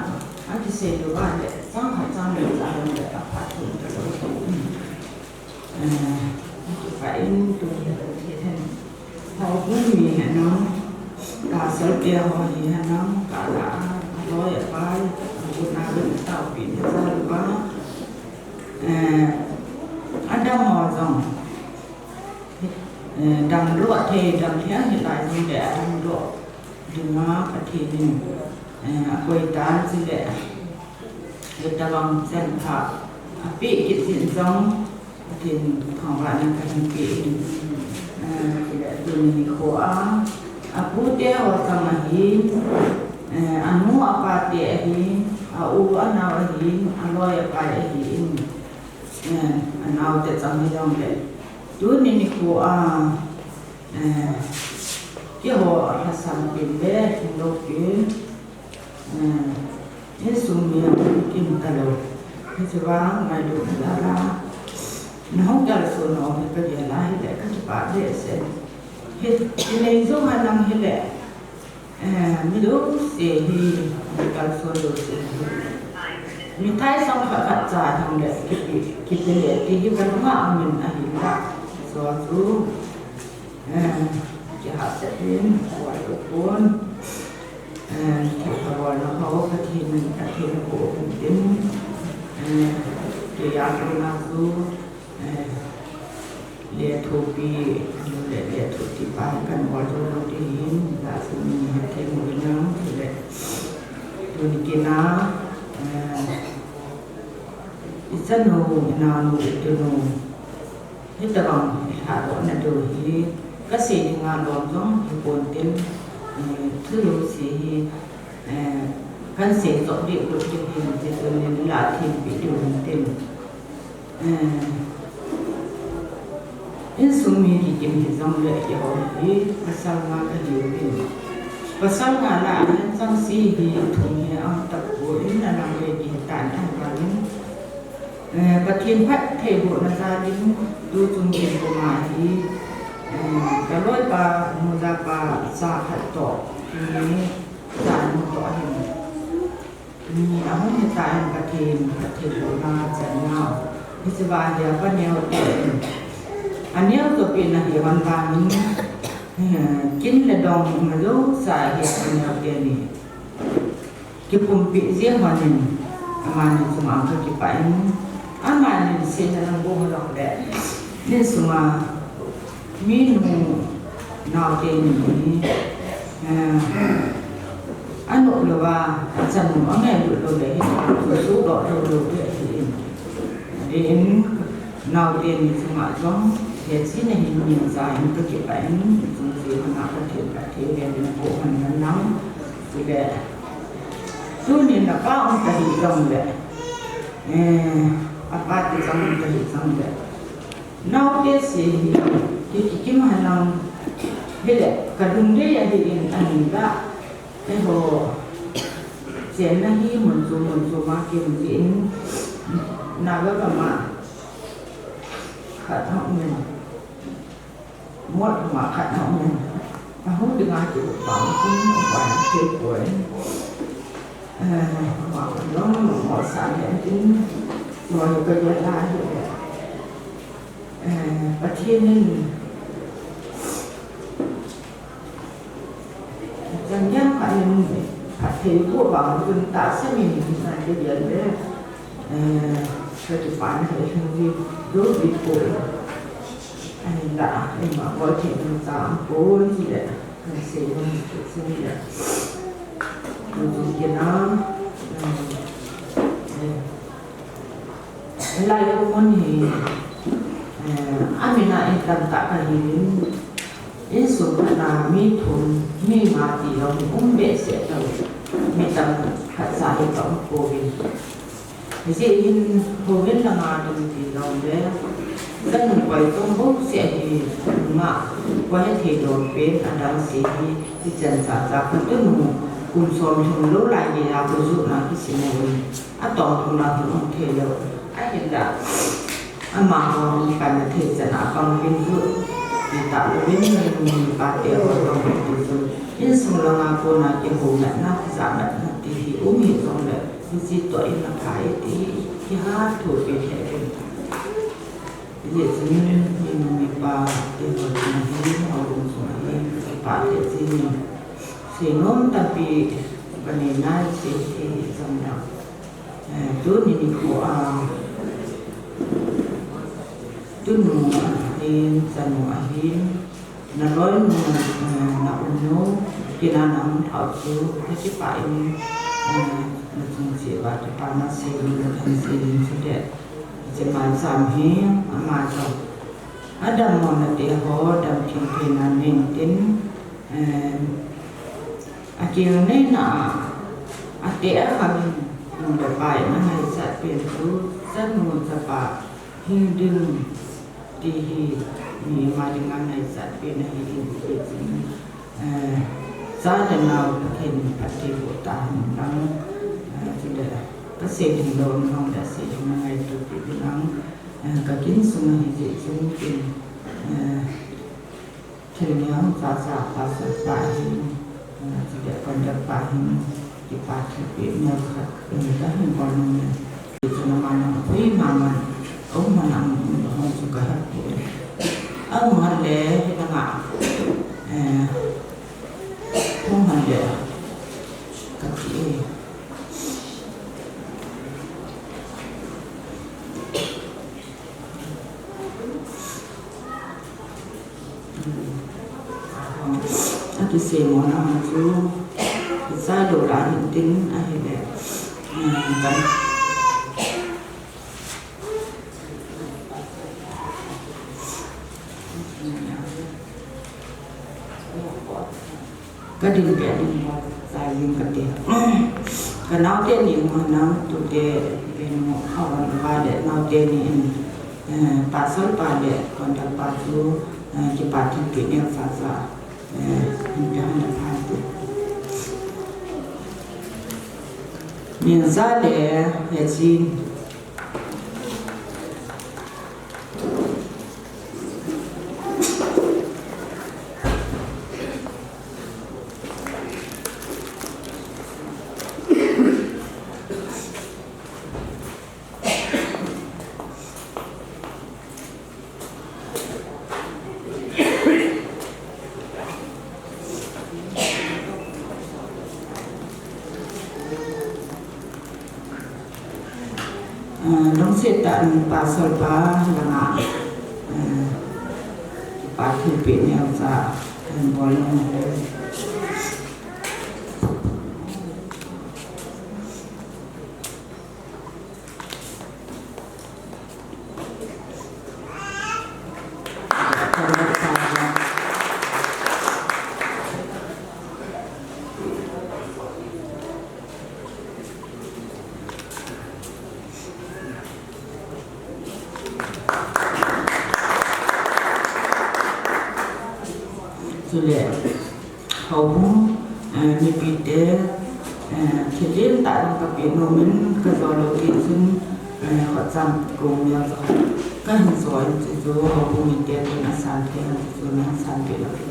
anh thì sẽ được bạn lệ trong phải trong lệ là đồng lệ ở phát triển cho đối thủ phải tôi thì thành họ cũng vì nó cả sở kia họ gì nó cả là nói ở vai một nào bên tàu biển ra được đó anh đang ngồi rằng đằng lụa thì đằng thế hiện tại gì để đằng lụa đừng nó phải thì mình quay tán gì để được ta bằng dân thọ bị cái diện giống thì khoảng lại là cái bị thì để từ mình khổ bút đeo rằng là gì anh mua apa dia gì u anh nào gì anh lo apa gì nào để trong cái dòng đấy chú nên cô cái họ là sản phẩm bé thì đâu kiếm hết xuống miệng kim ta đâu cái thứ ba ngày được ra nó không ra số nó cái gì là để các bạn để xem hết cái này giúp hai năm hết lệ mình lúc thì cái số đồ mình thấy xong phải phát trả thằng lệ cái lệ thì cái nó mình hiện tại số số chỉ học sẽ đến ngoài độ cuốn thì hồi nó có cái thì mình cái thì nó của mình đến thì ăn nó số lệ thu pi lệ thu thì ba cần gọi cho nó đi là sự mình thêm một cái nhóm thì lệ tôi đi kia nó dân hồ nào nụ từ nụ hết tờ bằng hạ đó là đồ thì các sĩ thì ngàn đoàn giống thì buồn tên thứ yếu sĩ căn sĩ dọn địa được điều hình thì tôi nên là thì bị điều tên in sung mi thì kiếm thì dòng lệ thì họ thì sao mà cái điều gì và sao mà là nhân dân sĩ thì thùng thì ông tập của đến là làm về hiện tại đang vào những và thiên phát thể bộ là gia đình tôi dùng tiền của mà thì cái lối bà mua ra bà xa hạt tổ thì ra một tổ hình ông hiện tại cái thể bộ là chẳng nào thì sẽ vào giờ bắt nhau anh nhớ tôi biết là hiểu hoàn toàn chính là đồng mà lúc xài hiện nhiều tiền này cái cùng bị riêng mà mình dùng ăn thôi cái bánh ăn mà mình xin là nó bông lòng đẹp nên dùng mà mình nào tiền này ăn nộp là và dần mỗi ngày được đồ đấy rồi số đỏ đồ đấy thì đến nào tiền thì dùng mà giống hiện xin là hình nhiều dài cái kiểu bánh dùng gì mà nào có thể cả thế về đến bộ mình nó nóng thì để tôi nên là có ông ta hiểu dòng đấy apa thì dòng ta hiểu dòng đấy nào cái gì cái mà nào bây giờ cả đúng đấy là thì anh đã cái hồ chuyện là hi một số mà kiếm tiền nào đó mà khát họng mình muộn mà khát họng mình mà không được ai chịu bảo cũng phải kêu tuổi mà nó họ sản hiện tính rồi cái gì là và thiên nên rằng nhắc phải mình phải thấy của bảo chúng ta sẽ mình là cái gì đấy cái phản hệ sinh viên đối với tuổi anh đã anh mà có thể mình giảm cố gì đấy anh sẽ không được sinh đấy rồi kia nó lại có con thì anh mình lại tầm tạ cái gì in su na mi thun mi ma ti lo be se lo mi tam khat sa hi tam ko vi ji in ho ven la ma dum ti lo le dan quay tông bốc sẽ thì mà quay thì đồn bên anh đang sĩ thì chân sa sa phân tích mù cùng xóm thùng lỗ lại gì là ví dụ là cái gì này à toàn thùng là không thể được ai hiện đã mà họ phải là thể sẽ là bằng bên dự thì tạo được bên mình và đều bằng bên dự nhưng xong là mà cô là cái hồ nhận nó giảm nhận thì uống nhiều rồi đấy thì gì tuổi là phải thì hát thuộc về hệ jadi sebenarnya ini pak itu ini orang semua pak itu sinon tapi penina sih sama tu ini tu nu ahin sanu ahin naloi na uno kita nam thau su cái pak ini macam siapa cepat nasi ini sudah Jaman samhi amajo ada mona de ho dam kimpinan nintin akirne na ate kami munda pai na hai sat pin tu san mu sapa hindung di ni ma dengan hai sat pin hai di sa dan nau ken ati buta nang sudah kasih dong nong kasih mengenai itu bilang kakin semua hidup mungkin ternyata fasa pahim tidak pandai pahim dipakai punya kita himpunan itu nama mana mana orang suka hati mana le nama mana kaki Ati semua orang tu bisa dolar hinting akhirnya kan kadin kadin saling kadin kenal dia ni mana tu dia beno awal pada nau dia ni pasal pada kontak pasu cepat tingginya fasa jangan dapat minzale yazin Long setan pasal pa langa pati pinnya sa bolong sudah kaum mipide kalian tak dapat pinomen kezoologi sun khotsan kong yang kan soal itu kaum mipide dengan santai dengan santai lagi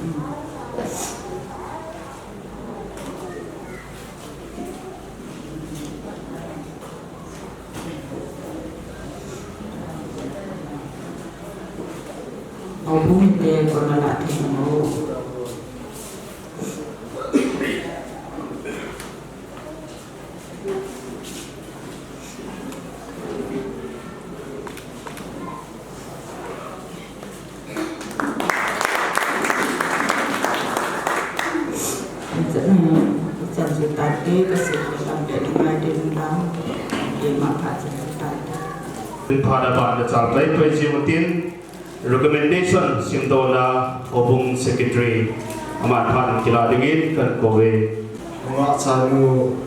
kaum mipide kalau latih mau tadi kesehatan dari madinah di makan sekitar. Pada pada calai peci mutin recommendation simdona obung secretary aman phan kila dingin kan kowe nga chanu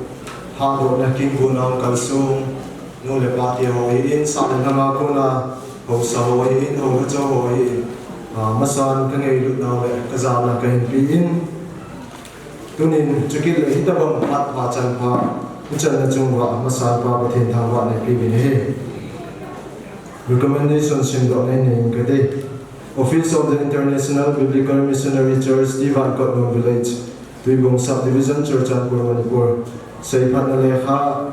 ha do na king gunam kalsum no le pa ti ho in sa le na ko na ho sa ho in ho cho ho in masan ka ngai lu na le ka za na ka hin pi in tunin chukil le hitabam pat pa chan pa chan na chung wa masan pa pathin thang wa ne pi bi ne recommendation simdo ne ne ka de Office of the International Biblical Missionary Church, Divan Kotno Village, Tuibong Subdivision Church and Manipur. Say Patnaleha,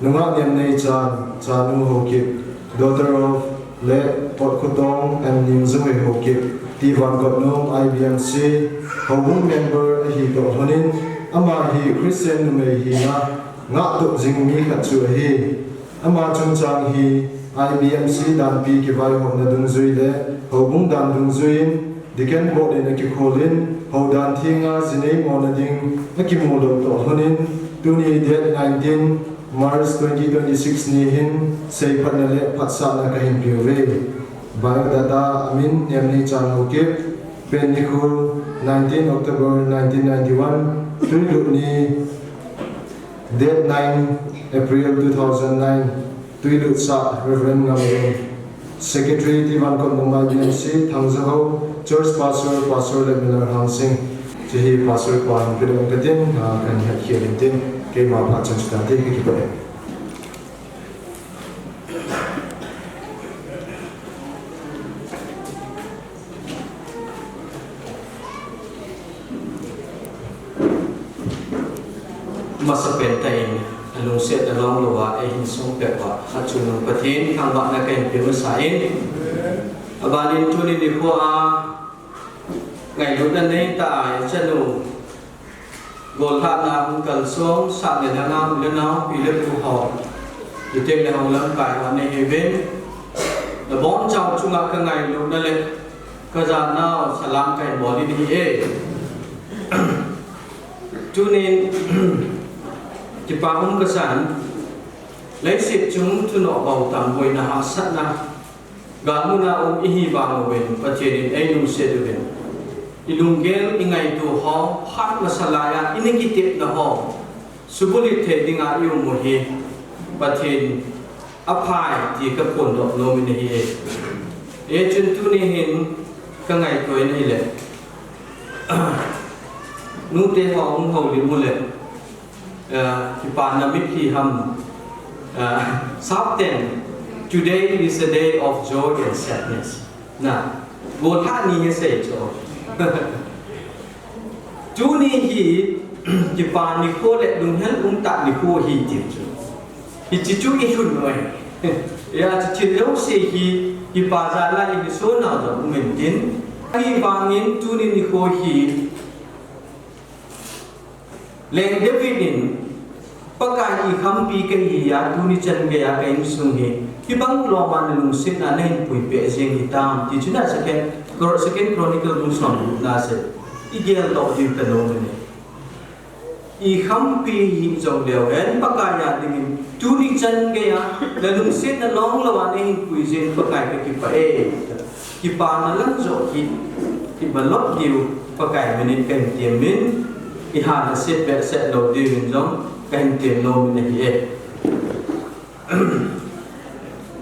Nunga Niam Nei Chan, Chanu Hokip, daughter of Le Potkutong and Nimzui Hokip, Divan Kotno IBMC, Hobung member Hiko Honin, Amahi Christian Numehina, Ngatuk Zingmi Katsu Hi, Ama Chung Chang Hi, IBMC dan pi kivai ho na dung zui le ho bung dan dung zuin diken bo de na ki kholin ho dan thinga zinei mo na ding na ki mo lo to honin tuni date 19 March 2026 ni hin sei phat na le phat sa na ka hin pi ve biodata amin nemni chan ho ke pen ni khul 19 October 1991 tuni ni date 9 April 2009 Tuilut sa Reverend Ngamung Secretary Divan Kotnong IBMC Thangzaho Church Pastor Lemiller Hangsing Jihi Pastor Kwan Pidong Katin kan hat hiarin tin ke ma pa chan sta te ki pa masa pentain alung set along lowa e hin song pe wa hachunung pathin thangwa na ken pe masain abalin tuni ni ko a ngai lu nan nei ta chanu gol tha na hung kal song sa ne na na le na pi le ku ho yu te le hong lam kai wa ne heaven the bon chau chunga ka ngai lu na le ka za na salam kai bo di ni e tunin chỉ pa hung ka san lấy sit chúng tu nọ bầu tam boi na ha sat na ga mu na i hi ba no wen pa che ni ai nu se de wen i lung gel i ngai tu ho phat na salaya i ni ki tep na ho subuli the dinga yu mo hi pa thin aphai ti ka pon do no mi ni e chun tu ni hin ka ngai koi ni le nu te ho hung ho li mu le ki panamit hi ham Sabten today is a day of joy and sadness na go tha ni se cho tu ni hi ki pan ni ko le dung hel ta ni ko hi ti chu hi chi chu ki hun noi ya chi lo se hi ki pa za la ni so na do men tin hi bangin tu ni ko hi leng Davidin pakai i khampi ke hi ya tuni chan ge ya kai sung hi ki bang lo man lung sit na nei pui pe jeng hi tam ti chuna second chronicle lung son na se i gel lo di ka no ne i khampi hi jong leo en pakai ya ding tuni chan ge ya la lung sit na long lo wa nei pui jeng pakai ke ki pa e ki pa na lang zo ki ba lot diu pakai menin kan tiam min i ha na sit be se lo di hin jong kan tiền lô mình này vậy,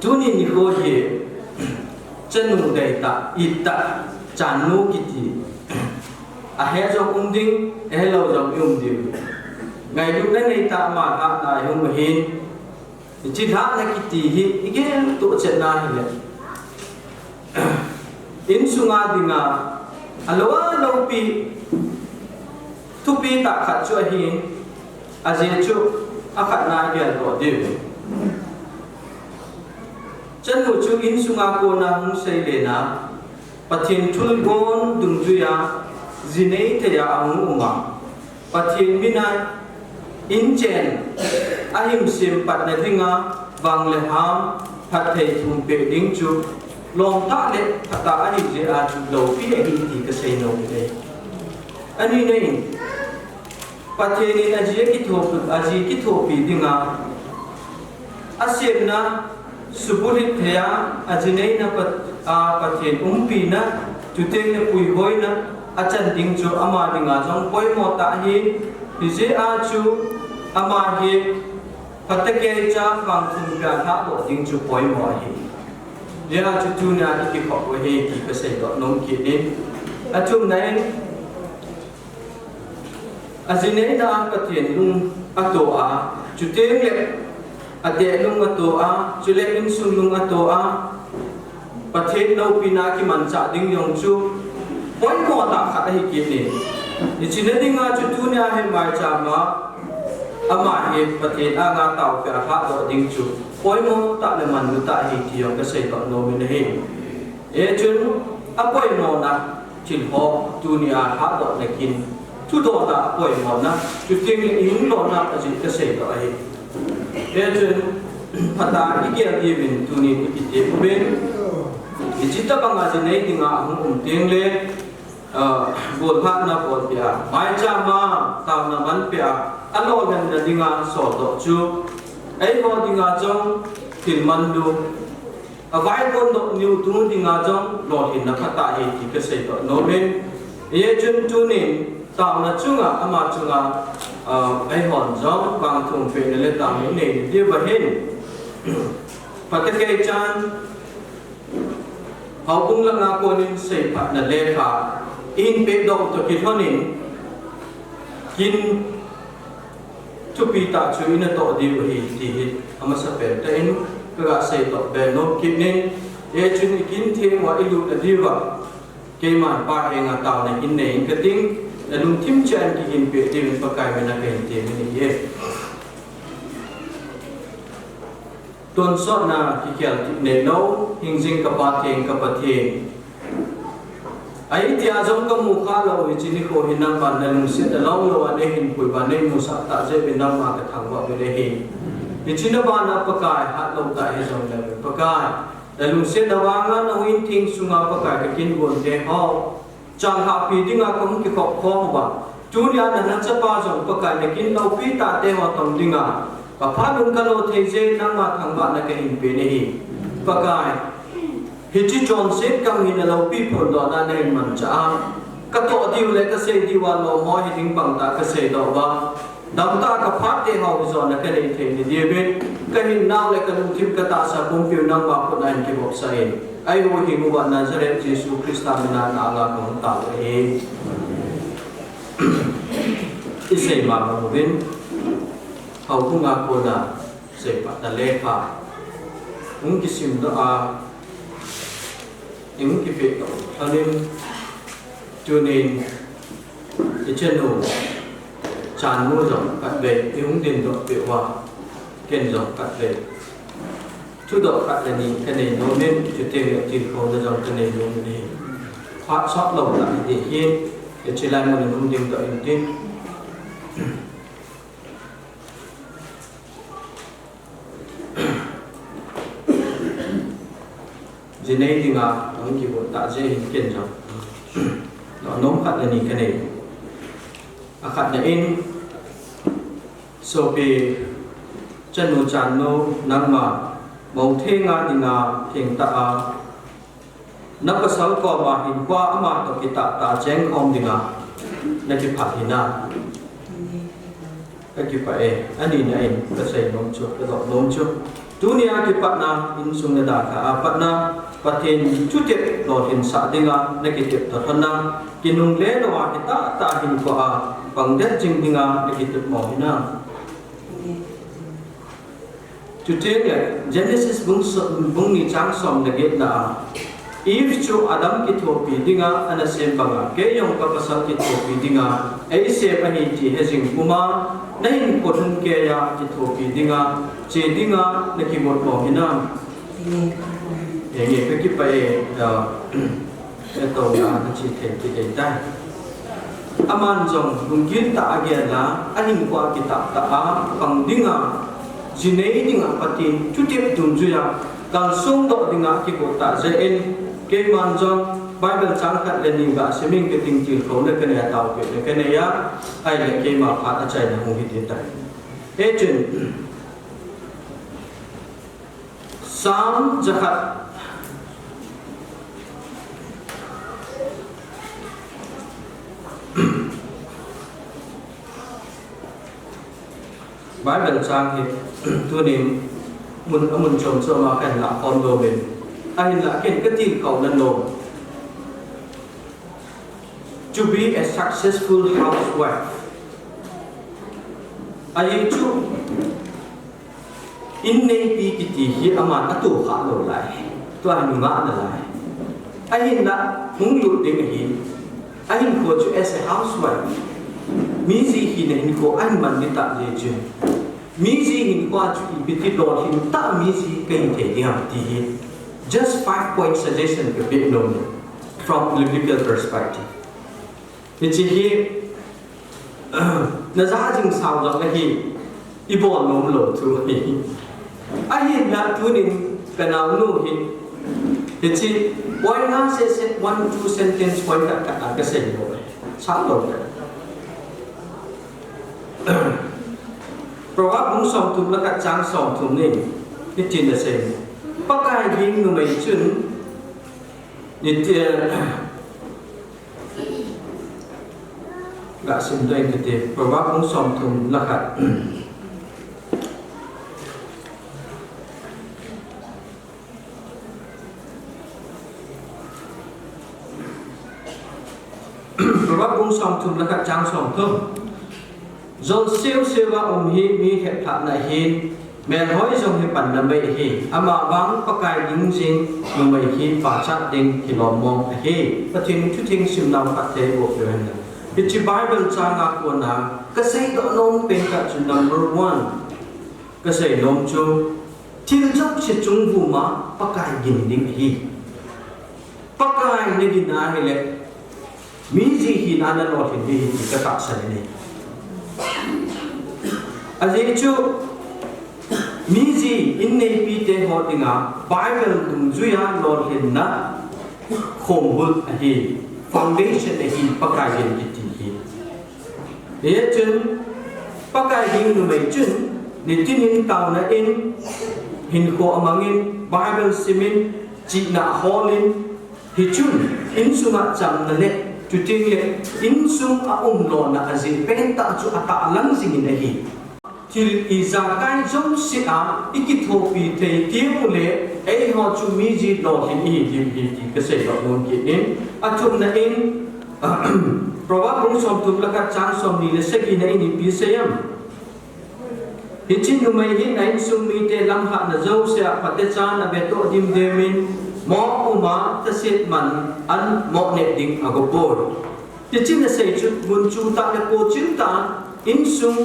chú ni ni cô gì, chân nụ đầy ta, ít ta, chán nụ cái gì, hết trong ung đinh, hết lâu trong ung đinh, ngày lúc này ta mà hát lại không có hin, chỉ hát là cái gì hin, cái tụ chuyện nào vậy, in sunga dinga, alo lâu pi, thu pi ta khát cho hin. Ajechu akat na dia ro de chân mu chu in sunga ko na hung sei le na pathin thul gon dung ju ya zinei the ya ang uma pathin mina in chen ahim sim pat na thinga wang le ham phat thei thum pe ding chu long ta le ta ahim je a chu lo pi e ti ka sei no de ani nei pateni aji ki thopi dinga asem na subulit thea ajinei na pat pathian pi na chu teng le pui hoi na achan ding chu ama dinga jong poi mo ta hi je a chu ama hi patake cha bang thum pya tha do ding chu poi mo hi je a chu tu na ki ko ko he ki ka sei do nom ki ni a chum nai azine na pathian lung ato a chu teng le ate lung ato a chu le in sun lung ato a pathian no pina ki man cha ding yong chu poi mo ta kha hi ki ni ni chine dinga chu tu nya he mai cha ma ama he pathian a nga tau ka ha do ding chu poi mo ta le man nu ta hi ti yong ka sei ko no mi ne e chun a poi mo na chin ho tu nia ha do le kin tu do ta poi mo na chu ting le in lo na a ji ka sei do ai e chun phata ki ke di bin tu ni ki te ben Ijita banga jinai dinga hum teng le bol phat na bol pia mai cha ma ta na man pia alo gan na dinga so do chu ai ho dinga jong til man du avai kon do new tu dinga jong lo hin na khata hi ki ke sei do no men ye chun tu ni ta na chunga ama chunga ai hon jong bang thung pe le ta mi ne di ba hin patake chan hậu cũng là ngã cô nên xây phát là lê khả in bế động cho kỹ hơn nên kinh chụp bị tạ chú in tổ đi vào hì thì mà sắp bền ta in các gã xây tổ bền nốt kịp nên để chú ý kinh thêm và ilu là đi vào cái màn ba hệ ngã tạo này in này cái tiếng là luôn thêm chân cái in bế đi vào cái mình là cái hình tiền mình như tuần sót na khi kéo nề nấu hình dinh cặp ba thiền ấy thì giống các mù khá lâu thì chỉ có hình năng bản là sẽ là lâu lâu anh hình quỷ bản nên mù sắc tạ dễ bên nam mà cái thằng vợ về đây hình thì chỉ nó bản là bậc cải hạt lâu tại hệ dòng này bậc cải là lùng sẽ là vang nó hình thiên sung ngọc bậc cải cái kinh buồn để họ chẳng hạ phi đi ngọc cũng cái khóc khó mà chú nhà là nó sẽ bao giờ bậc cải cái kinh lâu phi tạ để họ tổng đi ngọc và phát luôn cái lô thế giới năng mà thằng bạn là cái hình về này và cái thì chỉ chọn xếp căng hình là lâu pi phun đó là nên mình trả cái tổ tiêu lấy cái xe đi vào lò mò thì tính bằng ta cái xe đó và đóng ta cái phát thì họ rồi là cái này thì đi bên cái hình nào lại cái lúc thêm cái ta sẽ cũng phiêu năng vào con anh cái bọc xe ai hồi hình của bạn Nazareth Jesus Christ mình là ngã cũng tạo ấy cái xe mà một bên hậu cũng ngã cô là sẽ bắt là lê phà những cái sim đó những cái việc đó cho nên cái chân đồ tràn mua rộng cắt về những tiền độ biểu hòa kiên rộng cắt về chút độ cắt là nhìn cái này nó nên chủ tiền tiền không là dòng cái này nó đi thoát sót lồng lại để hiên để chỉ lại một lần không tiền độ tin dưới đây thì ngà ông chỉ bộ tạ dễ hình kiện rồi nó nôm khát là nhìn cái này khát là in so vì chân nô tràn nô năng mà mong thế ngà thì ngà thiền tạ nó có sáu cò mà hình qua mà tổ kỳ tạ chén không thì ngà nó chỉ phạt thì na cái kiểu vậy anh đi này cái xây nôm chút cái đó nôm chút dunia ki patna insung na da patna pathin chutit lo hin sa dinga negative ta thana kinung le no wa ta hin ko a pangdet jing dinga negative mo hina chutit Genesis bung ni chang som na get na if chu adam ki thopi dinga ana sem banga ke yong ka pasal ki thopi dinga ai se pani ti hejing kuma nahin ko thun ke ya ki thopi dinga che dinga na ki mot mo hina ye ke ki pa e to ya na chi the ki de dai aman jong bungkin ta agya la aning kwa ki ta pang dinga jinei dinga patin chutip dun ju ya kang sung do dinga ki ko ta je en ke man jong Bible chang khat le ning ga seming ke ting til ko le kene taw ke le kene ya ai le ke ma pha ta chai na hu hi te tai e chen Sam jahat Bible trang hi tu nim mun chom so ma kan la kon lo ben ai la ken ka ti kau nan lo to be a successful housewife ai chu in nei pi ki ti hi ama atu kha lo lai to an ma na lai ai la mung lu ding hi ai ko chu as a housewife mi gì hi ne ko an man ni ta je je mi gì hin ko chu i ti lo hin ta mi gì kai the dia ti hi just 5-point suggestion ke bit no from biblical perspective chi hi na za jing sao lo la hi i bo nom lo tu hi ai hi na tu nin ka na nu hi chi why not say 1-2 sentence point ka say lo sa loเพราะว่าผมส่งทุนแล้วก็จ้างส่งทุนนี่ที่จีนจะเซ็งปากกายิงหนุ่มจุนนี่เดียกะสิมตัวเองก็เดียเพราะว่าผมส่งทุนแล้วก็เพราะว่าผมส่งทุนแล้วก็จ้างส่งทุนZon siêu wa hi mi hep thap na hi men hoi zong hi pan na mai hi ama wang pakai ding jing nu mai hi pa chat ding kilom mong hi patin thu thing sim nam pat te bo fen na bi chi bible cha nga ko na ka sei do nom pen ka chu number 1 ka sei nom chu til jok chi chung bu ma pakai ding ding hi pakai ne gi na hi le mi ji hi na na lo hi ka ta sa ni Aje chu mi ji in nei pi te ho tinga Bible tum juya lor hin na khom bul a hi foundation a hi pakai hin ki ti hi ye chun pakai hin nu mai chun ni tinin taw na in hin ko amangin Bible simin chi na holin hi chun in suma cham na le tu ting le in sum a lo na aje pen ta chu ata lang sing in a hi til izakai jom sia ikithopi te tiule ei ho chu mi ji lo hin i hi ka se lo mon ki in atum na in proba bung som tum la ka chang som ni le se ki na in pi se yam hi chin nu mai hi nain sum mi te lam ha na zo se pa te cha na be to dim de min mo uma ta sit man an mo ne ding agopor hi chin na se chu mun chu ta le ko chin ta in sum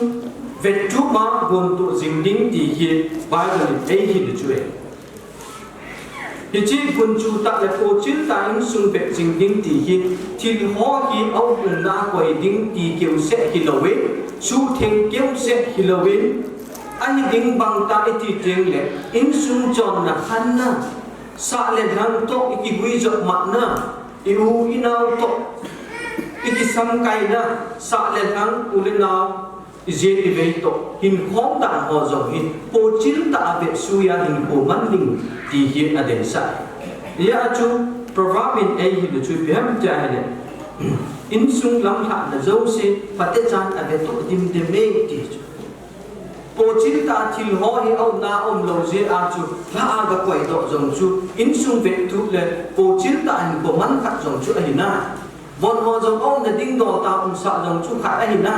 Vet tu ma gon tu jing ding ti hi Bible ei hi de chue hi chi gun chu ta le ko chil ta in sung vet jing ding ti hi til ho hi au kun na koi ding ti keu se hi lowe su theng keu se hi lowe ai ding bang ta ti teng le in sung chon na khan na sa le dang to iki gui jo ma na iu inau to iki sam kai na sa le dang ulinau Izin ibeto hin khom ta ho zo hin po chil ta ave suya hin ko manding ti hi aden sa ya chu proverb ai hi chu phem cha hele in sung lam ha na zo se pate chan ave to dim de me ti po chil ta thil ho hi au na om lo je a chu la a ga koi do zong chu in sung ve tu le po chil ta hin ko man khat zong chu ai na von ho zong ong na ding do ta sa zong chu khat ai na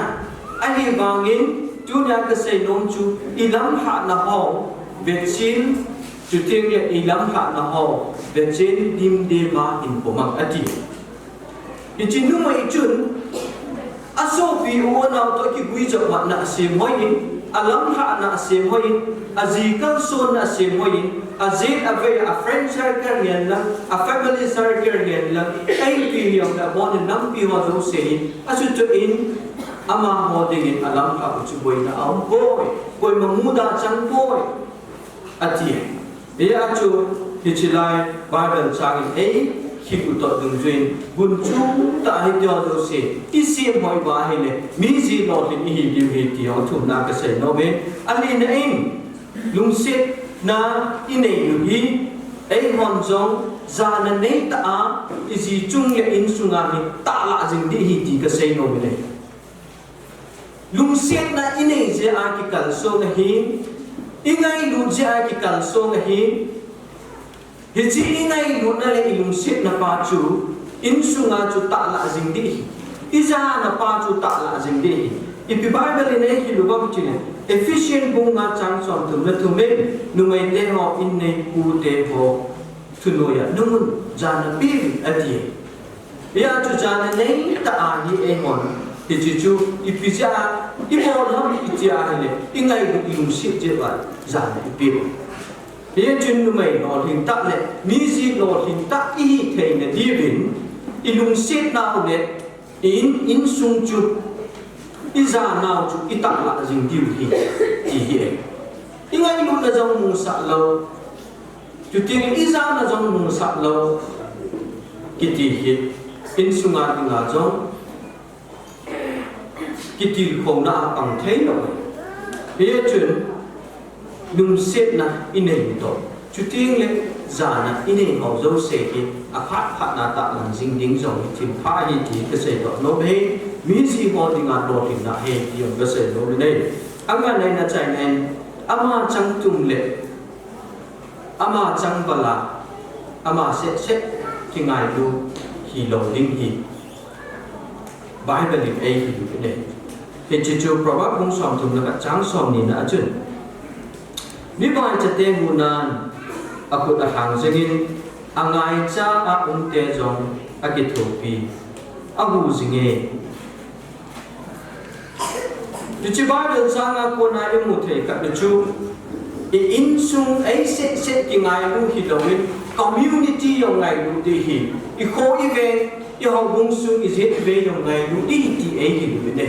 ai bangin tu nya ka sei nom chu ilam ha na ho vetsin chu ting le ilam ha na ho vetsin dim de ma in pomang ati ichi nu mai chun aso pi o na to ki gui jo ma na sim hoin alam ha na sim hoin azikal so na sim hoin azit ave a friend circle yan la a family circle yan la ai pi yong da bon nam pi ho do sei asu to in ama ho dingin alam ka chu boy na am boy boy mamuda chang boy ati ya chu hichilai bible chang ei hi ku to dung jin bun chu ta hi jo do se ti sim hoi ba hi le mi ji lo hi di hi ti ho thu na ka se no be ali na in lung sit na inei lu hi ei hon jong za na nei ta a izi chung le in sunga ni ta la jing di hi ti ka se no be lung siết na inei je a ki kal so na hi ingai lu je a ki kal so na hi hi chi ingai lu na le lung siết na pa chu in sunga chu ta la jing di iza na pa chu ta la jing di ipi bible ne hi lu bam chi ne efficient bung na chang som tum na tum me nu mai te ho in nei pu te ho tu no ya nu mun jan pi ati ya chu jan nei ta a hi e mon ti chi chu ipi ja ipo lo mi ti a ne ingai bu lung siết je wa jan pi hiện trên núi mày nó hình tắc này, mi gì nó hình tắc ý thầy này đi đến, lùng xếp nào này, in sung chụp, ra nào chụp tắc lại dừng điều thì hiện, ngay lúc là dòng mùng sạ lâu, chụp tiền ra là dòng mùng sạ lâu, cái thì hiện, in sung ngã thì ngã dòng, cái thì không nào bằng thế rồi, hiện trên lung xếp na inei to chu tiếng le za na inei hậu dấu xe ki a phát na ta lang jing ding zong tim pha hi ti ka se to no be mi si ho ding a do tin na he ti ka se no be nei anga nei na chai nen ama chang tum le ama chang bala ama se ki ngai lu hi lo ding hi bible ling ai hi du nei he chi chu probab bung som tum la ka chang som ni na chun mi bai cha te hunan akut a hang jengin angai cha a te jong a ki thopi a hu jinge tu chi ba den sang a ko na e mu the ka chu in sung ai se ki ngai lu hi lo in community yong ngai lu ti hi I kho I ve I ho bung sung I je ve yong ngai lu ti ai hi lu ne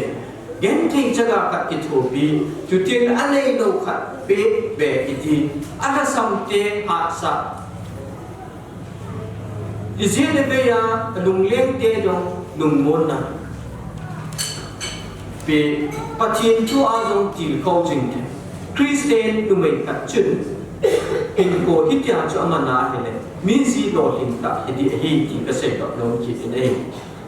gen thing chaga ka ki thopi tu tin alei lo khat be be iti ala samte ha sa izele be ya lungleng te dong lungmon na be pathin chu a jong til khau jing the Christian tu mai kat chun in ko hitya chu amana hele min si lo hin ta hidi hi ti ka se do no ki ne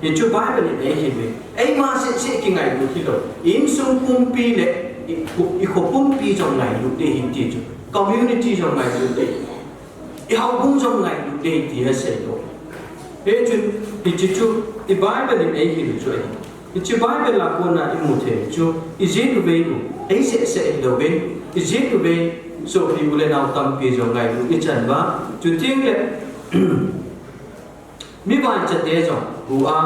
ye chu bible ne hi be ai ma se ki ngai lu ki lo in sung pum pi le I kho pum pi trong ngai lu te hin ti chu community trong ngai lu te I hau bung trong ngai lu te ti ha se do ye chu ti chu I bible ne hi lu chu I chu bible la ko na I mu the chu I je lu be lu ai se lo be I je lu be so pi ule nào tam pi trong ngai lu I chan ba chu ting le mi ban cha te jong hu a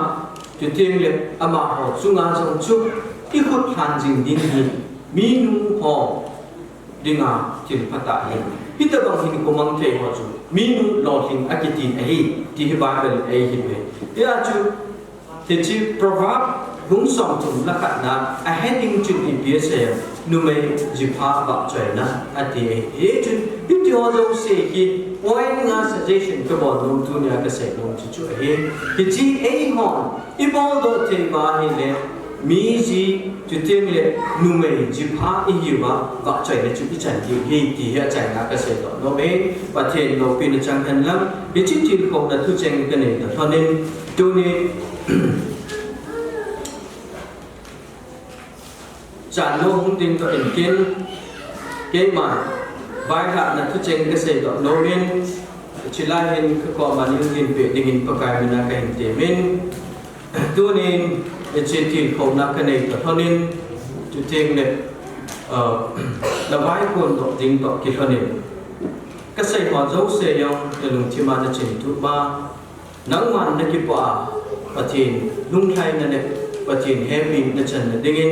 chu ting le ama ho chu nga jong chu I khut han jing din hi mi nu ho dinga tin pata hi pita bang hin ko mang the ho chu mi nu lo hin akitin ai ti hi bible ai hi be ya chu te chi proverb bung som tum la khat na a heading chu I psa nu mai ji pha ba choi na ati e chu pi ho zo se ki oi nga suggestion ko bo nu tu nya ka se no chu chu he ki ji ai hon I bo do te ba hi le mi ji chu tem le nu mai ji pha I hi ba ba choi le chu I chan ki he ti ya chai na ka se do no me pa the no pi na chang han lam bi chi chi ko da thu cheng ka ne da thon nen tu ni chan no hung tin to in kin ke ma bai ha na thu cheng ka se do no men chi la hin ko ma ni hin pe ding in pa kai na ka hin te men tu ni chi ti ko na ka nei to thon nen chu cheng le la bai ko do ding to ki thon nen ka se ho zo se yong te lung chi ma na chen tu ba nang man na ki pa pathin lung thai na ne pathin happy na chan na ding in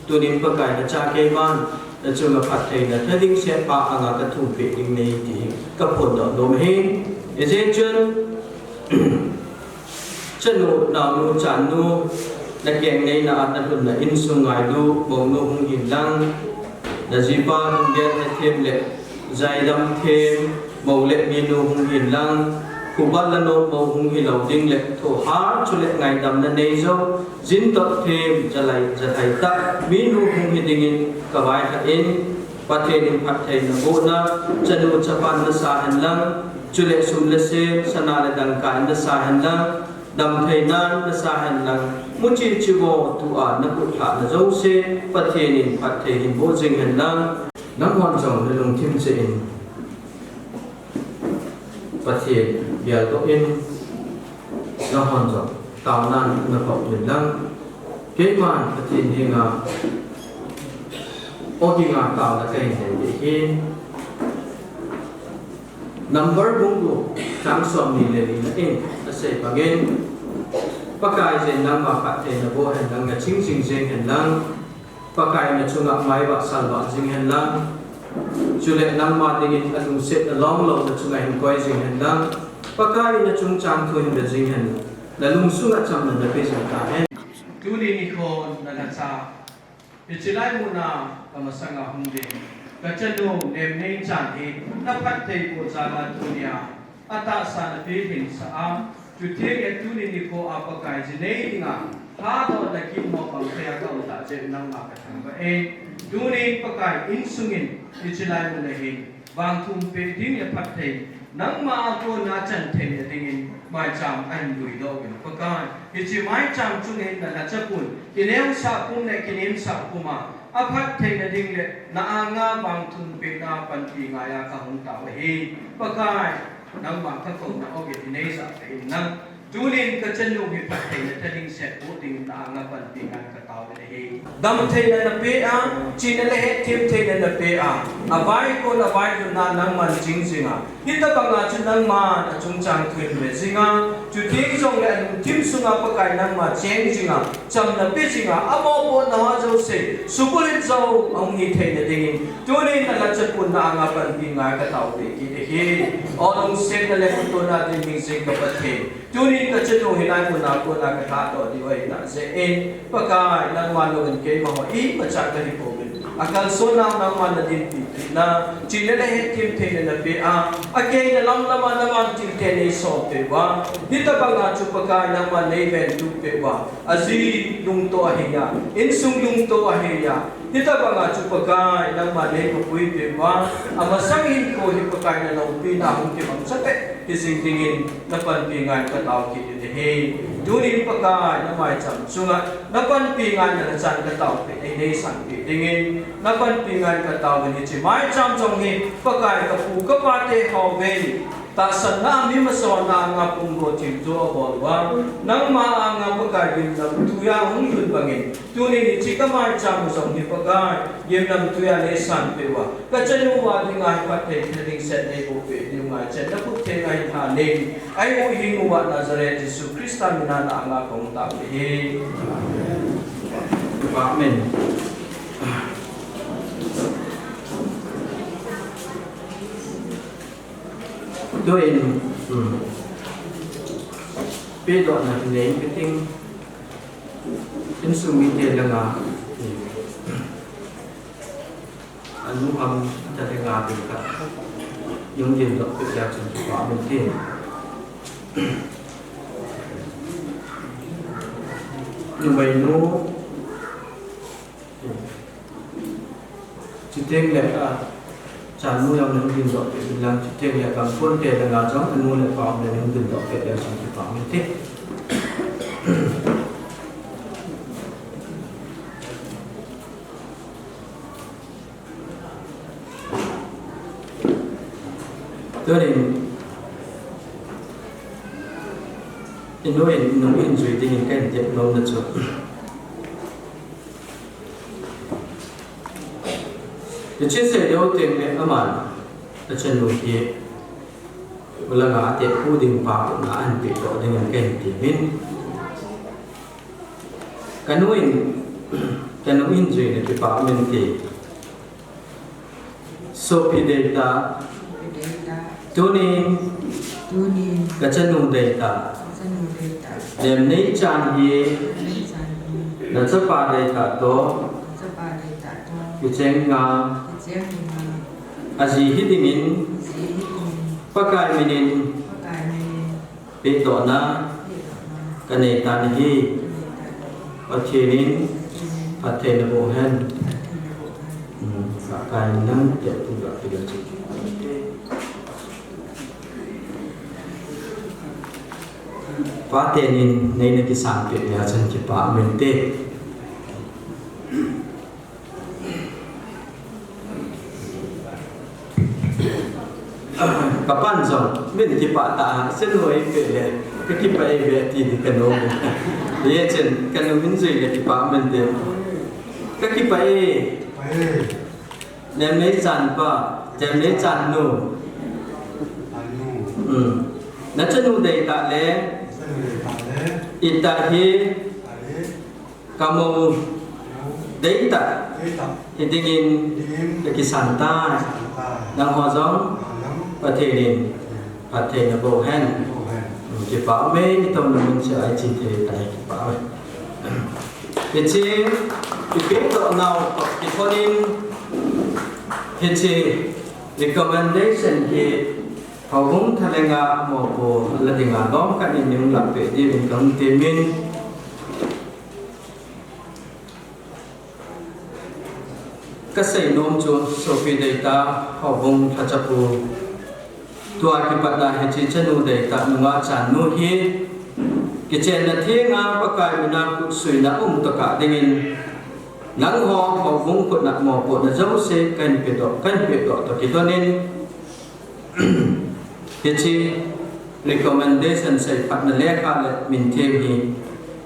tu nin pa kai na cha ke ban na chu ma phat thai na thading se pa anga ka thu pe ding nei ti ka phon do no me e je chen chen no na no chan no na keng nei na at na hun na in su ngai lu bong no hung hin lang na ji pa hung gen na them le zai dam them mo le ni no hung hin lang ku ba la no mo hung hi lo ding le tho ha chu le ngai dam na nei zo jin to them jalai jathai ta mi nu hung hi ding in ka bai ha in pa the nin phat thai na bo na chanu chapan na sa han lang chu le sum le se sana le dang ka na sa han lang dam thai na sa han lang mu chin chi go tu a na pu tha na zo se pathian in phat the hin bo jing han lang nam hon chong le lung thim che in pathian bial to in na hon chong taw nan na pau yin lang ke man pathian hinga o hinga taw na kai ne hin number bungu kang som ni le ni na in na se pagin pakai je nang ma kha te na bo han nang na ching ching jeng han lang pakai na chunga mai ba sal ba jing han lang chule nang ma ding atu set along lo na chunga hin koi jing han lang pakai na chung chang thun da jing han na lung su na cham na pe sa ta hen tu ni ni ko na na cha ichilai mu na kamasanga humde kachano nem nei chan he na phat te ko cha la dunia ata sa na pe hin sa a chu the ke tu ni ko apa kai je nei nga ha do na ki mo pang te ka uta je nang ma ka thang ba e tu ni pakai in sungin ichilai mu na he wang thum pe ding ya phat te nang ma ko na chan the ne ding mai cham an lui do gen pakai ichi mai cham chu ne na cha pun kineu sa kum ne kinem sa kuma aphat the ne ding le na anga wang thum pe na pan pi nga ya ka hung ta he pakai nang ma ka ko na o ge nei sa te nang tunin ka chen lu hi pat te na thading set bo ting na anga pan pi nga ka taw le he dam the na pe a chin le he tim the na pe a abai ko na bai du na nang man jing jinga hita banga chu nang ma na chung chang thuen me jinga chu ting song le nu tim sunga pa kai nang ma cheng jinga cham na pe jinga amo bo na wa jo se sukulit zo ong hi the na ding tunin na la chat pun na anga pan pi nga ka taw le ki de he olong se na le ko na ding ming sing ka pa the tunin ka chat ho hinai ko na ka tha to di wai na se en pa kai nang ma lo gen ke ma ho i pa cha ka hi ko akal so na nang ma na din pi na chin le he tim the na pe a ake na lam lama na man tim the nei so pe wa hita banga chu pa kai nang ma nei ven tu pe wa azi lung to a he ya in sung lung to a he ya hita banga chu pa kai nang ma nei ko pui pe wa ama sang hin ko hi pa kai na lo pi na hung ke mam sa pe hi sing dingin na pan pi ngai ka taw ki de he tunin pa kai na mai cham chunga na pan pi ngai na chan ka taw pe ei nei sang pi dingin na pan pi ngai ka taw ni chi mai cham chong hi pa kai ka pu ka pa te ho ve ta san na mi ma so na nga pung go tim to bo wa nang ma nga pa kai bin na tu ya hung yun bangin tunin ni chi ka mai cham chong hi pa kai yem nam tu ya le san pe wa ka chen lu wa ni ngai pa te thing set nei bo pe ni ngai chen na pu te ngai tha ne ai o hi nu wa Nazareth Jesus Christ na na nga kong ta he amen doin pe do na nei ke ting in su mi te la nga anu am ta te nga te ka yung yin do pe ya chen tu pa men te như vậy nó chỉ tên là chả nuôi ông nên tiền dọn để làm chỉ tên là bằng quân tiền là ngã giống anh nuôi lại phòng để nên tiền dọn để làm chỉ phòng như thế tôi định nói nó in duy tình hình cái chuyện nó là chỗ để chia sẻ điều tình này âm ảnh là chân nổi tiếng là ngã tiệt khu đình bảo ngã anh bị độ tình hình cái thì bên cái nó in duy này cái bảo mình thì Sophie data tuning cái chân nổi data dem nei chan hi na cha pa dai ta to ki cheng nga aji hi dingin pakai minin pe to na kane tan hi athenin athen bo han pakai nam te tu ga ti ga chi patenin nei na ki sam pe ya chan ki pa mente kapan zong min ki pa ta sen hoi pe le ka ki pa e be ti ni kano ye chen kano min zui le ki pa mente ka ki pa e nem nei chan pa jem nei chan nu na chanu dei ta le ita hi kamu dei ta hitingin ki santa nang ho zongประเทศนี้ประเทศนโบแฮนจีป้าไม่ต้องนำมันจะไอจีเทไตจีป้าเห็นจีอีกเรื่องต่อหน้าอีกคนนึงเห็นจี recommendation ที่เขาคงทะเลงาหมอโบและดิ่งาล้อมกันในหลักเปรีเป็นการเตมินก็ใส่นมจูโซฟีเดต้าเขาคงทัชปูตัวกิปัตนาเฮจิชนูเดตานุงาจานุฮีกิเจนนาเทงาปะกายมินาคุสุยนาตะกะดิงินนังหอเขาคงกดนักหมอปวดนะเจ้าเสกันเปดอกตะกิตัวนินเฮจิ recommendation ใส่ปัตนาเลขาเลมินเทมฮี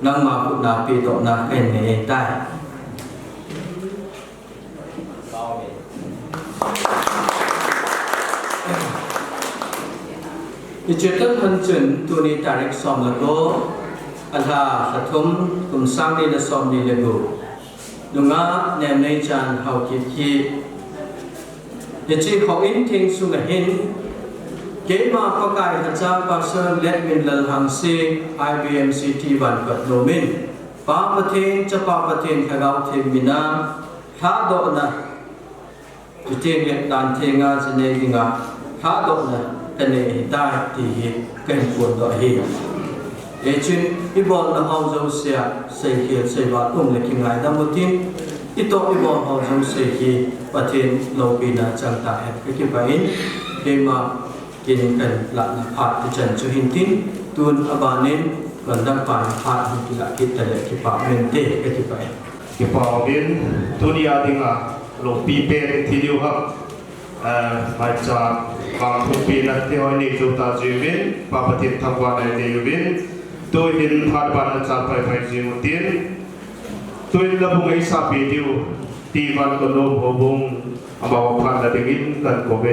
นังมาคุนาปีดอกนาเกันเนได้อิจฉาทันจุนตัวนี้ตาเล็กสอมละก็อันท่าสะทุมกุมสร้างดีละสอมดีละบุลุงอาแนมในจานเขาคิดคิดอิจฉาเขาอินทิ้งสุงหินเกี่ยมาประกายพระเจ้าปัสเซอร์เล็ดมินเลหังซี IBMCT วันปัดโนมินป้าประเทศจะป้าประเทศขเราเทมินาท้าโดนะจุดเทียนเล็กดานเทียงาเสน่ห์งาท้าโดนะแต่ในได้ที่กันปวดต่อเหตุเอชินอีบอลเราเอาเจ้าเสียเสียเขียนเสียบาตุ้งเล็กง่ายดำมุทินอีโตอีบอลเอาเจ้าเสียเขียประเทศเราปีน่าจังตาเอ็ดกิบอินเดมากินกันหลังผัดที่จันจุหินทินตูนอบานินกันดังปานผัดที่ละกิตแต่เล็กกิบเมนเต้กิบอินกิปาบินตุนีอาดิงาโลปีเป็นทีเดียวครับมาจากบางทุกปีนักเที่ยวนี้จุดตาจีวินปาปฏิทักวันในเดวินตัวหินทัดบันจากไปจีมุตินตัวหินละบุงไอซาปีดิวตีวันกโนโฮบุงอาบาวพันละดิกินกันโกเบ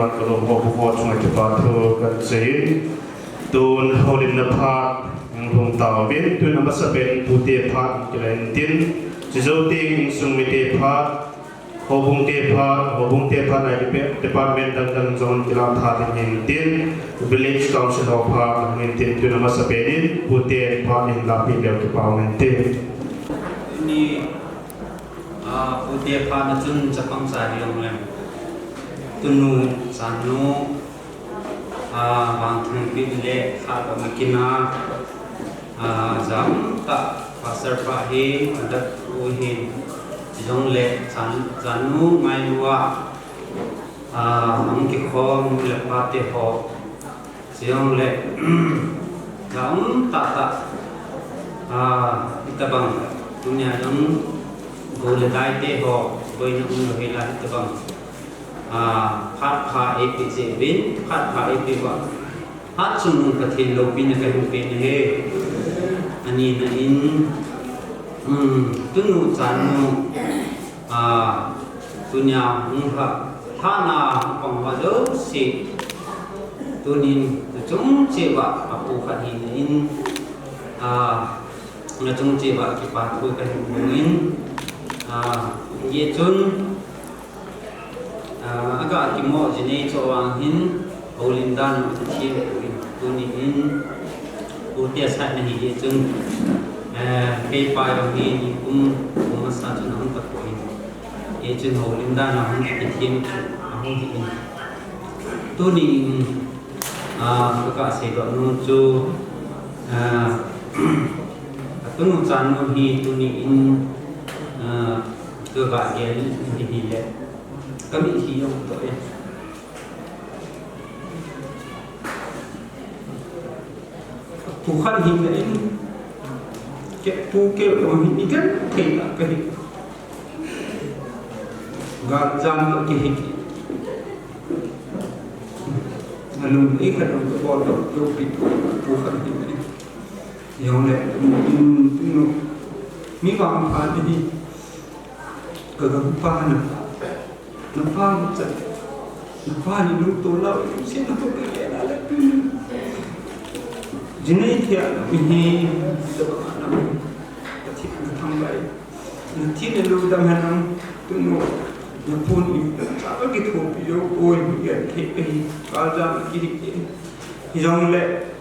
Pat kalau mau buat cuma cepat tu kan saya tun holim napat yang hong tahu bin tu nama sepen putih pat kelentin sesuatu sung mete pat hobung tepat dari department dan zon kilang thad ngintin village council of pat ngintin tu nama sepen putih pat yang lapi dia ke pau ngintin ini putih pat jun Jepang sari yang lem tunu sanu bang thangpi le khat makina jam ta pasar pahi adat uhin jong le sanu mai lua ang ki khom le pate ho jong le jam ta itabang dunia jong gole dai te ho boi na un he la itabang phát pha epi je bin phát pha epi wa phát sung ka thin lo pin ka hu pin he ani na in tunu chanu dunya ha thana pang wa do si tunin chung che wa apu kha hi in na chung che wa ki pa thu ka hu in ye chun agak kimo jenis orang hin Olindan macam tuni hin utia saat ni dia jeng pepa yang ni pun masa tu nak tak poin ia jeng Olindan nak hin ahun hin tuni agak sedok nuju tunu canu hi tuni in kebahagiaan ini le kami hidup untuk ya. Tuhan hingga ini, pukul orang ini kan tidak kehik, gajang kehik. Lalu ikan untuk bodoh yopi Tuhan ini, yang le, ni bang ini kegampanan. Nampak macam nampak ni lu tolak mesti nampak kaya lah tu jenis dia ini sebab anak kecil datang baik nanti ni lu dah menang tu no pun ini apa gitu video oi dia kiri kanan kiri hijau le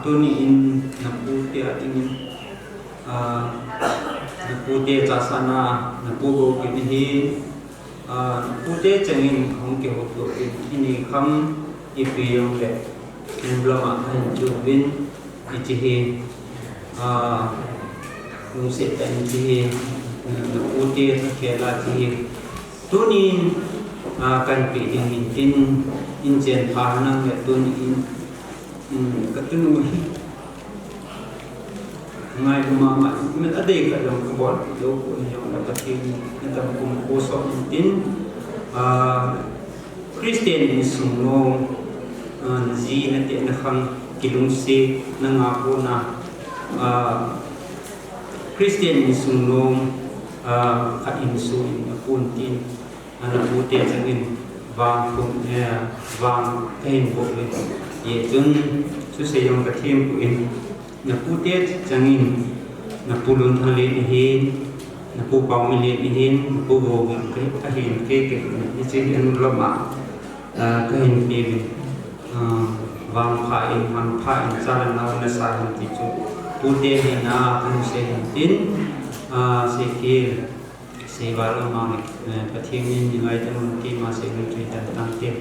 tu ni in nampu dia ini Putih jasana, napugo kini, putih cengin hong ke hotu ini kam ipiyong le, belum akan jubin icihi, musik dan icihi, putih terkela icihi, tunin akan pilih injen pahanang le tunin ketemu. Ngai mama met ade ka dong kebon do ko yang dapat ini kita kosong tin Kristen sungno ji nanti nakang kilungsi nang ako na Kristen sungno ka insu puntin ana pute jangin wang pun wang kain bo le ye jun su se yong ka thêm của in na putih jangin na pulun halin hin na pupau milin hin na pugo kahin ke isi anu lama kahin pilih wang pain man pain jalan nawan nasahan ticu putih hina kan sehin sekir sebaru manik kathingin nilai tanun ki masih mencuri dan tangkir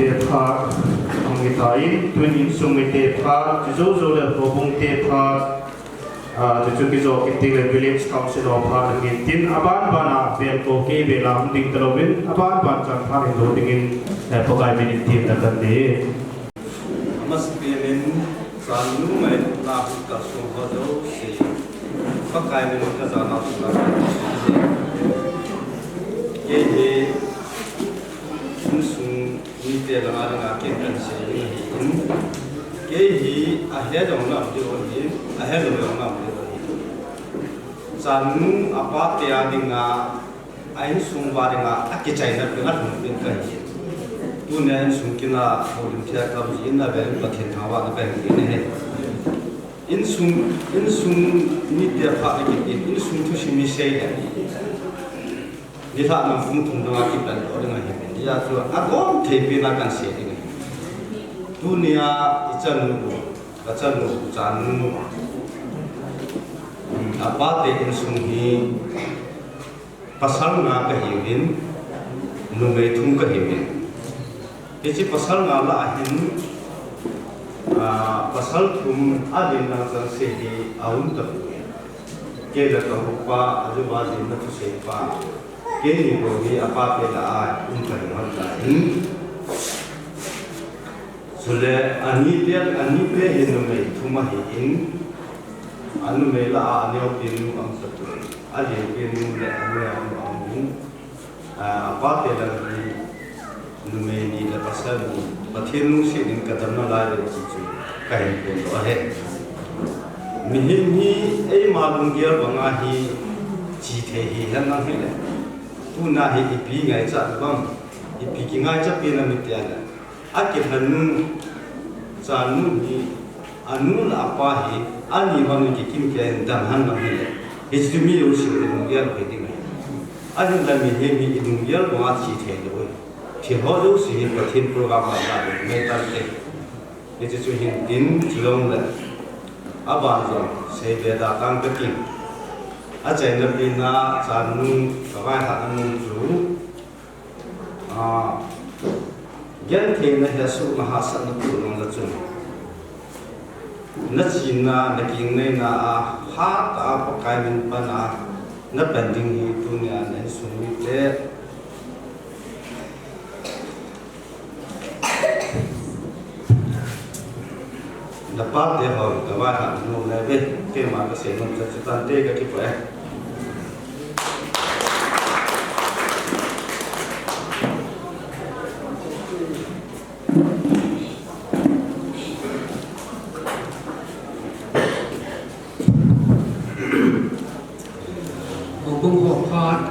Tepat mengitai tuan insung tepat jojo le hobung tepat jojo kizo kiting village council of part ngintin aban bana ber ko ke bela hunding terowin aban ban chan phar hindo dingin pokai minit tim dan de mas pelin sanu mai la ka so hodo se pokai minit ka jana sula ye sung ni te la nga ke kan se hi ahe dong na di o hi ahe dong na di o hi san apa te adinga ain sung ba dinga akichai na pinga thum pin ka hi tu ne ain sung kina holim thia ka ji na be ba thin hawa na be ni he in sung ni te pha ki in sung thu shimi sei ya ni tha na fung thum dong ki pan o dinga hi ya tu a gom the pi na kan se dinga dunia ican can apa te in sunghi pasal nga ka hiwin nungay thum ka hiwin ichi pasal nga la ahin pasal thum adin na san se hi aun ta ke la ka hupa aju ba din na se pa ke ni ko hi apa te la a un ka hin sule ani pe hin me thuma hi in anu me la aneo pin am satu ali pin le anu am apa te la nu me ni la pasal ni pathin nu si din kadam na la le chu kai ko do he mi hi ei ma lung ger banga hi chi the hi han na he le tu na hi pi ngai cha bang pi ki ngai cha pi na mi te ala akit hanu sanu ni anu la apa hi ani bang ki kim ke dan han na hi istimi yo shi ni ya ke ding ani la mi he mi idung ya wa chi the do thi ho do si pa thin program ma la me ta te ni chu hin din chulong la aban zo se be da tang ka king a chen na pi na sanu ka ba ha anu chu gen thing na he su ma ha san na pu long la chu na chin na na king nei na ha ta pa kai min pa na na pending hi tu nya na su mi te na pa te ho ka ba ha no na be ke ma ka se no cha tan te ka ki pa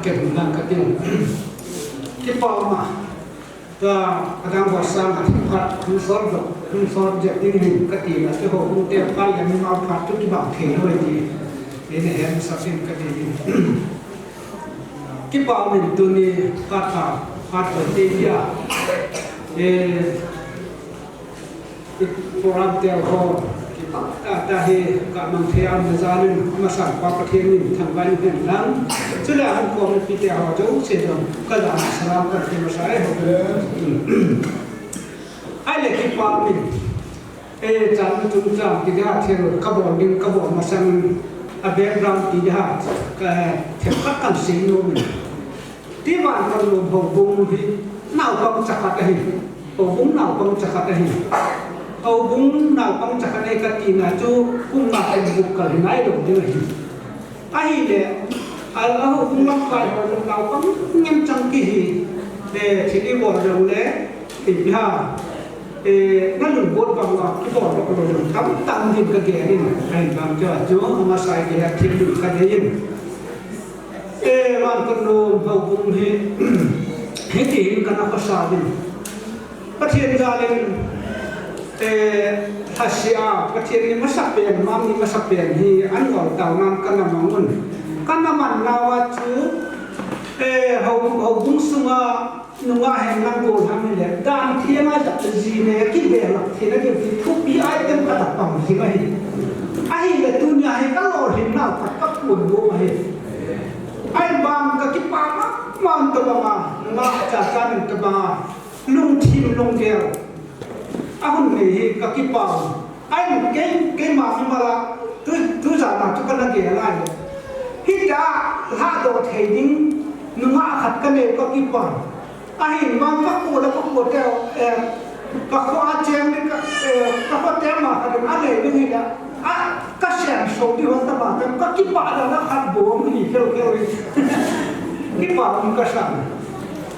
เก็บดังกระดิ่งที่ปอมาก็กระดังบอสร้างที่พัดคือซ้อนแบบคือซ้อนเจ็บดิ้งหินกระดิ่งแล้วที่หกลูกเตี้ยไปยังมีมาพัดทุกที่บางเขนด้วยดีนี่เนี่ยเห็นสักสิ่งกระดิ่งที่ปอมีตัวนี้พัดพัดเปิดเตี้ยโปรแกรมเตี้ยเขาแต่เหตุการณ์มันเทียมจะจารึกมาสั่งความประเทศนี้ทางวันเห็นนั้นสุดแล้วมันก็มีเดียวจะอุเสดก็จะสลามกันที่มาใช้เขาเลยไอ้เล็กที่ปามิจันจุนจังที่ได้เที่ยวขบวนดินขบวนมาสั่งอาเบะรำที่ได้ก็เที่ยวกันสิ่งนู้นที่บ้านเราหลวงพ่อบุ้งที่น่าวต้องจักรกันพ่อบุ้งน่าวต้องจักรกันเอาบุ้งน่าปังจักรในกตินาจูบุ้งมาเป็นบุกกันไหนดอกเดียวไอ้เด็กเอาบุ้งลับไปเราเราปังยังจังกี่ที่ที่บอกเราเลยที่ว่านั่นหลุดบทบางว่าที่บอกเราเราทำตั้งดินกระเกยนี่ไอ้บางเจ้าจูเอามาใส่เกลือทิ้งดินกระเกยวันกันโน้เอาบุ้งให้ที่กันนักภาษาดินประเทศจาเลนฮัสยาประเทศนี้มาสักเปลี่ยนมามีมาสักเปลี่ยนที่อันก่อนเต่านั้นกันน้ำมันกันน้ำมันนาวจูเขาบุ้งสงานุ่งแห่งนั่งโกนทำนี่แหละการเที่ยงอาจจะจีเนกิเบลที่นั่นก็ที่ทุกปีไอ้เต็มกระดับต่ำที่ไหนไอ้เรื่องตุนยาให้ก็รอเห็นหน้าพัดก็ปวดหัวมาไอ้บางก็คิดปากมันตัวมานุ่งจากการตัวมาลุงทีมลุงเดียวahun ni ka kipa ai ke ma mi mala tu za na tu kana ge la ni hita ha do thading nunga khat ka ne ka kipa ai ma ka ko la ko ke ka ko a chen ni ka ko te ma ka na le ni da a ka shen so di wa ta ba ka kipa da na khat bo mi ke kipa mi ka shan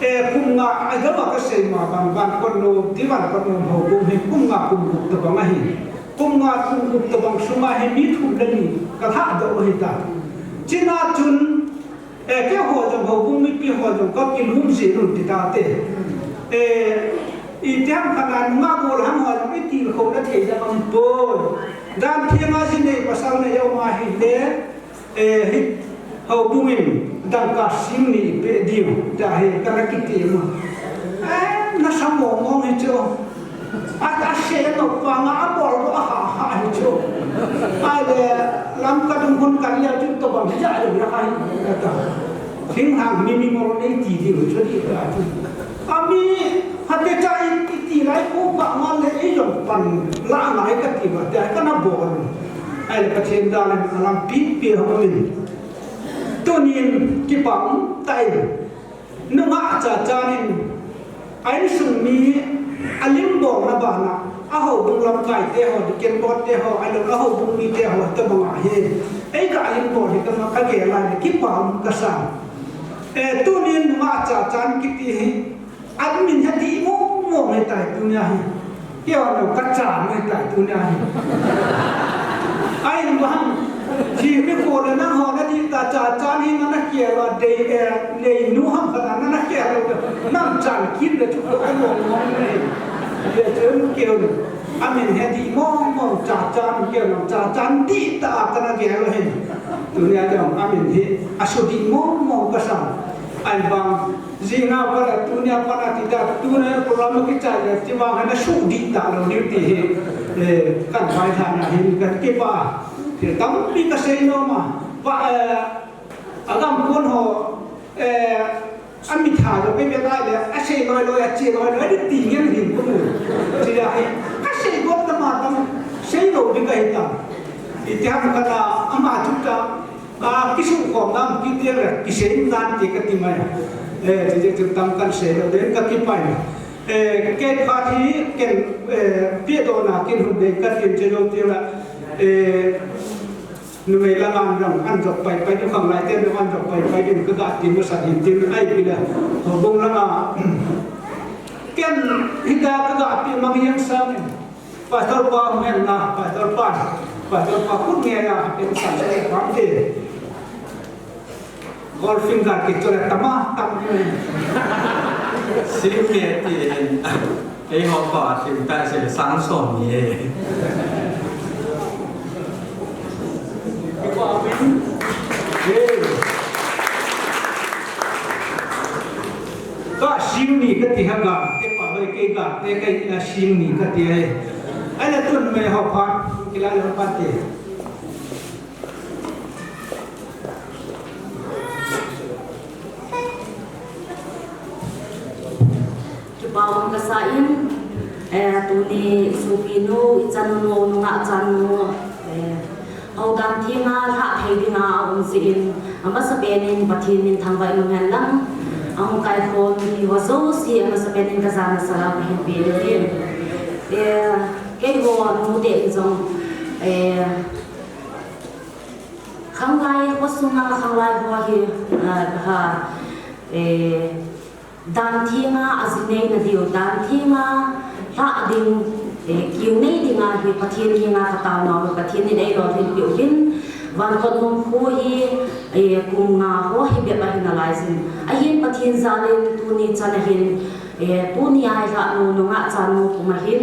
kum nga agama ka sei ma ban ban kon no di ban kon no ho kum he kum nga kum bu to ba hi กุมมาคุมตะบังสุมาให้มีทุนนี่กระทะเดาหิตาจีน่าจุนแค่หัวจังหัวบุ้งมีปีหัวจังก็กินหุ้มสีนุ่นติดาเตอีเจ้าขนาดมาโบราณหัวจังไม่ตีเขาได้เทียจะมันโบด้านเทียงอาสิเนี่ยภาษาเนี่ยเอามาให้เดหัวบุ้งดังกัสิมนี่เปดิวจะให้กันกินเองน่าสมองมองให้เจ้าอาเสียตกฟังอาบอลว่าหาให้เจ้าไอ้เดลำกระดุมคนกันแล้วจุดตัวบังจะอะไรนะใครกันทิ้งห่างมีมรดกตีที่หัวใจกันอามีฮัตเตใจตีไรกูบางวันเลยยกปันล้างไหนกันที่ว่าแต่ก็น่าบอลไอ้ประเทศดาร์ลำปีเปียหัวมินตัวนี้กี่ปังไตนึกว่าจะจานินไอ้สุ่มมีอันลิ้มบอกนะบ้านะอาหูบุงลำไก่เตะหัวเก็บบอลเตะหัวไอ้เราอาหูบุงมีเตะหัวตะบังอาเฮไอ้ก็อันลิ้มบอกที่ตะบังอะไรอะไรกี่ปังกษัตริย์ตัวนี้นึกว่าจะจานกิติอันมินฮัดดีมุ่งให้ตายตัวนี้เกี่ยวกับกัจจานให้ตายตัวนี้ไอ้บ้านที่ไม่ควรนั่งหอนั่นที่ตาจ่าจานที่นั่นเกี่ยวกับเดย์เลยนู้ห้ามขนาดนั้นเกี่ยวกับนั่งจานคิดเลยทุกคนมองเลยเดี๋ยวเจอเกี่ยวเลยอามินเฮดีมองจ่าจานเกี่ยวกับจ่าจานดีตากันเกี่ยวเห็นตัวนี้เดี๋ยวอามินเฮอสุดีมองกษัตริย์ไอ้บางจีน่าว่าตัวนี้ปนัดที่ได้ตัวนี้โปรแกรมกิจการที่ว่าให้สุดีตาเราเนี่ยที่กันไปทางไหนกันเก็บว่าkamu di kasino mah pak agam pun ho amit ha jo pe beta le ase loi ache loi di tingin hin pun tidak ase got ma tam sei lo di kai ta itiam kata ama juta kisu ko nam kitir kisen dan ti katimai je tam kan sei lo den ka kipai ke phathi ken pie do na kin hu de ka kin je lo ti la nu me la man rong an jok pai tu khang lai ten an jok pai din ka ga tin ma sa hin tin ai pi la ho bong la ma ken hida ka ga pi ma yang sam pa tor pa men na pa tor pa kun me ya ken sa se pa de golfing ga ki chora tama tamสิเมียตีไอ้หอบปอดถึงแต่เสียสังสมนี่ก็ชิมนี่ก็ที่ฮักกาเตปะเลยเกกาเตกไอ้ชิมนี่ก็ที่ไอ้ละตุนไม่หอบพัดกีฬาลงพัดเตจุบาวกษัตริย์ตัวนี้สุกิโนจันโนนุงะจันโนเอาดันที่งาละเทดิงาองศินอามาสเปนินปะทินินทางไว้ลุงแห่งลังเอาไก่โคนที่ว่าโซซีอามาสเปนินกระซานสลาเห็นเปลี่ยนเรื่องเกี่ยวกับมูเดลจงข้างไล่วัสุนังข้างไล่หัวหิดันที่งาอาศิเนนเดียวดันที่งาละดิงคิวนี่ที่งานที่ประเทศที่งานกระตาวนอประเทศนี้ได้รอที่เกี่ยวกินวันก่อนนุ่งคู่ที่กุมงาหัวที่เบียดไปในลายสิไอ้เห็นประเทศซาเลนตัวนี้จะเห็นตัวนี้ไอ้ละนุ่งอาจารย์นุ่งกุมาเห็น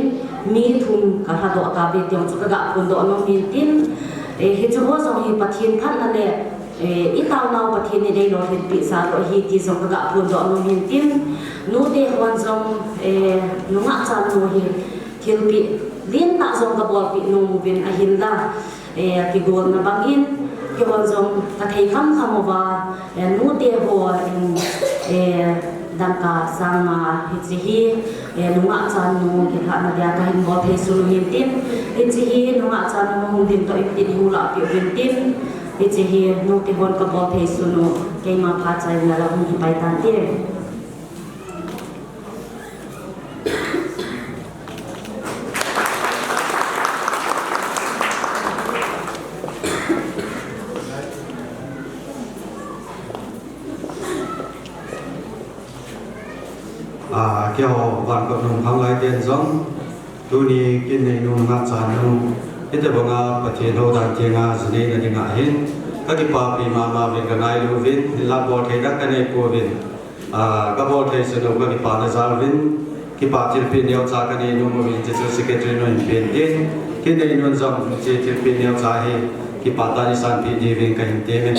มีทุนกระทำดอกกาเบียดยังจุกกะคนดอกน้องมีตินเห็นจุดว่าสองเห็นประเทศพันนั่นแหละอีตาวนาวประเทศนี้ได้รอที่ปีศาจรอที่ที่สองกะคนดอกน้องมีตินนู้เดวันสองนุ่งอาจารย์นุ่งเห็นที่ปีลิ้นน่าสงกับบอลปีนุ่มเป็นอาหินดาที่กวนนับกินที่วันสงกระเทียมคำว่านู้เดียวดังกาสังมาฮิจิฮีนุ่งอาจารย์นุ่งที่ข้านาเดียกหินบอลเทสุลมินตินฮิจิฮีนุ่งอาจารย์นุ่งดินตัวอิปติฮูลาปิวินตินฮิจิฮีนุ่งที่บอลกับบอลเทสุนุเกี่ยมาพาใจนั่นแหละหุ่นไปตันเตี้ยเกี่ยววันกับนุ่งพังไรเตียนซอง tu ni kin nei nu nga chan nu ite bonga pathe no dan che nga sne na dinga hin ka ki pa pi ma ma vin ka ngai lu vin la bo the da ka nei po vin ka bo the se no ka ki pa na zal vin ki pa chil pi neo cha ka nei nu mo vin che secretary no in pen tin kin nei nu jam che chil pi neo cha he ki pa ta ni san pi di vin ka hin te men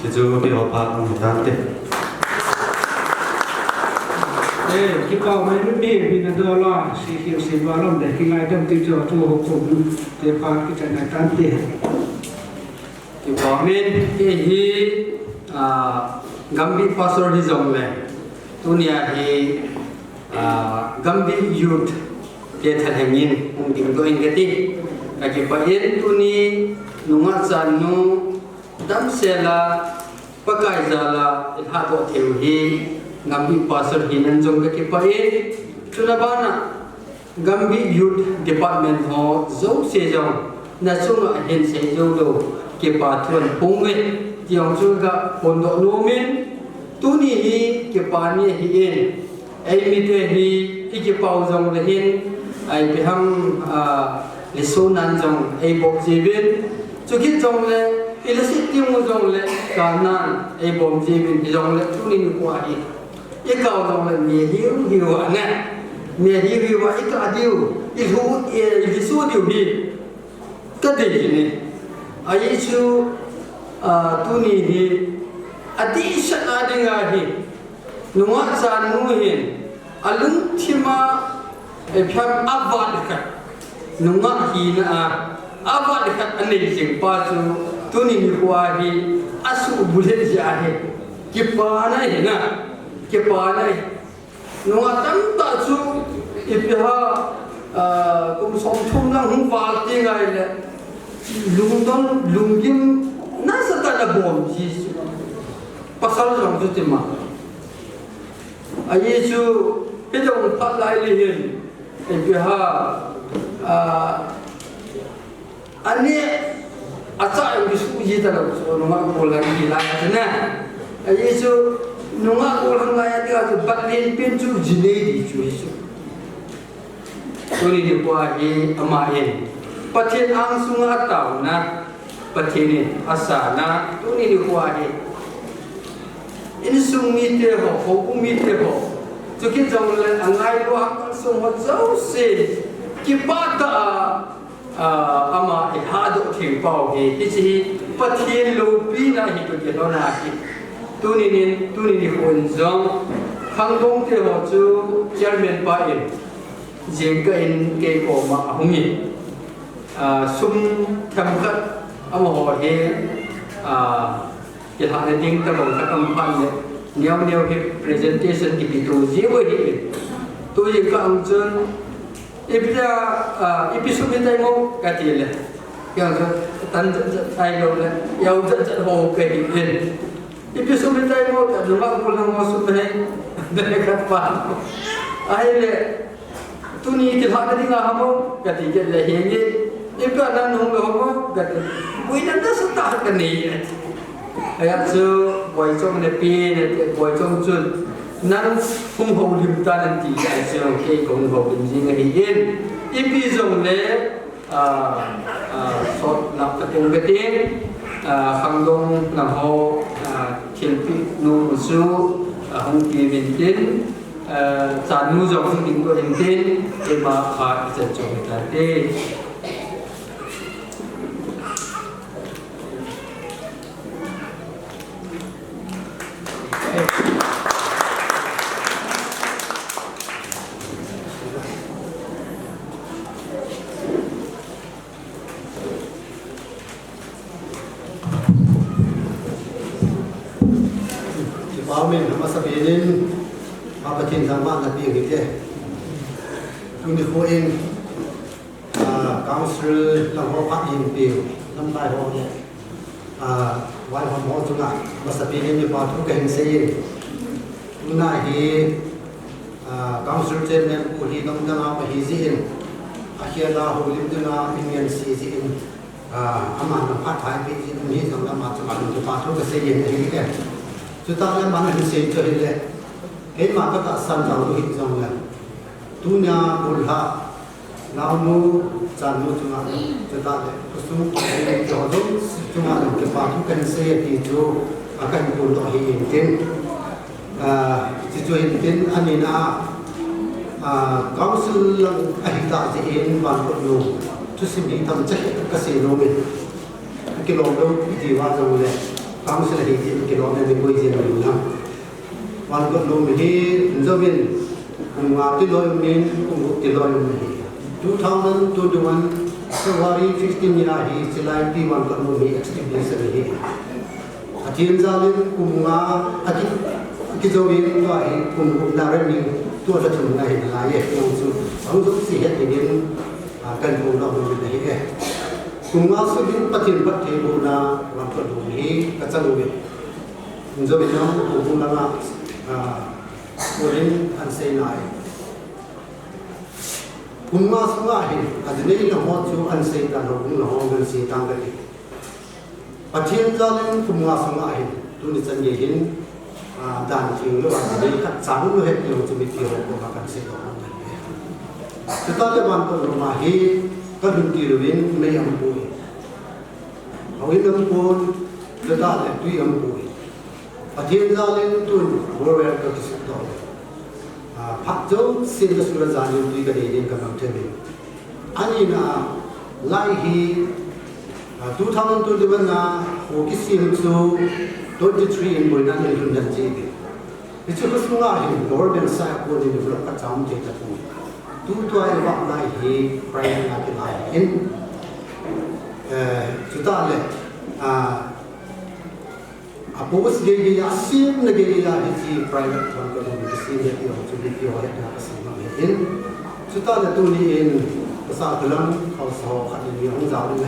che chu bi ho pa no ta te khi cao mấy lúc đi vì nó đưa lo xì hiểu xì vào lòng để khi lại đâm tiêu cho thu hút cùng để phá cái trận này tan tiền thì có nên cái gì gam bị pastor đi dòng này tu nia thì gam bị youth cái thật hành nhìn cũng tính tôi cái gì cái bài tu ni nungat san nu đam xe là pakai zala hạt độ thiếu hi Gambi pastor hinan jong ka kipai chunabana Gambi youth department ho zo se jong na sunga hen se jo do kipa thon pungwe tiong chuga pondo nomin tuni hi kipani hi en ai mite hi kipau jong le hin ai biham lisonan jong ai bok jibin chukit jong le ilasit tiong jong le kanan ai bom jibin jong le tuni ni kwa hi ikaw lang lang hiwa nga hiwa ika diw isu diw hi kadili ni ayisu tuni hi adi shat adi nga hi nunga sa nuhin alung tima pyam avad kat nunga hi na avad kat anay sing pasu tuni ni huwa hi asu bulit siya hi kipana hi na Kepanai, nunga tam tak su ipiha kum somthum lang hung valti ngai le lungdon lungim nasa tada bom ji pasal jong su timma ayesu pedong pat lai le hin ipiha ani acha yang bisu ji tada so nunga bolang gi la na ayesu nunga orang lain dia tu batin pintu jenedi cuisu. Tuni dibuahi amain. Patin ang sunga tau na patin asana tuni dibuahi. Ini sungi teho, hukumi teho. Jadi jangan angai luang sunga jauh se kipata ama ihaduk timpau he. Isi patin lupi na hidup kita nak. Tuni ni hunjong kangdong te ho chu chairman pa in jengka in ke ko ma humi sum thamkat amo ho he ya ha ding ta bang khatam pan ne niaw he presentation ki bitu jewe hi tu ye ka ang chun ipda episode tai mo ka ti le yang tan ai lo le yau zat ho ke hin episode tay mo ka lumang pulang mo sunay dekat pa aile tuni ki hak di nga mo kati ke le hingi ipa nan hong lo mo kati bui nan da sata ka ni ayat so boy chong ne pi ne boy chong chun nan hung ho lim ta nan ti ai so ke kong ho bin jing hi yin ipi zong le sot lap ta tung ke tin khang dong na ho thiên phi nu su hong ki min tin chan nu jong ding ko hin tin e ma kha cha chong ta te Amin. Masa benin apa cinta mak nabi gitu. Ini koin council lampu pak impil lampai ho wai ho mo tu nak masa benin ni patu ke hensei. Una hi council chairman uli dong dong apa hizin. Akhirnya ho lim tu na ingin sizin aman pat thai pi ni dong dong ma tu patu ke sei ni ke. chúng ta làm bằng hình sinh cho hình lệ cái mà các bạn sẵn sàng hình dòng là tu nhà bồn hạ nào nu chan nu chúng ta để có số cái chỗ đó chúng ta làm cái pháp cần xe thì cho akan bồn đó hình tin chỉ cho hình tin anh ấy na council lang ahita ji in ban ko no tu sim hi tham chắc ka se no min ke lo do ji wa jong le council hi ji ke lo ne ko ji no na ban ko no mi hi zo min kum wa ti lo min kum ti lo min 2021 February 15 ina hi silai ti ban ko no mi extinguisher hi atin zalim kum wa ati ki zo min wa hi kum na re miตัวจะถึงในหลายอย่างสุดสุดสี่เหตุนี้กันบูนาบุญในเหตุคุณว่าสุดินปฏิบัติบูนาวันก่อนดูนี้ก็จะรู้คุณจะเป็นน้องบุญนาบุญอันเซนายคุณว่าสุว่าเห็นอาจจะนี้เราหมดอยู่อันเซนแต่เราบุญเราเงินสีต่างกันปฏิบัติจะเล่นคุณว่าสุว่าเห็นตัวนี้จะเห็นด่านทิ้งระหว่างนี้ขัดสารรู้เหตุอยู่จะมีเกี่ยวกับการเสียของมันจะต้องจะวันก็รู้มาเหตุก็ดึงที่เรื่องไม่ยอมพูดเอาไว้ยอมพูดจะได้แต่ตุยอมพูดประเทศเราเล่นตุนบริเวณก็สุดต่อพักโจ้สิ่งที่สุดจะอยู่ที่กระเดียนกำลังเทวินอันนี้นะไล่ฮีทุกท่านตัวเดียวนะโอคิสิมซู23 in boy nan in dan jibi itu ko sunga hi government sa ko ni develop ka cham je ta pu tu to ai wa lai hi private na ki lai in chuta le apos ge ge ya sim na ge ya hi private thon ko ni sim ye yo chu bi yo ya na ka sim ma in chuta le tu ni in sa kalam khau so khat ni hong za ni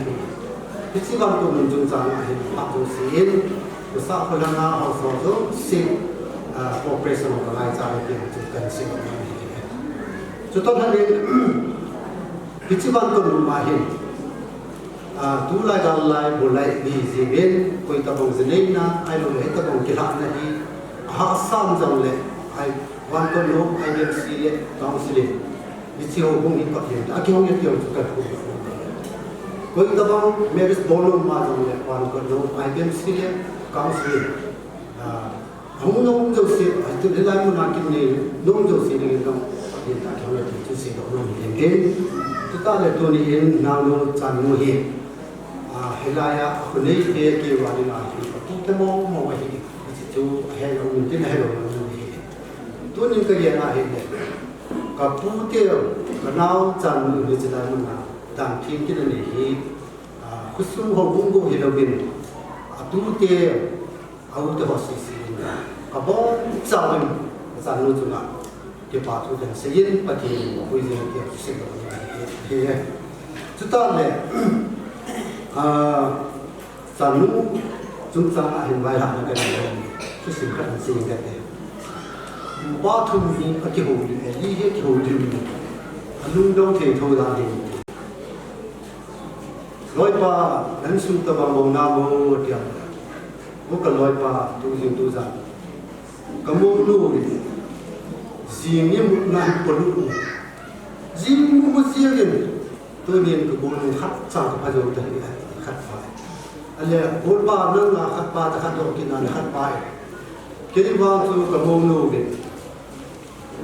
hi chi ban ko mun jung za na hi pa tu sin sa ko lang na ho so so si operation ko lai cha ni chu kan si ko ni chu to han ni pichi ban ko ma hi tu lai dal lai bo lai ni ji ben ko ta bong ze nei na ai lo he ta bong ki la na hi ha sam jang le ai wan ko lo ai ni si le tang si le pichi ho bong ni ko hi a ki hong ye ti chu ka ko ko ta bong meris bolo ma jang le wan ko lo ai ni si le council hong nong jo se tu le lai mu na ki ni nong jo se ni ngam ni ta ki hong tu se do no ni gen tu ta le to ni en na no chan no hi helaya khune ke ke wa ni na hi tu te mo mo wa hi chu he lo ni tin he lo ni tu ni ka ya na hi ne ka pu te ka nao chan ni ni cha mu na dan thin ki ni hi khu sum ho bung go hi lo bin tu te au te hosi si ka bon chawin san nu chunga ke pa thu den se yin pa ti ko yin ke se ko he he chu ta le san nu chung cha a hin vai ha na ka ni chu sim khan si ka te ba thu ni a ki ho ni li he ki ho ni lung dong the tho da ni loi pa nan su ta bang bong na mo tia mo ka loi pa tu jing tu za ka mo lu ni jing ni mu na ko lu jing mu mo sia gen tu ni ko bo lu khat cha ka pa jo ta ni khat pa ale bo pa na na khat pa ta khat do ki na khat pa ke ni ba tu ka mo lu gen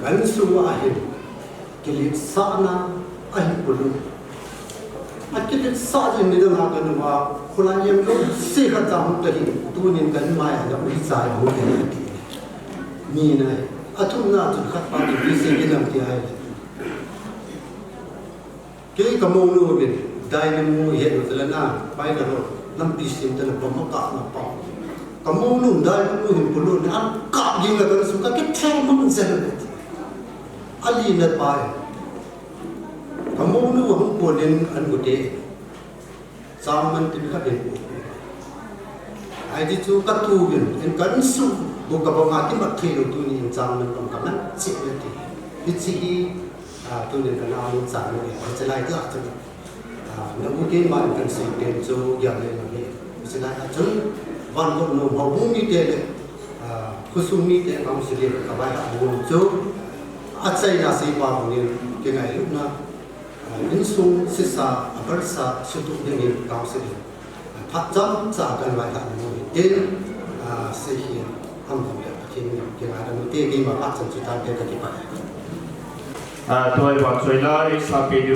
kan su a hin ke li sa na a hin ko lu Akhirnya saja ni dah nak kena buat. Kalau yang tu sehat jauh tadi, tu ni kan maya dah berisai boleh nanti. Ni nai, atuh nak tu kat pagi berisai kita nanti ayat. Kini kamu nu bin, dai nemu ye tu lana, baik kalau nampi sim tu lepas makak nampak. Kamu nu dai nemu himpulu ni angkat dia kalau suka kita mana sehat. Ali nak baik. Kamu nu hong polen an gede zaman tin ka den ai ji chu ka tu bin en kan su bo ka ba ma ti ma the lo tu ni zaman kam kam na chi le ti ni chi tu ni ka na lu sa ni cha lai ka chu na bu ke ma kan se ten chu ya le ni cha lai chu van ko no ho bu ni te le kusumi te kam sili ka ba ha bu chu achai na si pa bu ni ke ngai lu na in sung sisa abarsa sutu ni kam sili phat jam cha kan ba ha bu te se hi ham bu ya ke ni ke ga da te ke ma pa chan chu ta ke ka ki pa tôi bảo chơi lại sao bây giờ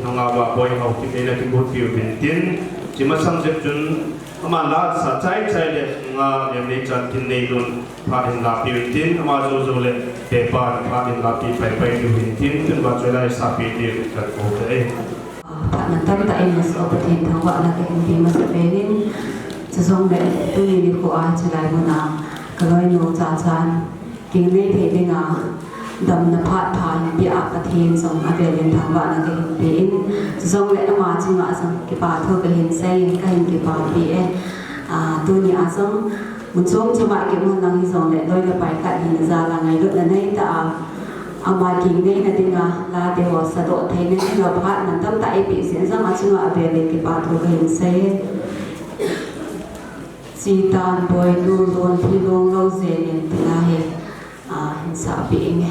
nó ngã vào bồi học thì đây là cái bút biểu hiện tiến chỉ mà sang dịp chúng mà là sa trái trái lệ ngã niệm niệm chân thiên này luôn phát hiện là biểu hiện tiến mà rồi lệ để phát hiện là bị biểu hiện tiến chúng bảo chơi lại sao bây giờ cần cố đấy Nanti kita ini seobat yang tahu ada kehidupan masa ini, sesuatu tu ini ko aja mana kalau ini ucapan kini hedinga dam na phat phan bi a pathin song avelin thangwa na ke hin pe song le ma chi ma sang ki pa tho ke hin sai ka hin ki pa bi e tu ni a song mun song chama ke mun nang hi song le loi le pai ka hin za la ngai lu na nei ta ama ki nei na dinga la de ho sa do the ne lo phat nan tam ta e pi sin sang a chi ma avelin ki pa tho ke hin sai si tan boy lu lon phi long lo ze nen ti la he hình sợ bị nghe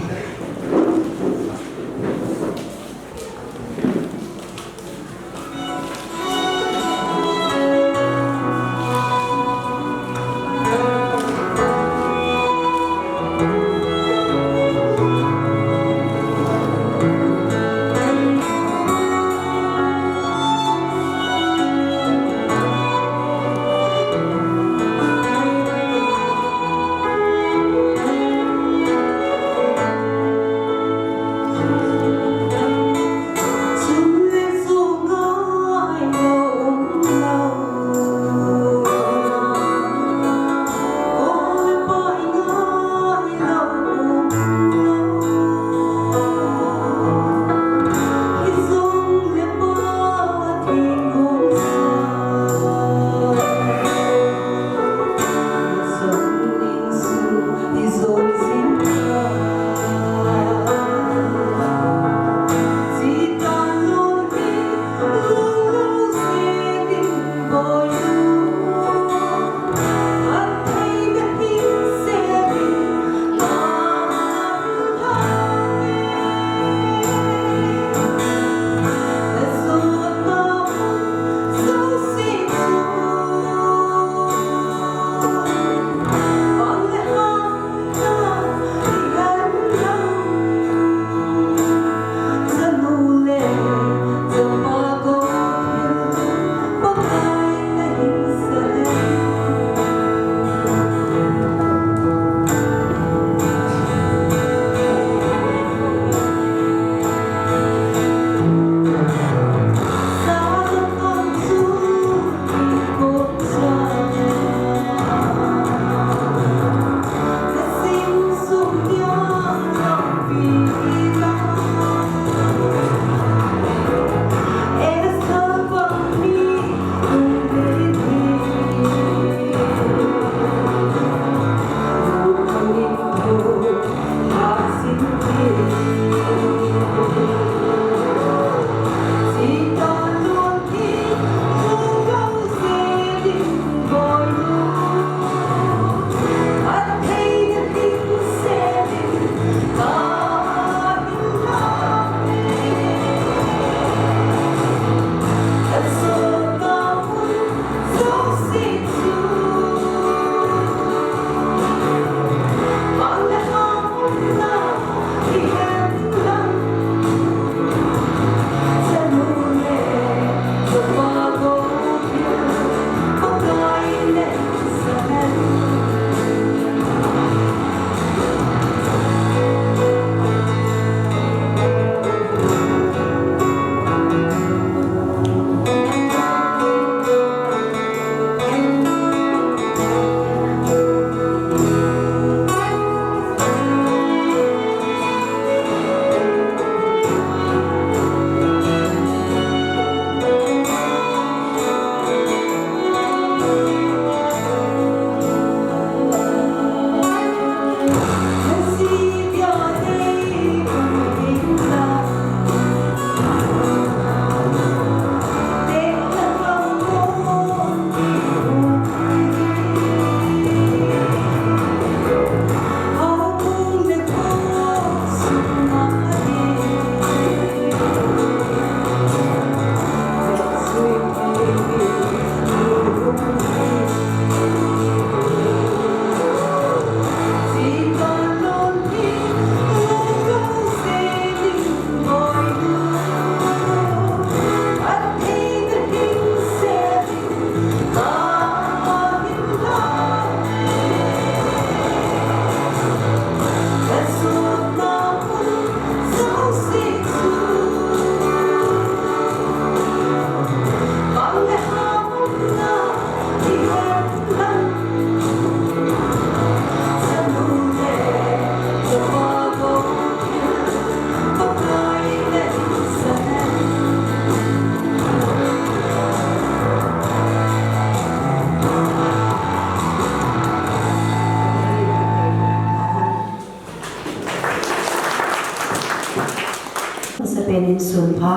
in sun pha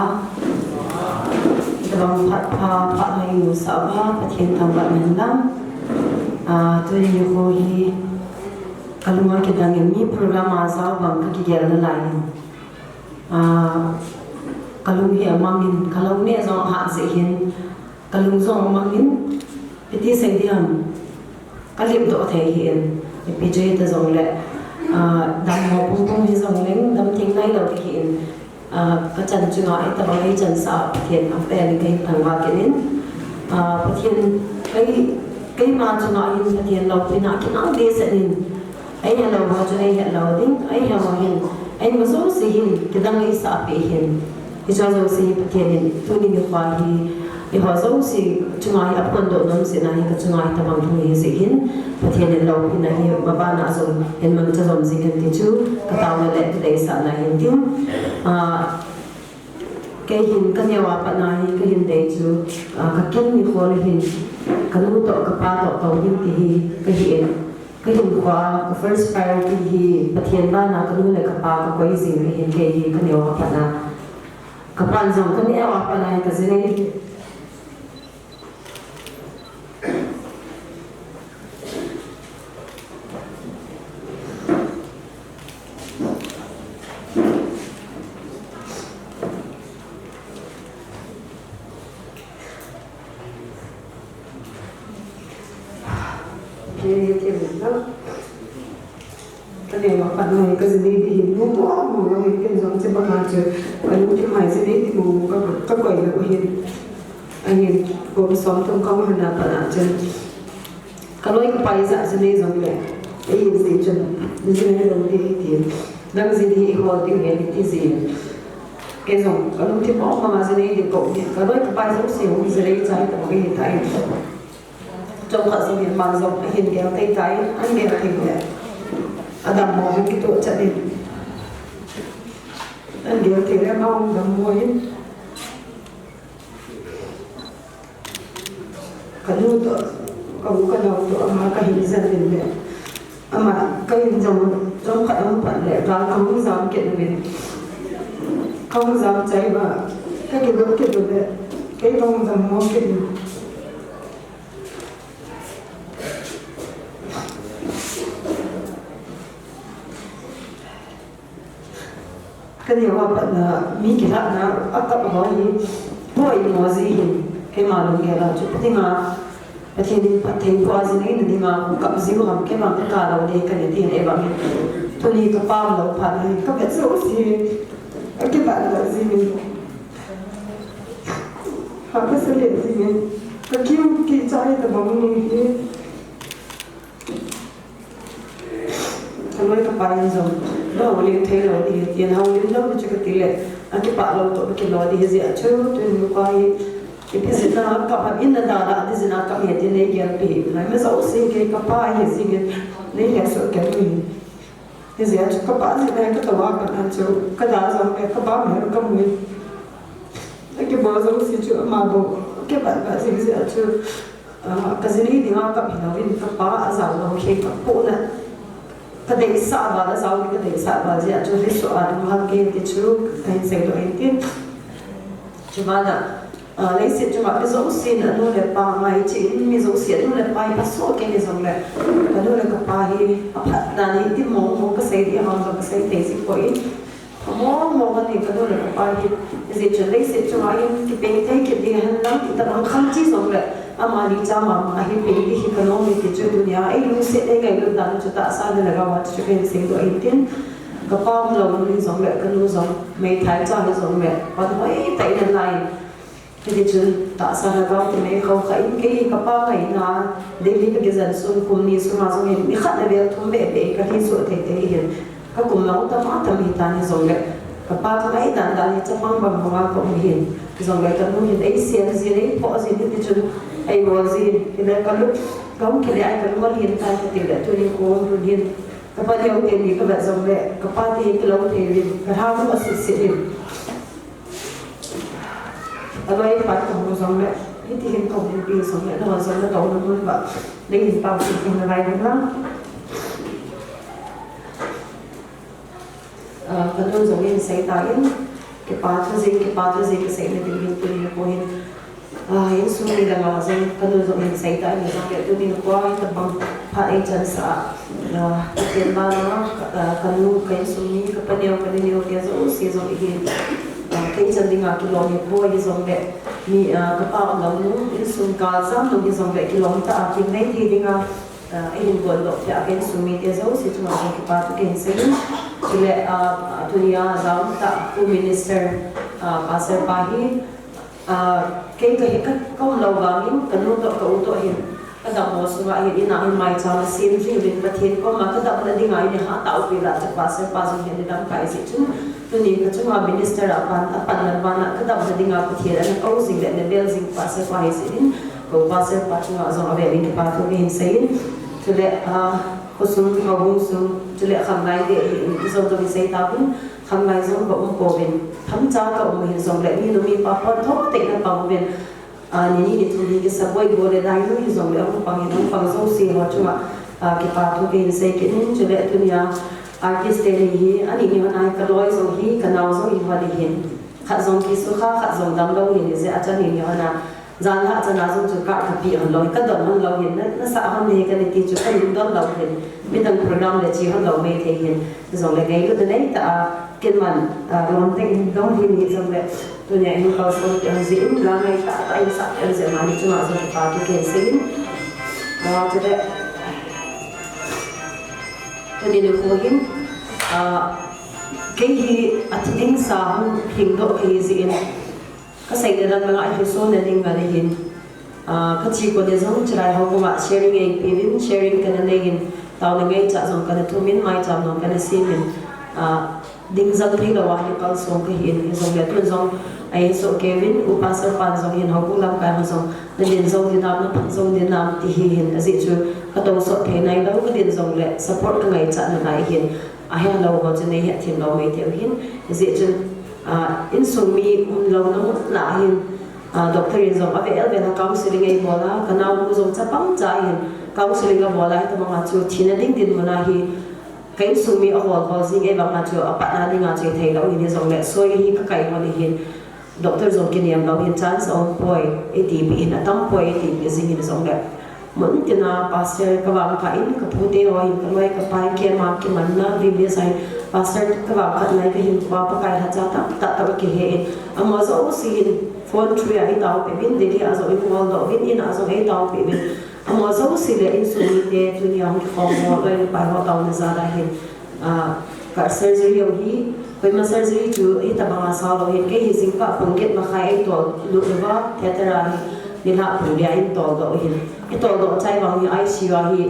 dabang phat pha phat hai mu sa pha pathian tam ba men lam tu ni ko hi kalunga ke dang mi program aza bang ka ki gel na lai kalung hi amangin kalung ne zo ha ze hin kalung zo amangin piti sai diam kalim do the hin pi je ta zo le dam mo pung pung hi zo leng dam ting nai lo ti hin ka chan chu ai ta bang ai chan sa pathian am pe ni kai thang wa ke nin pathian kai ma chu na hin pathian lo pi na ki na de se nin ai ya lo ba chu ai ya lo ding ai ya ma hin ai ma so si hin ki dang ai sa pe hin ki cha zo si pathian ni tu ni ni kwa hi i ho zo si chu ngai ap kon do nom si na hi ka chu ngai ta bang thu hi si hin pathian ni lo pi na hi ma ba na zo hen man cha zom si kan ti chu ka ta na le te sa na hin tim cái hình cái nhà hoa bạn này cái hình đấy chứ các kiến như khoa hình cái lúc đó các ba đó tàu hình thì cái hình khoa cái first priority thì bát thiên ba na cái lúc này các ba cái quay gì hình cái nhà hoa bạn này các bạn dùng cái nhà hoa bạn này cái gì này cái này mà bạn này cái gì thì mua mua nó cái giống trên bao nhiêu cái lúcที่หมายสิ่งที่มูก็ปล่อยแล้วเห็นอันนี้ผมซ้อมตรงกองหันหน้าปัญหาจนก็เลยก็ไปสักสิ่งนี้giốngเลยไอ้สิ่งจนสิ่งนี้ตรงที่ที่นั่งสิ่งที่เขาที่เห็นที่สิ่งcái giống cái lúcที่บอกมาสิ่งนี้ที่ก็เนี่ยก็เลยก็ไปสักสิ่งสิ่งนี้ใจแต่ไม่เห็นใจtrong khả sinh hiện bằng dòng hiện kéo tay trái anh kéo thành lệ đầm mò với cái tổ trận đi anh kéo thì em mong đầm môi cái lưu tổ cũng cái đầu tổ mà cái hình dân đến lệ mà cái hình dòng trong khả năng phản lệ và không dám kiện mình không dám cháy và cái gốc kiện được lệ cái không dám mong kiện cái điều mà bạn mi cái thằng nào áp cấp hỏi hỏi nói gì cái mà luôn nghe là chút tiếng mà thì qua gì này thì mà cầm gì mà cái mà cái cả đầu đi cái này thì em bảo tôi đi cái bao lâu phải này có biết số gì cái bạn là gì mình họ có sự liên gì mình cái kêu kỳ trái thì bằng mình đi tôi cái bài rồi đó liên thế rồi thì tiền hậu liên lâu thì cái tỷ lệ anh cái bạn lâu tuổi cái lo thì gì chứ tôi mới coi cái gì nó các bạn in là đã thì gì nó các hiện tiền này kia thì này mới giàu sinh cái các bạn hiện gì cái này là sự cái mình thì gì chứ các bạn gì này cái tàu các anh chú cái đó rồi các bạn mới có mình cái bữa giàu sinh chú mà bộ cái bạn gì chứ cái gì này thì nó các hiện nó in các bạn giàu nó khi các cụ này cái đấy sao mà nó sao cái đấy sao mà gì à chú biết số anh mang cái chú cái gì đó anh tin chú mà lấy sự chú mà cái dấu xin ở nơi là ba ngày chỉ mi dấu xin nơi là ba cái số cái dòng là cái nơi là cái ba hi phát đàn hi cái mong cái xây đi hàng cái xây thế gì coi mong cái này cái nơi là cái ba hi gì chú lấy sự chú mà cái bên tay cái đi hàng lắm thì ta bằng không chỉ dòng là ama đi cha mà hi bên đi cái nông cái chú dunia ấy luôn sẽ đây cái luôn đàn chú ta sao là cái vật chú cái xây đồ anh tin cái bao lâu luôn dòng là cái luôn dòng mấy thái cha cái dòng mẹ và mấy tay lần này thì chúng ta sao là bao thì mấy không phải cái bao này là để đi cái dân xuân cùng đi xuân mà xong rồi đi khát là về thôn bể cái khi sửa thế thế hiện các cùng lâu ta phát thầm hiện tại rồi lại cái bao cái này đàn cho mang bằng bằng cộng hiện rồi lại cái lúc hiện ấy xem gì đấy bỏ gì thì chúng ai bỏ gì thì là cái lúc không cái ai cái lúc hiện tại thì là tôi đi cố rồi hiện cái bao nhiêu tiền thì các bạn rồi lại cái bao thì cái lâu thì cái hao nó sẽ ở đây bạn cũng giống vậy, thì hiện không được đi sống vậy nó giống nó đâu nó luôn vậy, đây hiện bao nhiêu tiền là vay đúng lắm, cái tôi giống như xây tái, ke patrazing ke sai na din tu ni ko hin in su ni da ma zan kanu zo min sai ta ni zan ke tu ni ko ai ta bang pha ai chan sa ke ma na kanu kai su ni ka pa ne o ke zo si zo hi kai chan ding a ki lo ni ko ai zo be ni ka pa lo nu in sun ka zam lo ni zo be ki lo ta ki nei thi ding a in go lo ya ke su mi te zo si tu ma ki pa tu ke sai chile dunia zam ta pu minister pasar pahi cái câu lâu vàng cái nút độ cầu độ hiện cái đạo hồ sơ hiện in nào mai cha là xin riêng đến bát thiên có mà cái đạo là đi ngay để hạ tạo vì là chắc pasar pasar hiện để đâm cái gì chứ tôi nhìn cái chúng mà minister apan là ban cái đạo là đi ngay bát thiên là câu gì để bel gì pasar pahi xin câu pasar pasar mà giống về bên cái pasar hiện xin chile khusun ngawung su chile kham lai de zo to bi sei ta kun kham lai zo ko ko ben tham cha ka mi zo le ni no mi pa pa thok te na pa ben ni tu ni ke sa boy go le dai no zo le ko pa ni pa zo si ho chuma ke pa thu ke sei ke ni chile dunia artist de hi ani ni na ka loi zo hi ka naw zo hi wa de hin kha zo ki su kha zo dam lo ni ze a cha ni na zan ha chana zo chu ka pi han loi ka dam han lo hin na sa han ne ka ni ti chu ka ni dam lo hin mi dang program le chi han lo me the hin zo le ngai lu de nei ta ken man ron te in dong hin ni zo le tu ne in ka so te zi in la ngai ta ta in sa en ze ma ni chu ma zo pa tu ke sin tu de tu ni ko hin ke hi ating sa han phing do ke zi in ka sai da lang ai so na ding ga le hin ka chi ko de zong chrai ho ko ma sharing ei pin sharing kan ne hin taw na ngai cha zong kan tu min mai cham no kan si min ding zang thei lo wa ni pal song ka hin zong le tu zong ai so kevin u pasar pan zong hin ho ku lam ka zong na din zong din nam na zong din nam ti hi hin azi chu ka to so the nai lo ka din zong le support ka ngai cha na nai hin a he lo ho chen nei he thim lo me te hin azi chu in sung mi lo na la hin doctor in zong ave el bena counseling ei bola kana u zong cha pang cha hin counseling ga bola ta ma chu thina ding din mana hi kai sung mi a hol hol sing ei ba ma chu apa na ding a che thei lo ni zong le soi hi ka kai mo ni hin doctor zong kin yam lo hin chance on boy e ti bi in atam boy e ti bi zing in zong le mun tina pastor ka ba ka in ka pute ho in ka loi ka pai ke ma ki man na bi bi sai pastor ka ba ka nai ka hin ba pa kai ha cha ta ta ki he amo zo si in phone tree ai tao pe bin de a zo in wal do bin in a zo ai tao pe bin amo zo si le in su ni de tu ni ang ki khom mo le pa ho tao na za da hin ka surgery ho hi koi ma surgery chu e ta ba sa lo hin ke hi sing pa pung get ma khai to lu ba theater a ni la pu dia in to do hin e to do chai ba hi ai si wa hi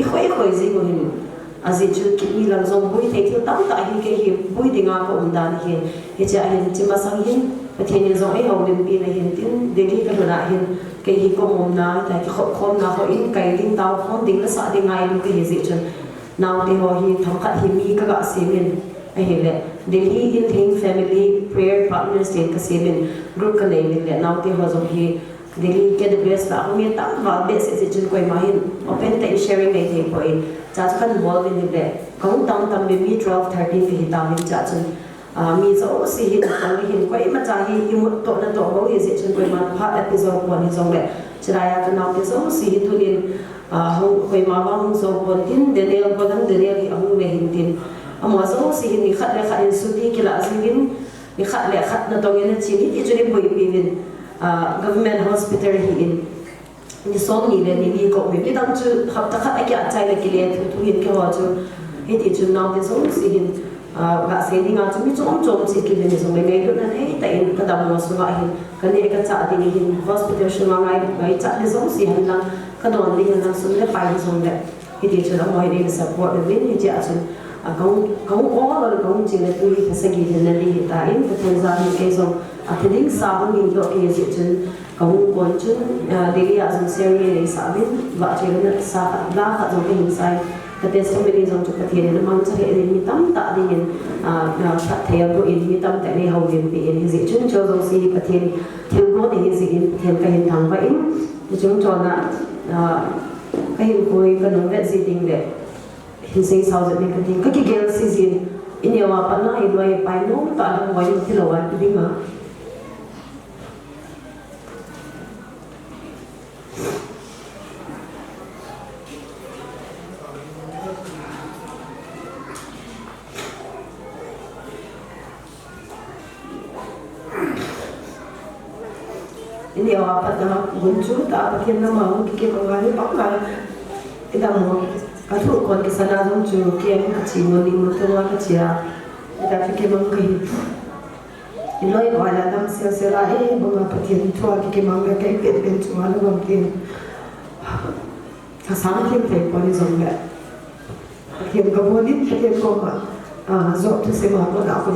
i khoi zi ko hin azi chu ki ni lang zong bui the thil tam ta hi ke hi bui dinga ko dan hi he cha hin chi ma sang hin pathen ni zong ai ho lim pi na hin tin de li ka na hin ke hi ko mom na ta ki khom na ho in kai ding tao khom ding la sa ding ai lu ke hi zi chun naw te ho hi tham khat hi mi ka ga se min ai he le Delhi in thing family prayer partners te ka se min group ka nei min le naw te ho zong hi Delhi ke the best la ho mi tam va be se chun koi ma hin open te sharing nei the koi cha kan bol in le kong tam be mi 12 13 ki ta min cha chun mi zo si hin tang hin koi ma cha hi i mo to na to ho hi se chun koi ma pha episode 1 hi zong le chiraya ka naw te zo si hi thunin ho koi ma ba hung zo bon tin Daniel bodang Daniel hi ang le hin tin amo zo si hin ni khat le khat in su ti ki la zingin ni khat le khat na to gen chi ni ti chuni boi pi vin government hospital hi in ni som ni le ni ko mi dang chu hap ta khat akya chai le ki le thu hin ke ho chu he ti chu naw te zo si hin ga se ding a chu mi chom chi ki le ni zo le ngai lu na nei ta in ka dam mo su ga hin ka ne ka cha ti ni hin hospital shu ma ngai cha le zo si hin lang ka don li hin lang su le pai zo le he ti chu na mo ni support le ni ji a chu kau all or kau cina tu hi kasagi dan li ta in ka tengza ni ke so athing sa hong in do ke ji chun kau kon chun deli a zum seri ni sa bin wa che na sa la kha zo ke insai ka testimony zo chu ka thi ne mang cha he ni tam ta ding in na sa the ko in ni tam ta ni ho yin bi in ji chun cho zo si ka thi thil ko ni ji in then ka hin thang ba in chung cho na ka hin koi ka no vet ji ding le hin sei sao ze me ka ting ka ki gel si zin ini apa na ilai painu tak ada wajib tilawat dinga ini apa na guncu tak apa kena mau kiki pengali pakai kita mau katu kon kisana dong cu kian kecil ni mutua kecil kita fikir mungkin iloi wala dam sila bunga patin tua kiki mangga kai pet cuma lu mungkin kasang kim te poni zongga patin kabodin patin koma zot tu sema ko da ko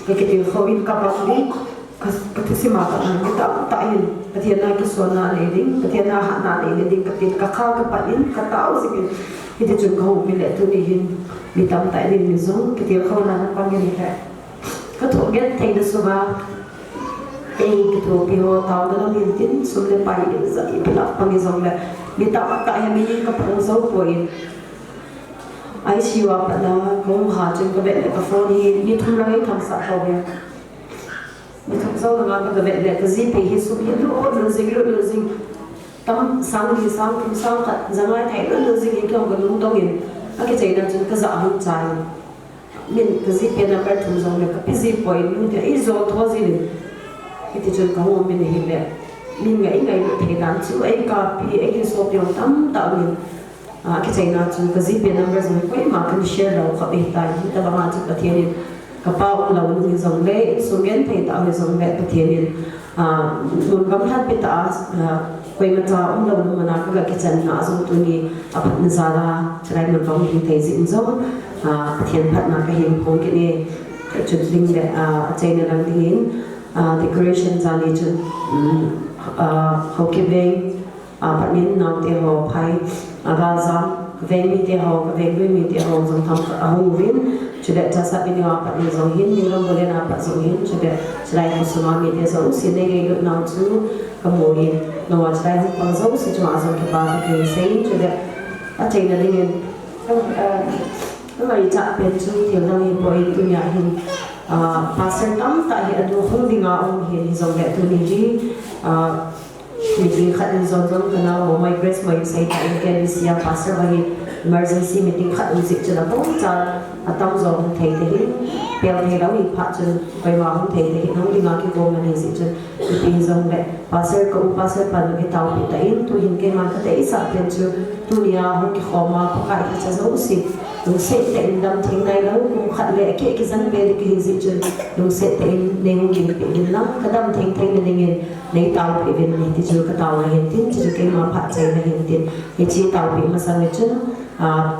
kiki khawin kapang ni kati mata kita takin patin na kisona leading patin na hana leading patin kakao kapatin katao sige kita juga milik tu dihin mitam tak ada mizong kita kau nak panggil kita ketuk get tay suba ketuk piho tahu dalam mintin sulle pai zai pilak panggil zong le mitam tak yang mini kapang zong poin ai siwa pada kau hajung kebet le kafoni ni thum lagi tham sa kau ya mitam zong dengan kebet le kazipi hisu hidu lu zing tam sang kat zangai thai lu zing ikam galung tongin ake china chun ka za hum chai min ka zi pe number thum zong le ka pizi point lu de izo thozi le iti chun ka hom min hi le min ngai lu the dan chu ai ka pi ai ki so pyong tam ta min ake china chun ka zi pe number zong ko ma kan share lo kha be ta hi ta ba ma chu ka thiani ka pa um lo lu zong le so gen thai ta le zong le pa thiani mun kam than pe ta koi mata lo mana ka kitchen na zong tu ni apat na zala trai man bang hi thai zin zong thian phat na ka him hong ke ni chut ling le chaina lang dingin decoration zali chun ho ke ve panin na te ho phai raza ve mi te ho ve mi te ho zong tham hong win chude cha sa bi wa pat ni zong hin ni ram bole na pat zong hin chude chrai ko suma mi te zong sin ne ge na chu kamoi no wa chrai ho pang zong si chu azong ke ba ke sei chude chaina dingin ngai cha pen chu thiam na hi poi tu nya hin pastor tam ta hi adu hong dinga ong hi zong le tu ni ji meeting khat ni zong kana mo my grace my sai ta ke ni sia pastor ba hi emergency meeting khat ni sik chana bong cha atang zong thei te hi pel thei lo hi pha chu bai ma hong thei te hi hong dinga ki bong ni sik chu meeting zong le pastor ko pastor pa ni tau pi ta in tu hin ke man ka te sa pen chu tu nia hong ki khoma pa kai cha zo si lung se te in dam thing nai lo kum khat le ke ki zan be ki hi zi chun lung se te in ne hu gi pe in lam ka dam thing thing ne ngin nei taw pe ven ni ti chu ka taw na hin tin chu ke ma pha chai na hin tin ni chi taw pe ma sang ne chun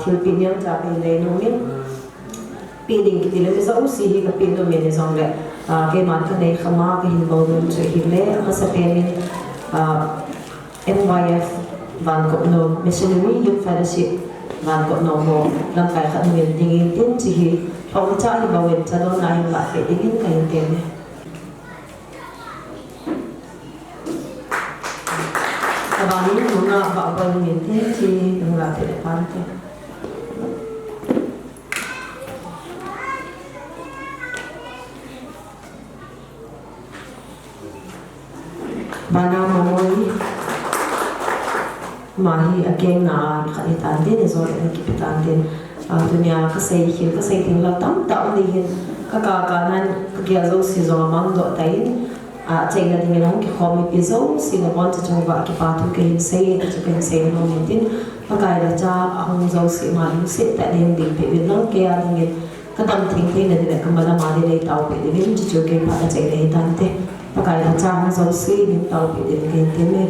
thil pi nyam cha pe le no min pi ding ki ti le za u si hi ka pi no me ne zong le ke man ka nei khama ka hin bo no chu hi le ma sa pe min NYF van ko no missionary youth fellowship van ko no mo lam kai khat min ding in tin chi hi thong cha hi ba wen cha do na hi la pe ding in kai te ne abani mo na ba ba min tin chi dong la pe pan te bana mamoi mahi again na khalitan din zo le ki pitan din dunia ka sei hil ka sei ting la tam ta ni hin ka nan ka gya zo si zo mang do tai chai na ding long ki khomi pi zo si na want to ba ki pa tu ke hin sei ka chu ke sei no ni din pa kai da cha hong zo si ma lu se ta den ding pe bin long ke a ding ka tam thing thing na de ka ma ma de le tau pe de bin chu ke pa chai le tan te pa kai da cha hong zo si ni tau pe de ke te me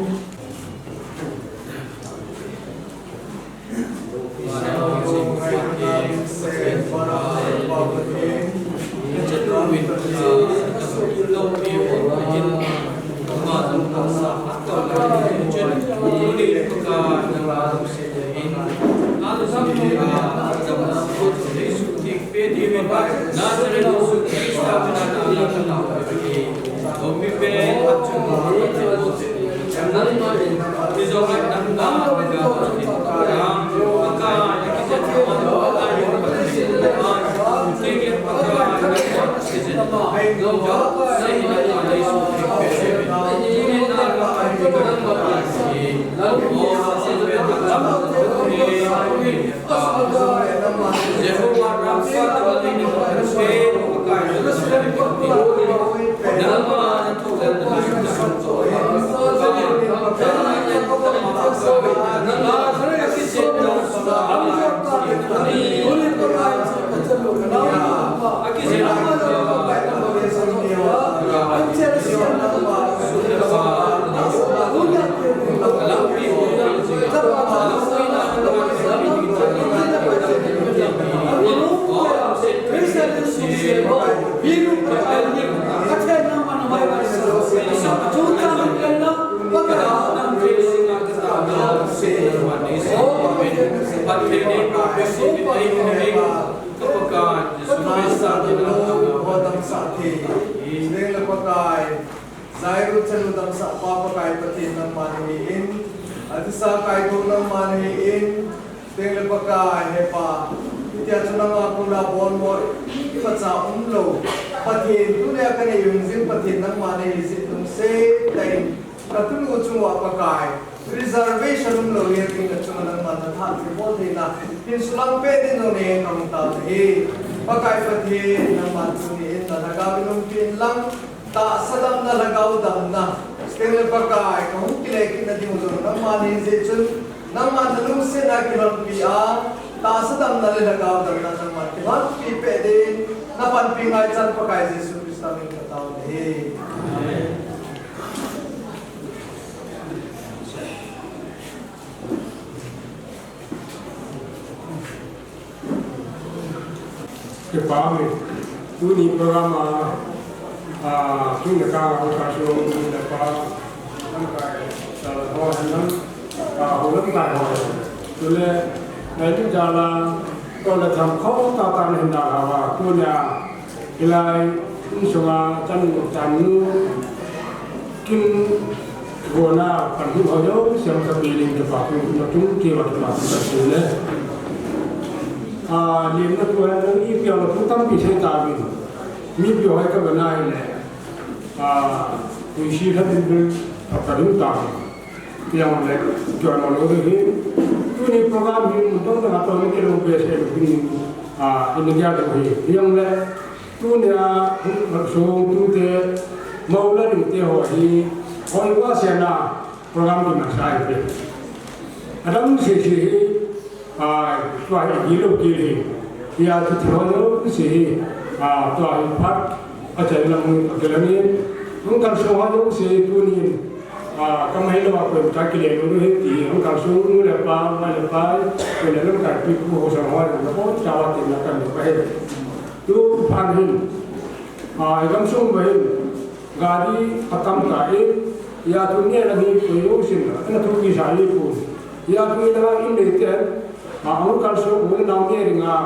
Zai ruchan udang sa papakai patin ng manihin at sa kaito ng manihin tinggal pakai hepa itiya tunang ako na bon mo ipat sa umlo patin tuloy ka na yung zin patin ng manihin nung say tay katulog chungwa pakai reservation umlo yung at chunga ng manathat ripote na insulang pwede no ni ng tahi pakai patin ng manihin na nagawin ng pinlang ta sadam na lagaw dam na stel pakai kung kilay na dimudo nang manin sechun nang manalung se na kilon pia ta sadam na lagaw dam na nang man kiman pi pede na panpingay chan pakai Jesus Kristo ng katao ni amen ke pame tu ni programa chúng ta cao hơn cả số là có năm cái hồi năm hồi năm cái hồi cho nên ngày chúng ta là còn là thằng khó ta ta hiện đại và tôi nhà cái này những số chân kim vừa nào cần cũng hỏi nhau xem sao bị linh được vào nó chúng kia vào là sự lên liền nó tôi là ý biểu là cũng tâm bị sai ta mình mi biểu hay các bạn này tôi xin hết những cái đúng tao yang lek jual malu tu ni program ni untuk nak tahu ni kalau biasa begini Indonesia tu yang lek tu ni langsung tu te mau lah ni te hoi hoi siapa program tu nak saya tu ada mungkin sih tuai hidup kiri dia tu terlalu sih tuai part ajar dalam kelanian mungkin semua tu sih tu ni kamay lo ako kakile lo hiti ang kalsung mula pa malapay kaya lang kakip ko sa mga ko tawatin na kami pa tu panhin igam sung bahin gadi atam kain ya dunia lagi koyo sin na tu kisali ko ya tu ila indete ang kalsung mo na ni ringa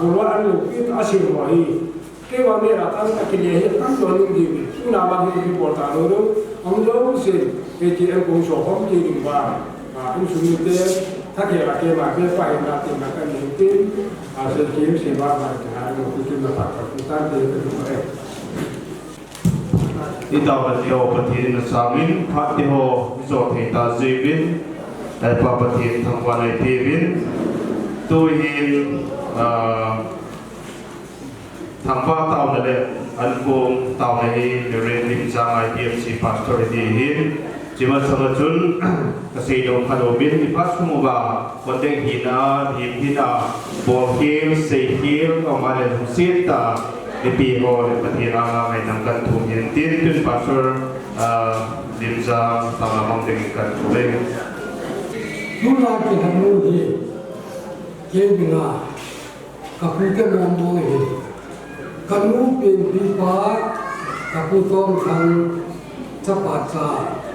ulwa an pit asir mo hi kewa mera tan kakile tan do ni di suna ba ni porta lo हम लोग से ATM को शॉप की रिंगा इन सुनिते थके रखे माके पाए ना ते ना का निते आसे की सेवा मार के हार को कुछ ना पाता उतार दे तो है इतावतियो पथिन सामिन फाते हो जो थेता जीविन पापथिन थंगवाने तेविन तो हिन thangpa tao na le album tao na hi ren lim jang IPMC pastor di hin jiwa sama chun kasi do khado bin ni pas mu ba kodeng hina hina bo hil se hil o ma le sit ta ni pi ho le pathira ngai nam kan thum hin tin tun pastor lim jang tao na mong ding kan le nu la ke hanu hi ke bina kapu ke mo hi kanu pin pipa kapu tong khang chapat sa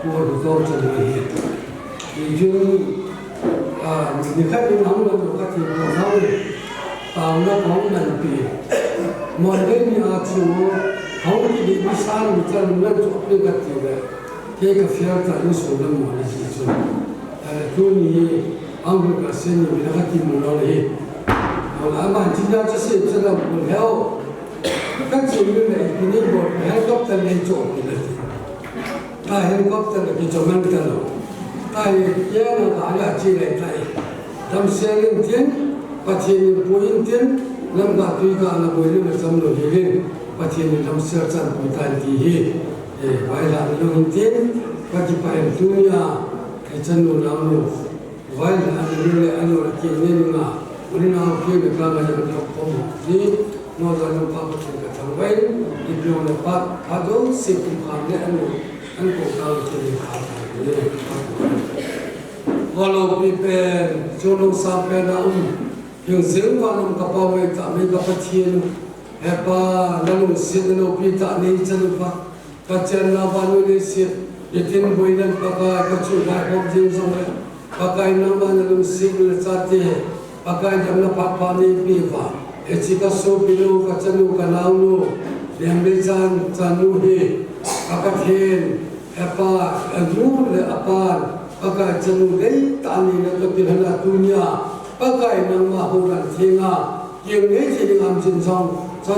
ko tong chali hi ju ni kha ni nang lo ka ti mo nang taw na bong nan pi mo de ni a chu hong ki bi san mi chan na chu pe ka ti le ke ka fia ta ni so na mo ni chi chu tu ni ang ka se ni bi ka ti mo lo hi 我们俺们今天这些这个股票， các chị như này thì như một helicopter lên chỗ thì là ta helicopter là cái chỗ mang tên rồi ta kia nó đã là chi lại tại làm xe lên tiến và thì bùi in tiến làm cả tuy cả là bùi lên là xong rồi lên và thì làm xe chân bùi tay thì hi phải là nó in tiến và thì phải tu nhà cái chân nó làm nó phải là anh là kia nên mà 우리는 기업에 가가지고 보면 nó ra nó bao nhiêu cái thằng vậy thì bây giờ bắt đầu xây dựng hàng này anh cũng cao trên hàng này kalau pipen jono sampai nam yang sering wanam kapal mereka mereka pacien apa lalu siapa pita ni cenapa pacien nama ni siapa itu buidan pakai kacungan objek sama pakai nama lalu siapa sate pakai jamna pakpani pipa ecika so bilu kacanu kanaunu yang bejan canu he akathen apa anu le apa pakai canu dei tani le kapilana dunia pakai nama huran thinga yang ne jing am jin song so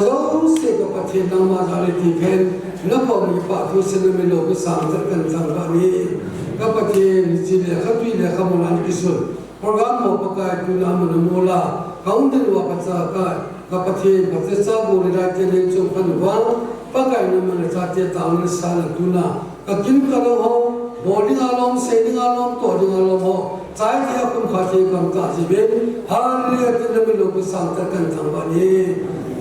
se ka pathen nama jale ti phen na ko ni pa thu sen me lo ko sang tar kan sang ba ni ka pathen ji le khapi le khamulan kisul program mo pakai tuna mo mola kaunten wa patsa ka kapathin patsa bo ri ra te le chung kan wa pakai na man cha te taun sa la tuna ka kin ka lo ho body alom setting alom to ding alom ho chai thia kum kha te kam ta ji be har le te na me lo ko sang ta kan thang ba ni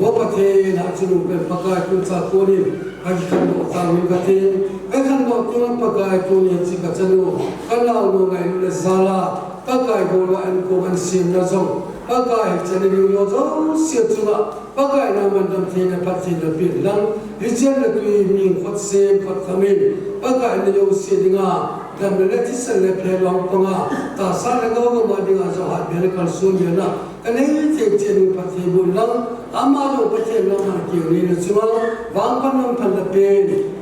wo pathe na chunu pe pakai kun sa ko ni ka kan do ta mi ka te ka kan do tu pakai ko ni chi ka chanu ka la lo ngai le sala pakai bolo an ko an sim na zong pakai chani yu yo zo sia chuma pakai na man dam the na pathi na pi lang hichen na tu mi khot se khot khami pakai na yo se dinga dam le ti san le phe long panga ta sa le go go ma dinga zo ha be kal sun ye na kanai che che ni pathi bu lang ama lo pathi lo ma ki ni na chuma wang pan nam phan la pe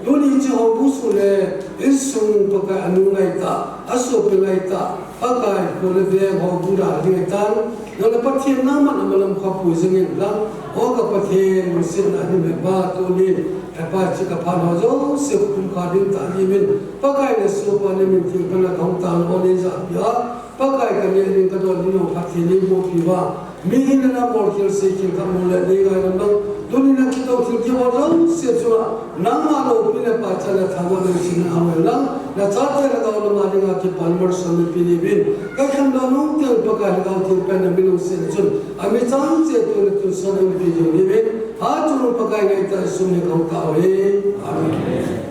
lo ni che ho bu su le isung pakai anu ngai ta aso pe ngai ta pakai ko le ve ho bu da ni tan nó là phát hiện nam mà làm khó bùi dương nhiên lắm, họ có phát hiện một sinh là như vậy ba tôi lên, ba chỉ có phản hồi dấu sự cũng có đến tại vì mình, bác cái là số bao nhiêu mình thì phải là không tàn bao nhiêu giờ nữa, bác cái cái này mình cái đó đi nó phát hiện đi bộ phi va, mình là nó bỏ kiểu xây dựng cái môn là đi cái nó đâu, tôi nên là cái đầu tiên cái bao dấu sẽ cho nắng mà đâu mình là bắt cha là thằng nó mình xin ăn rồi lắm, là chắc chắn là cái mà đi cái bản mật số mình phi đi bên, cái khăn đó nó tiêu bác cái cái tiêu bên là mình sẽ chun, ami chang che tu le tu so ne pi jo ni be ha chu pakai ngai ta su ne kau ta we amen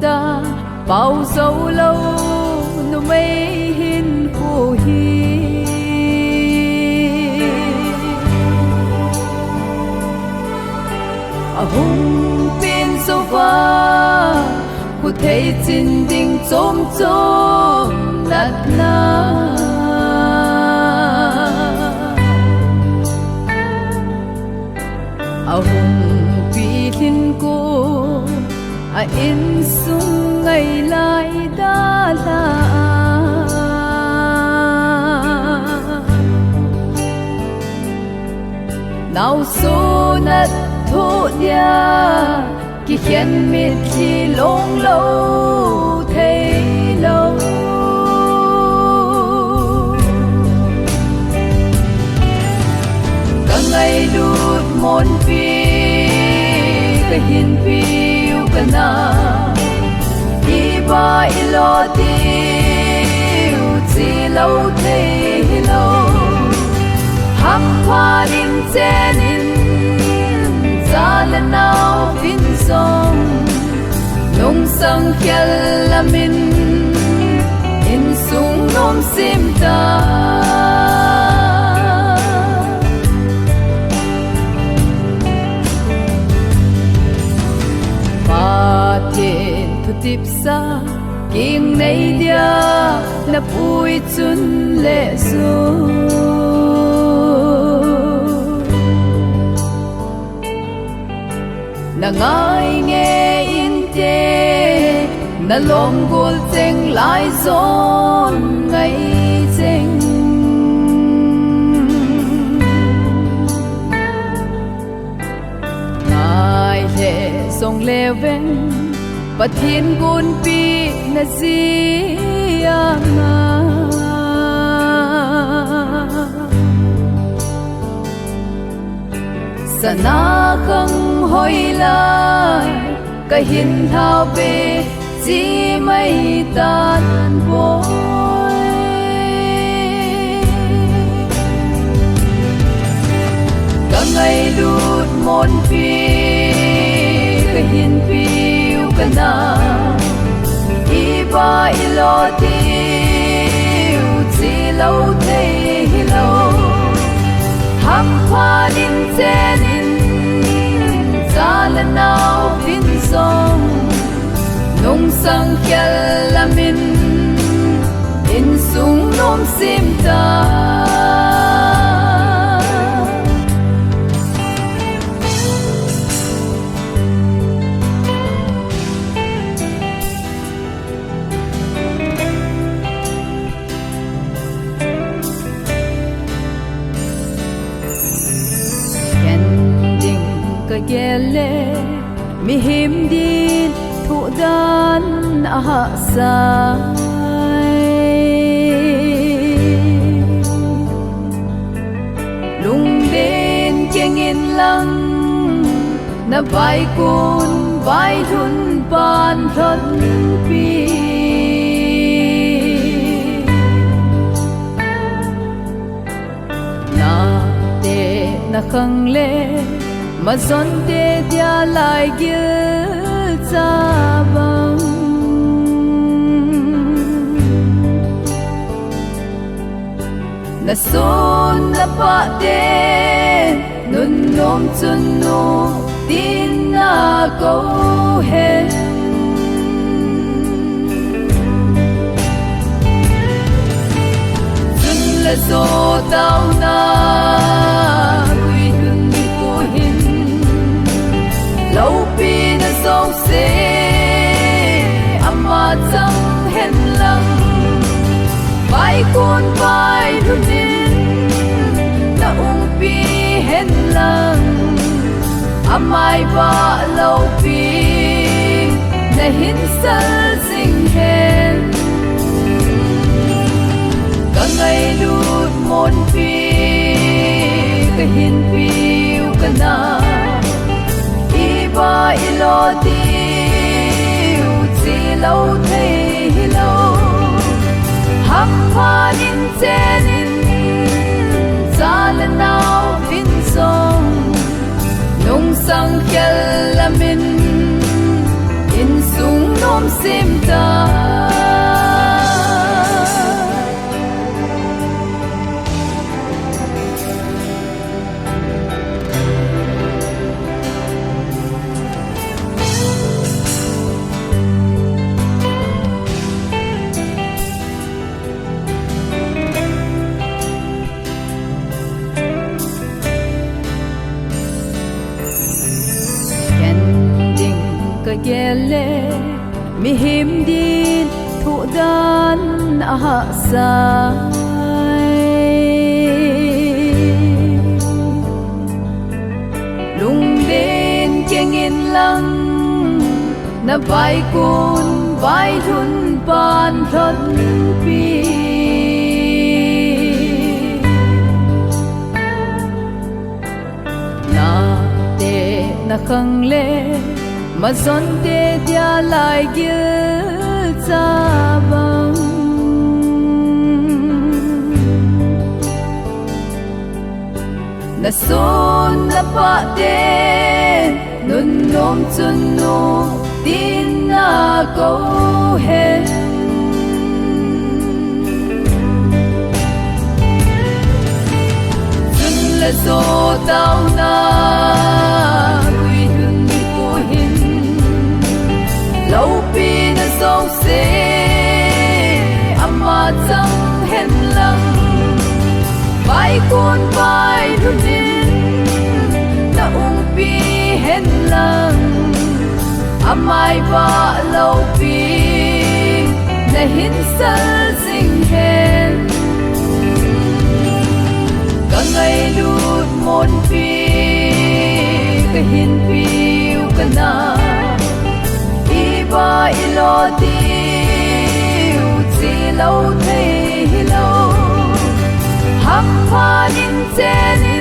da bao dấu lâu nu mây hin cô hi hùng pin sâu va cô thấy trên đỉnh chôm chôm đặt na hùng pin cô in sung ngày lại đã là nào số nát thô dia khi khen mít khi lông lâu thấy lâu cả ngày đút môn phi cái hiền phi na iba ilo tiu chi lâu thế lâu hắc hoa đêm trên in ra là nào vinh song nông sang khel la min in sung nom sim ta pa thiên thu tip sa kinh nay dia na pui chun le su na ngai nghe in te na lom gol cheng lai zon ngai cheng ngai he song le ven pa thiên gun pi na zianga sana khang hoi lai ka hin thao pe chi mai tan boy ka ngai lut mon pi ka hin piu ka na i ba i lo ti chi lo thei lo hak pha din chen in za la nao vin song nông sang khel la min in sung nom sim ta gele mi him din thu dan a sai lung den cheng in lang na vai kun vai thun pan thân pi na te na khang le mà son te dia lại gil cha bang na son na pa te nun nom chun no tin na go hen chun la so tao na lâu pi na song se ama chang hen lang vai con vai thu din na pi hen lang amai ba lâu pi na hin sal sing hen ka ngai lut mon pi ka hin piu ka na ba i lo ti chi lo thei lo hak pha din chen in za la nao vin song nông sang khel la min in sung nom sim ta gele mi him din thu dan a sai lung den cheng in lang na vai kun vai thun pan thân pi na te na khang le mà son te dia lại gil cha bang na son na pa de nun nom chun nu tin na go hen chun la so tao na quy hưng cô hin lâu pi na song se amma chẳng hen lăng vai con vai thunin na ung pi hen lang amai ba lâu pi na hin sal sing hen ka ngai lut mon pi ka hin piu ka na i ba i lo ti u chi lâu thei hi lâu hấp pha in chen